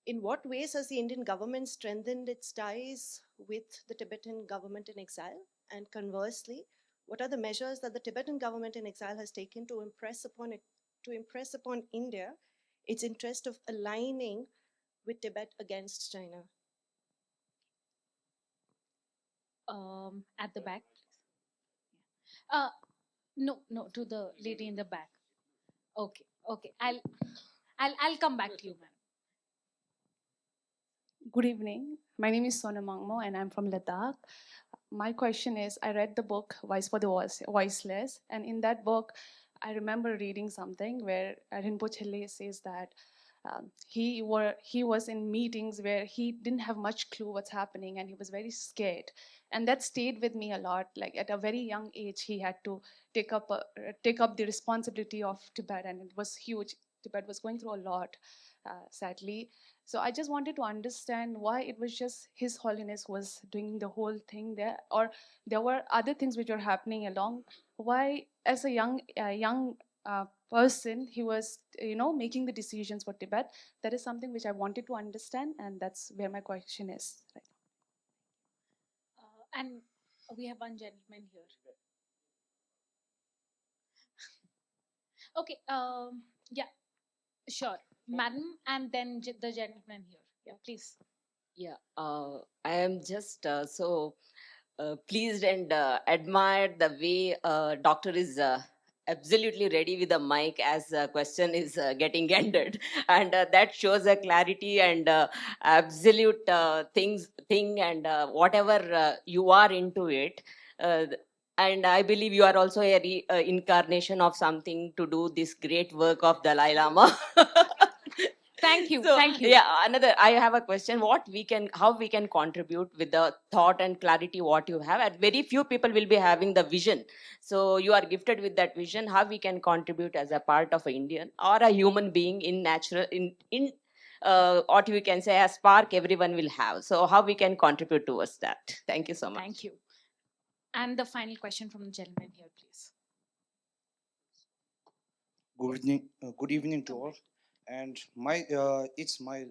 in what ways has the Indian government strengthened its ties with the Tibetan government in exile? And conversely, what are the measures that the Tibetan government in exile has taken to impress upon India its interest of aligning with Tibet against China? At the back. No, to the lady in the back. Okay, okay. I'll come back to you, ma'am. Good evening. My name is Sona Mangmo and I'm from Ladakh. My question is, I read the book Voice for the Voiceless, and in that book, I remember reading something where Rinpoche says that he was in meetings where he didn't have much clue what's happening and he was very scared. And that stayed with me a lot. Like at a very young age, he had to take up the responsibility of Tibet, and it was huge. Tibet was going through a lot, sadly. So I just wanted to understand why it was just His Holiness was doing the whole thing there, or there were other things which were happening along. Why, as a young person, he was, making the decisions for Tibet. That is something which I wanted to understand, and that's where my question is. Right. And we have one gentleman here. Okay. Yeah. Sure, madam, and then the gentleman here. Yeah, please. Yeah, I am just so pleased and admired the way doctor is absolutely ready with the mic as the question is getting ended, and that shows a clarity and absolute thing and whatever you are into it. And I believe you are also a incarnation of something to do this great work of Dalai Lama. Thank you. So, thank you. Yeah, I have a question. How we can contribute with the thought and clarity what you have? And very few people will be having the vision. So you are gifted with that vision. How we can contribute as a part of an Indian or a human being in what we can say a spark everyone will have. So how we can contribute towards that? Thank you so much. Thank you. And the final question from the gentleman here, please. Good evening to all. And it's my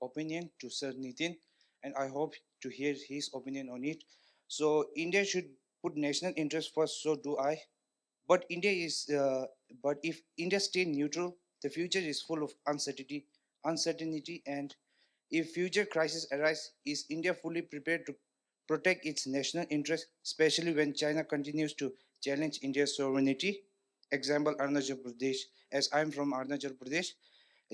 opinion to Sir Nitin, and I hope to hear his opinion on it. So India should put national interest first, so do I. But but if India stay neutral, the future is full of uncertainty, and if future crises arise, is India fully prepared to protect its national interest, especially when China continues to challenge India's sovereignty? Example, Arunachal Pradesh. As I'm from Arunachal Pradesh,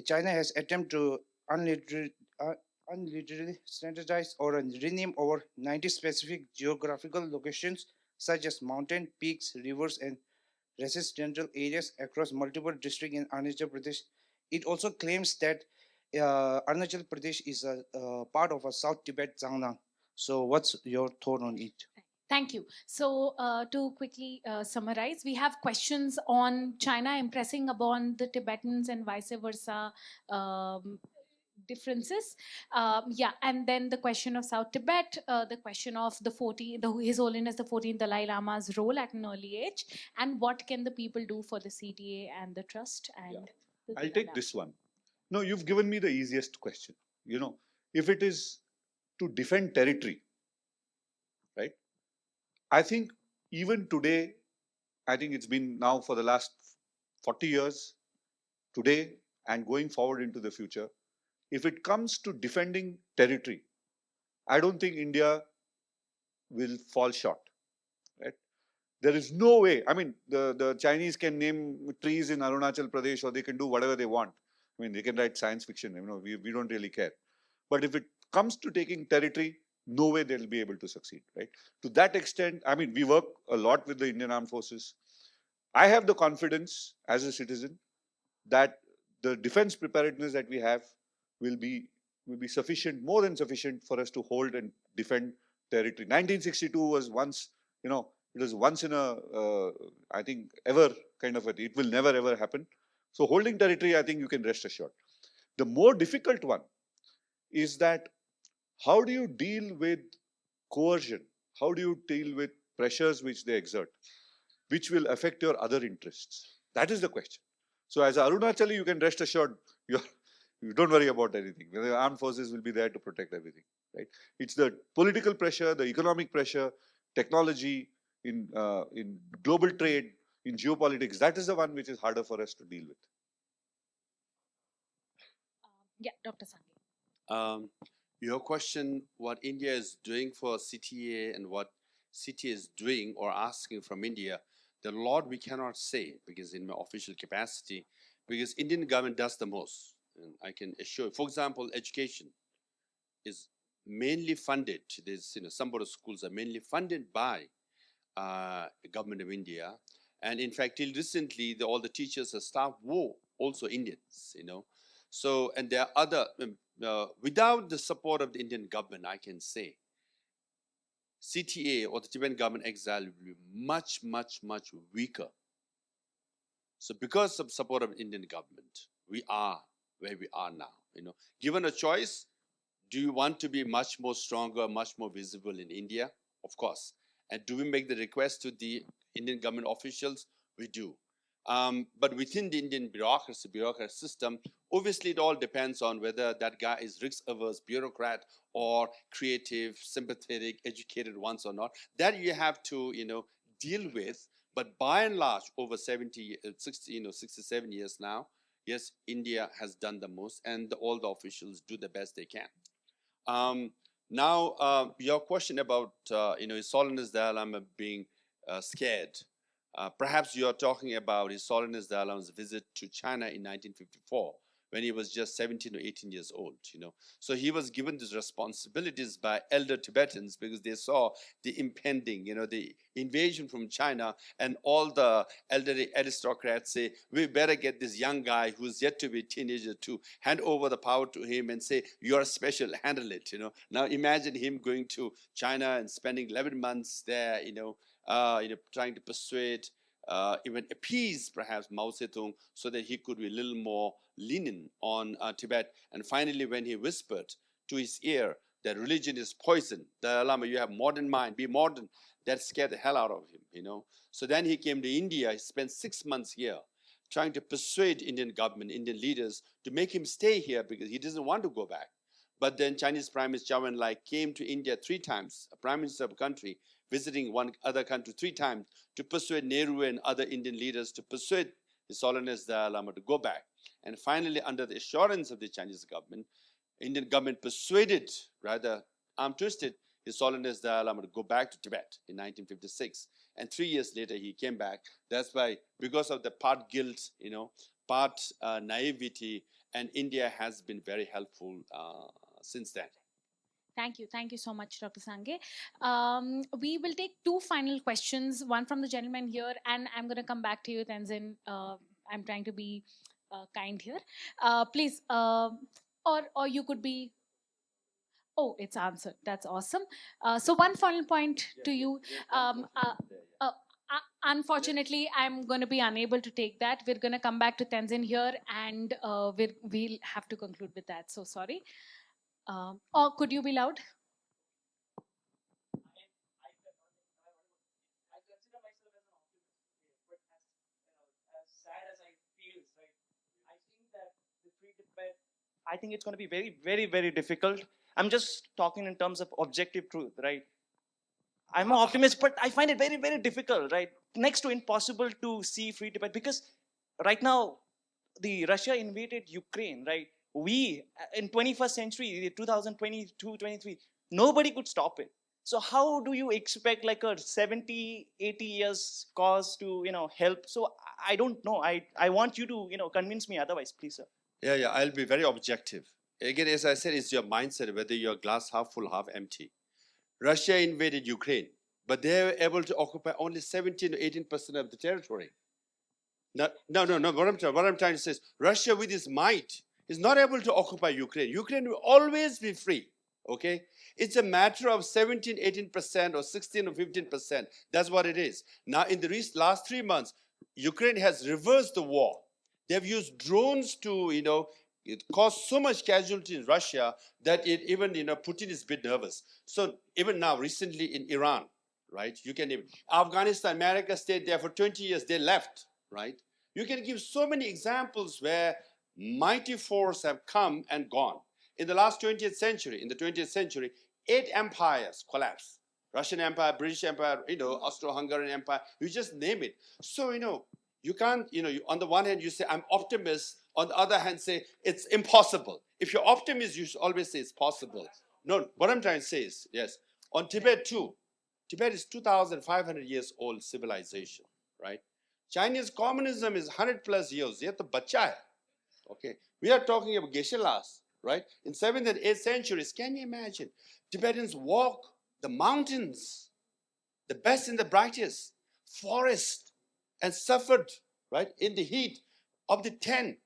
China has attempted to unilaterally standardize or rename over 90 specific geographical locations such as mountain, peaks, rivers, and residential areas across multiple districts in Arunachal Pradesh. It also claims that Arunachal Pradesh is a part of a South Tibet Zangnam. So, what's your thought on it? Thank you. So, to quickly summarize, we have questions on China impressing upon the Tibetans and vice versa differences. Yeah, and then the question of South Tibet, the question of His Holiness the 14th Dalai Lama's role at an early age, and what can the people do for the CTA and the trust. And I'll take this one. No, you've given me the easiest question. You know, if it is to defend territory, right? I think even today, I think it's been now for the last 40 years, today and going forward into the future, if it comes to defending territory, I don't think India will fall short, right? There is no way. I mean, the Chinese can name trees in Arunachal Pradesh, or they can do whatever they want. I mean, they can write science fiction. You know, we don't really care. But if it comes to taking territory, no way they'll be able to succeed, right? To that extent, I mean, we work a lot with the Indian Armed Forces. I have the confidence as a citizen that the defense preparedness that we have will be sufficient, more than sufficient, for us to hold and defend territory. 1962 was once, you know, it was once in a, I think, ever kind of a, it will never ever happen. So holding territory, I think you can rest assured. The more difficult one is that how do you deal with coercion? How do you deal with pressures which they exert, which will affect your other interests? That is the question. So as Arunachali, you can rest assured, you don't worry about anything. The armed forces will be there to protect everything, right? It's the political pressure, the economic pressure, technology, in global trade, in geopolitics. That is the one which is harder for us to deal with. Yeah, Dr. Sangay. Your question, what India is doing for CTA and what CTA is doing or asking from India, the lot we cannot say, because in my official capacity, because Indian government does the most. And I can assure you, for example, education is mainly funded. There's, you know, some of the schools are mainly funded by the government of India. And in fact, till recently, all the teachers and staff were also Indians, you know. So, and there are other, without the support of the Indian government, I can say, CTA or the Tibetan government exile will be much, much, much weaker. So because of support of Indian government, we are where we are now, you know. Given a choice, do you want to be much more stronger, much more visible in India? Of course. And do we make the request to the Indian government officials? We do. But within the Indian bureaucracy system, obviously it all depends on whether that guy is risk-averse bureaucrat or creative, sympathetic, educated ones or not. That you have to, you know, deal with. But by and large, over 67 years now, yes, India has done the most, and all the officials do the best they can. Now, your question about, His Holiness Dalai Lama being scared. Perhaps you're talking about His Holiness Dalai Lama's visit to China in 1954, when he was just 17 or 18 years old, you know. So he was given these responsibilities by elder Tibetans because they saw the impending, you know, the invasion from China, and all the elderly aristocrats say, we better get this young guy who's yet to be a teenager to hand over the power to him and say, you're special, handle it, you know. Now imagine him going to China and spending 11 months there, trying to persuade, even appease perhaps Mao Zedong so that he could be a little more lenient on Tibet. And finally, when he whispered to his ear that religion is poison, Dalai Lama, you have modern mind, be modern, that scared the hell out of him, you know. So then he came to India. He spent 6 months here trying to persuade Indian government, Indian leaders to make him stay here because he doesn't want to go back. But then Chinese Prime Minister Zhou Enlai came to India 3 times, a prime minister of a country, visiting one other country 3 times to persuade Nehru and other Indian leaders to persuade His Holiness Dalai Lama to go back. And finally, under the assurance of the Chinese government, Indian government persuaded, rather arm twisted, His Holiness Dalai Lama to go back to Tibet in 1956. And 3 years later, he came back. That's why, because of the part guilt, part naivety, and India has been very helpful since then. Thank you. Thank you so much, Dr. Sangay. We will take 2 final questions, one from the gentleman here, and I'm going to come back to you, Tenzin. I'm trying to be kind here. Please, or you could be... Oh, it's answered. That's awesome. So one final point to you. Unfortunately, I'm going to be unable to take that. We're going to come back to Tenzin here, and we'll have to conclude with that. So sorry. Or could you be loud? I think it's going to be very, very, very difficult. I'm just talking in terms of objective truth, right? I'm an optimist, but I find it very, very difficult, right? Next to impossible to see free Tibet, because right now, the Russia invaded Ukraine, right? We, in 21st century, 2022, 23, nobody could stop it. So how do you expect like a 70, 80 years cause to, help? So I don't know. I want you to, convince me otherwise, please, sir. Yeah, I'll be very objective. Again, as I said, it's your mindset, whether you're glass half full, half empty. Russia invaded Ukraine, but they were able to occupy only 17 to 18% of the territory. No. What I'm trying to say is, Russia with its might is not able to occupy Ukraine. Ukraine will always be free, okay? It's a matter of 17, 18% or 16 or 15%. That's what it is. Now, in the last 3 months, Ukraine has reversed the war. They've used drones to, it caused so much casualty in Russia that it even, Putin is a bit nervous. So even now, recently in Iran, right? You can even, Afghanistan, America stayed there for 20 years. They left, right? You can give so many examples where mighty forces have come and gone. In the last 20th century, 8 empires collapsed. Russian Empire, British Empire, Austro-Hungarian Empire, you just name it. So, you can't, on the one hand, you say, I'm optimist. On the other hand, say, it's impossible. If you're optimist, you should always say it's possible. No, what I'm trying to say is, yes, on Tibet too, Tibet is 2,500 years old civilization, right? Chinese communism is 100 plus years. Yet the bacha hai. Okay, we are talking about Geshe, right? In 7th and 8th centuries, can you imagine? Tibetans walk the mountains, the best and the brightest, forest, and suffered, right, in the heat. Of the 10,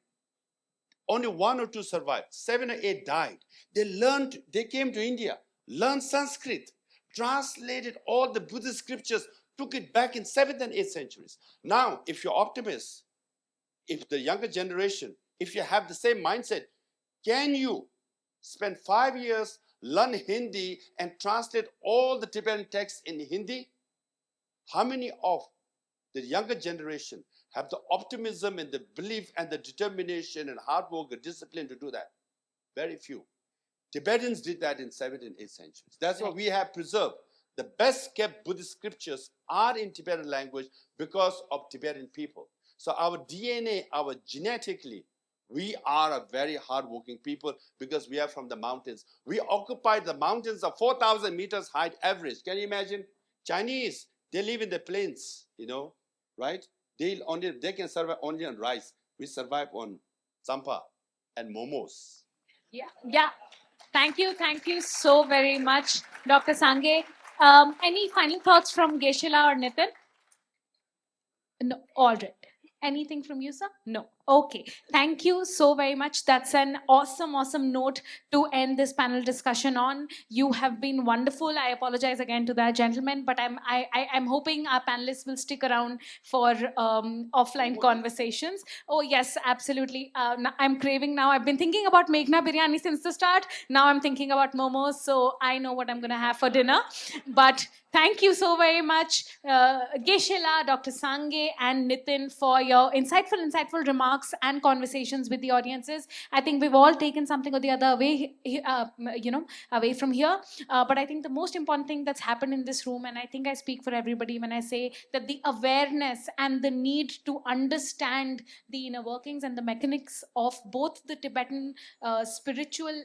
only 1 or 2 survived. 7 or 8 died. They came to India, learned Sanskrit, translated all the Buddhist scriptures, took it back in 7th and 8th centuries. Now, if you're optimists, if the younger generation, if you have the same mindset, can you spend 5 years, learn Hindi, and translate all the Tibetan texts in Hindi? How many of the younger generation have the optimism and the belief and the determination and hard work and discipline to do that? Very few. Tibetans did that in 7th and 8th centuries. That's why we have preserved. The best kept Buddhist scriptures are in Tibetan language because of Tibetan people. So our DNA, our genetically, we are a very hardworking people because we are from the mountains. We occupy the mountains of 4,000 meters height average. Can you imagine? Chinese, they live in the plains, right? They can survive only on rice. We survive on sampa and momos. Yeah. Thank you so very much, Dr. Sangay. Any final thoughts from Geshela or Nitin? No, all right. Anything from you, sir? No. Okay. Thank you so very much. That's an awesome note to end this panel discussion on. You have been wonderful. I apologize again to that gentleman, but I'm hoping our panelists will stick around for offline conversations. Oh yes, absolutely. I'm craving now. I've been thinking about Meghna biryani since the start. Now I'm thinking about momos, so I know what I'm going to have for dinner. But thank you so very much, Geshela, Dr. Sangay, and Nitin, for your insightful remarks remarks and conversations with the audiences. I think we've all taken something or the other away, away from here. But I think the most important thing that's happened in this room, and I think I speak for everybody when I say that the awareness and the need to understand the inner workings and the mechanics of both the Tibetan spiritual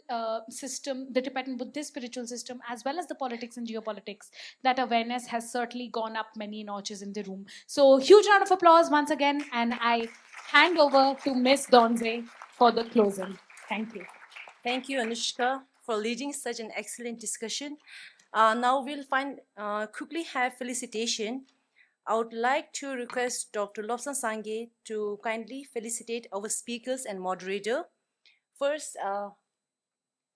system, the Tibetan Buddhist spiritual system, as well as the politics and geopolitics, that awareness has certainly gone up many notches in the room. So huge round of applause once again, and I hand over to Miss Donze for the closing. Thank you. Thank you, Anushka, for leading such an excellent discussion. Now we'll quickly have felicitation. I would like to request Dr. Lobsang Sangay to kindly felicitate our speakers and moderator. First,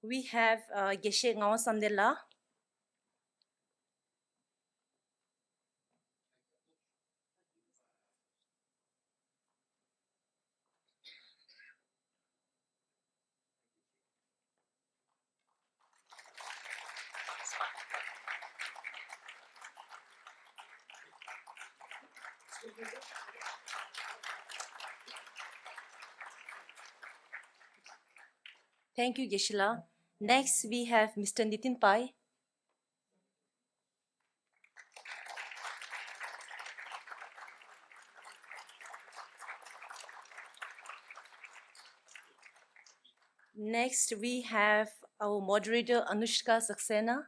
we have Geshe Ngawang. Thank you, Geshila. Next, we have Mr. Nitin Pai. Next, we have our moderator, Anushka Saxena.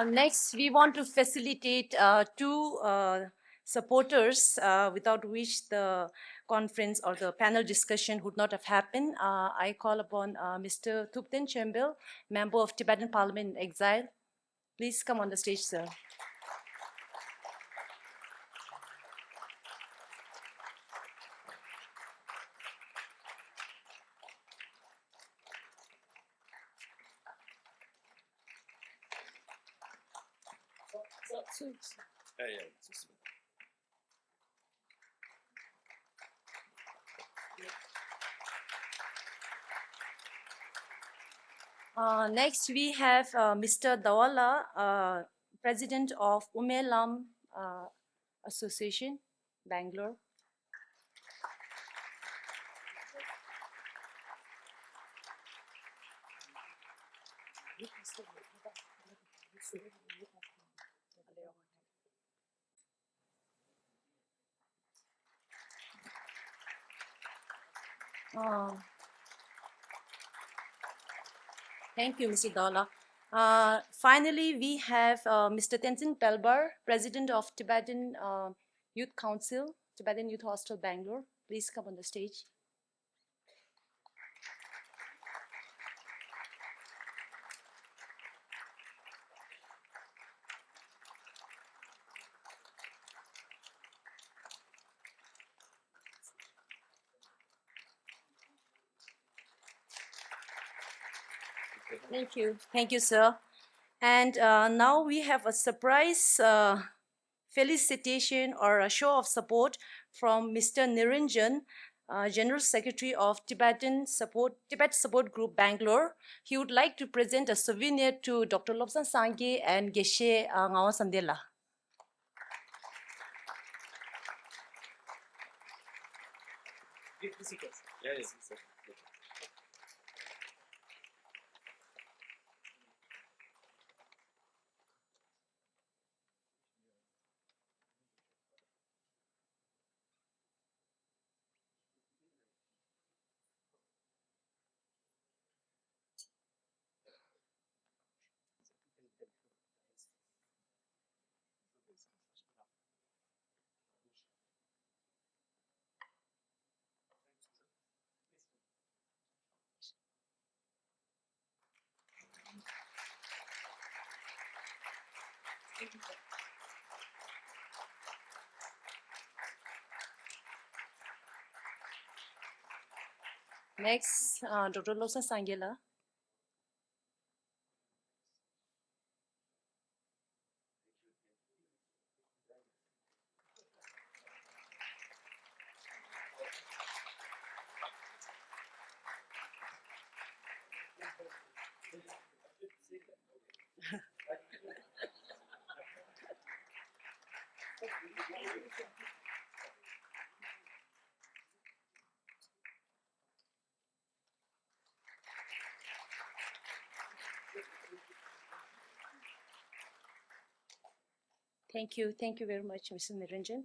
Next, we want to facilitate two supporters without which the conference or the panel discussion would not have happened. I call upon Mr. Thupten Chembel, member of Tibetan Parliament in Exile. Please come on the stage, sir. Next, we have Mr. Dawala, President of Umelam Association, Bangalore. Thank you, Mr. Dawala. Finally, we have Mr. Tenzin Pelbar, President of Tibetan Youth Council, Tibetan Youth Hostel, Bangalore. Please come on the stage. Thank you, sir. And now we have a surprise felicitation or a show of support from Mr. Niranjan, General Secretary of Tibet Support Group Bangalore. He would like to present a souvenir to Dr. Lobsang Sangay and Geshe Ngawang. Next, Dr. Lobsang Sangay. Thank you. Thank you very much, Mr. Niranjan.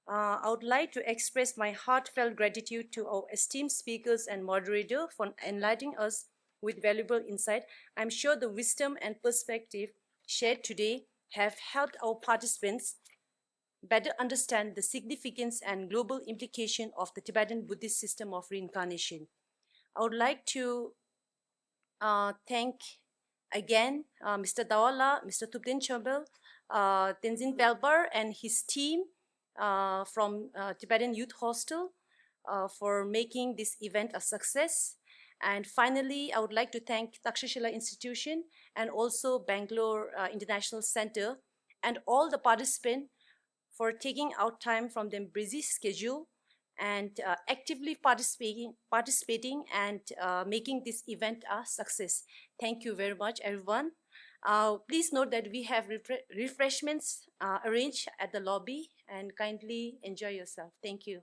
I would like to express my heartfelt gratitude to our esteemed speakers and moderator for enlightening us with valuable insight. I'm sure the wisdom and perspective shared today have helped our participants better understand the significance and global implication of the Tibetan Buddhist system of reincarnation. I would like to thank again Mr. Dawala, Mr. Thupten Chobel, Tenzin Pelbar and his team from Tibetan Youth Hostel for making this event a success. And finally, I would like to thank Takshashila Institution and also Bangalore International Centre and all the participants for taking out time from their busy schedule and actively participating and making this event a success. Thank you very much, everyone. Please note that we have refreshments arranged at the lobby and kindly enjoy yourself. Thank you.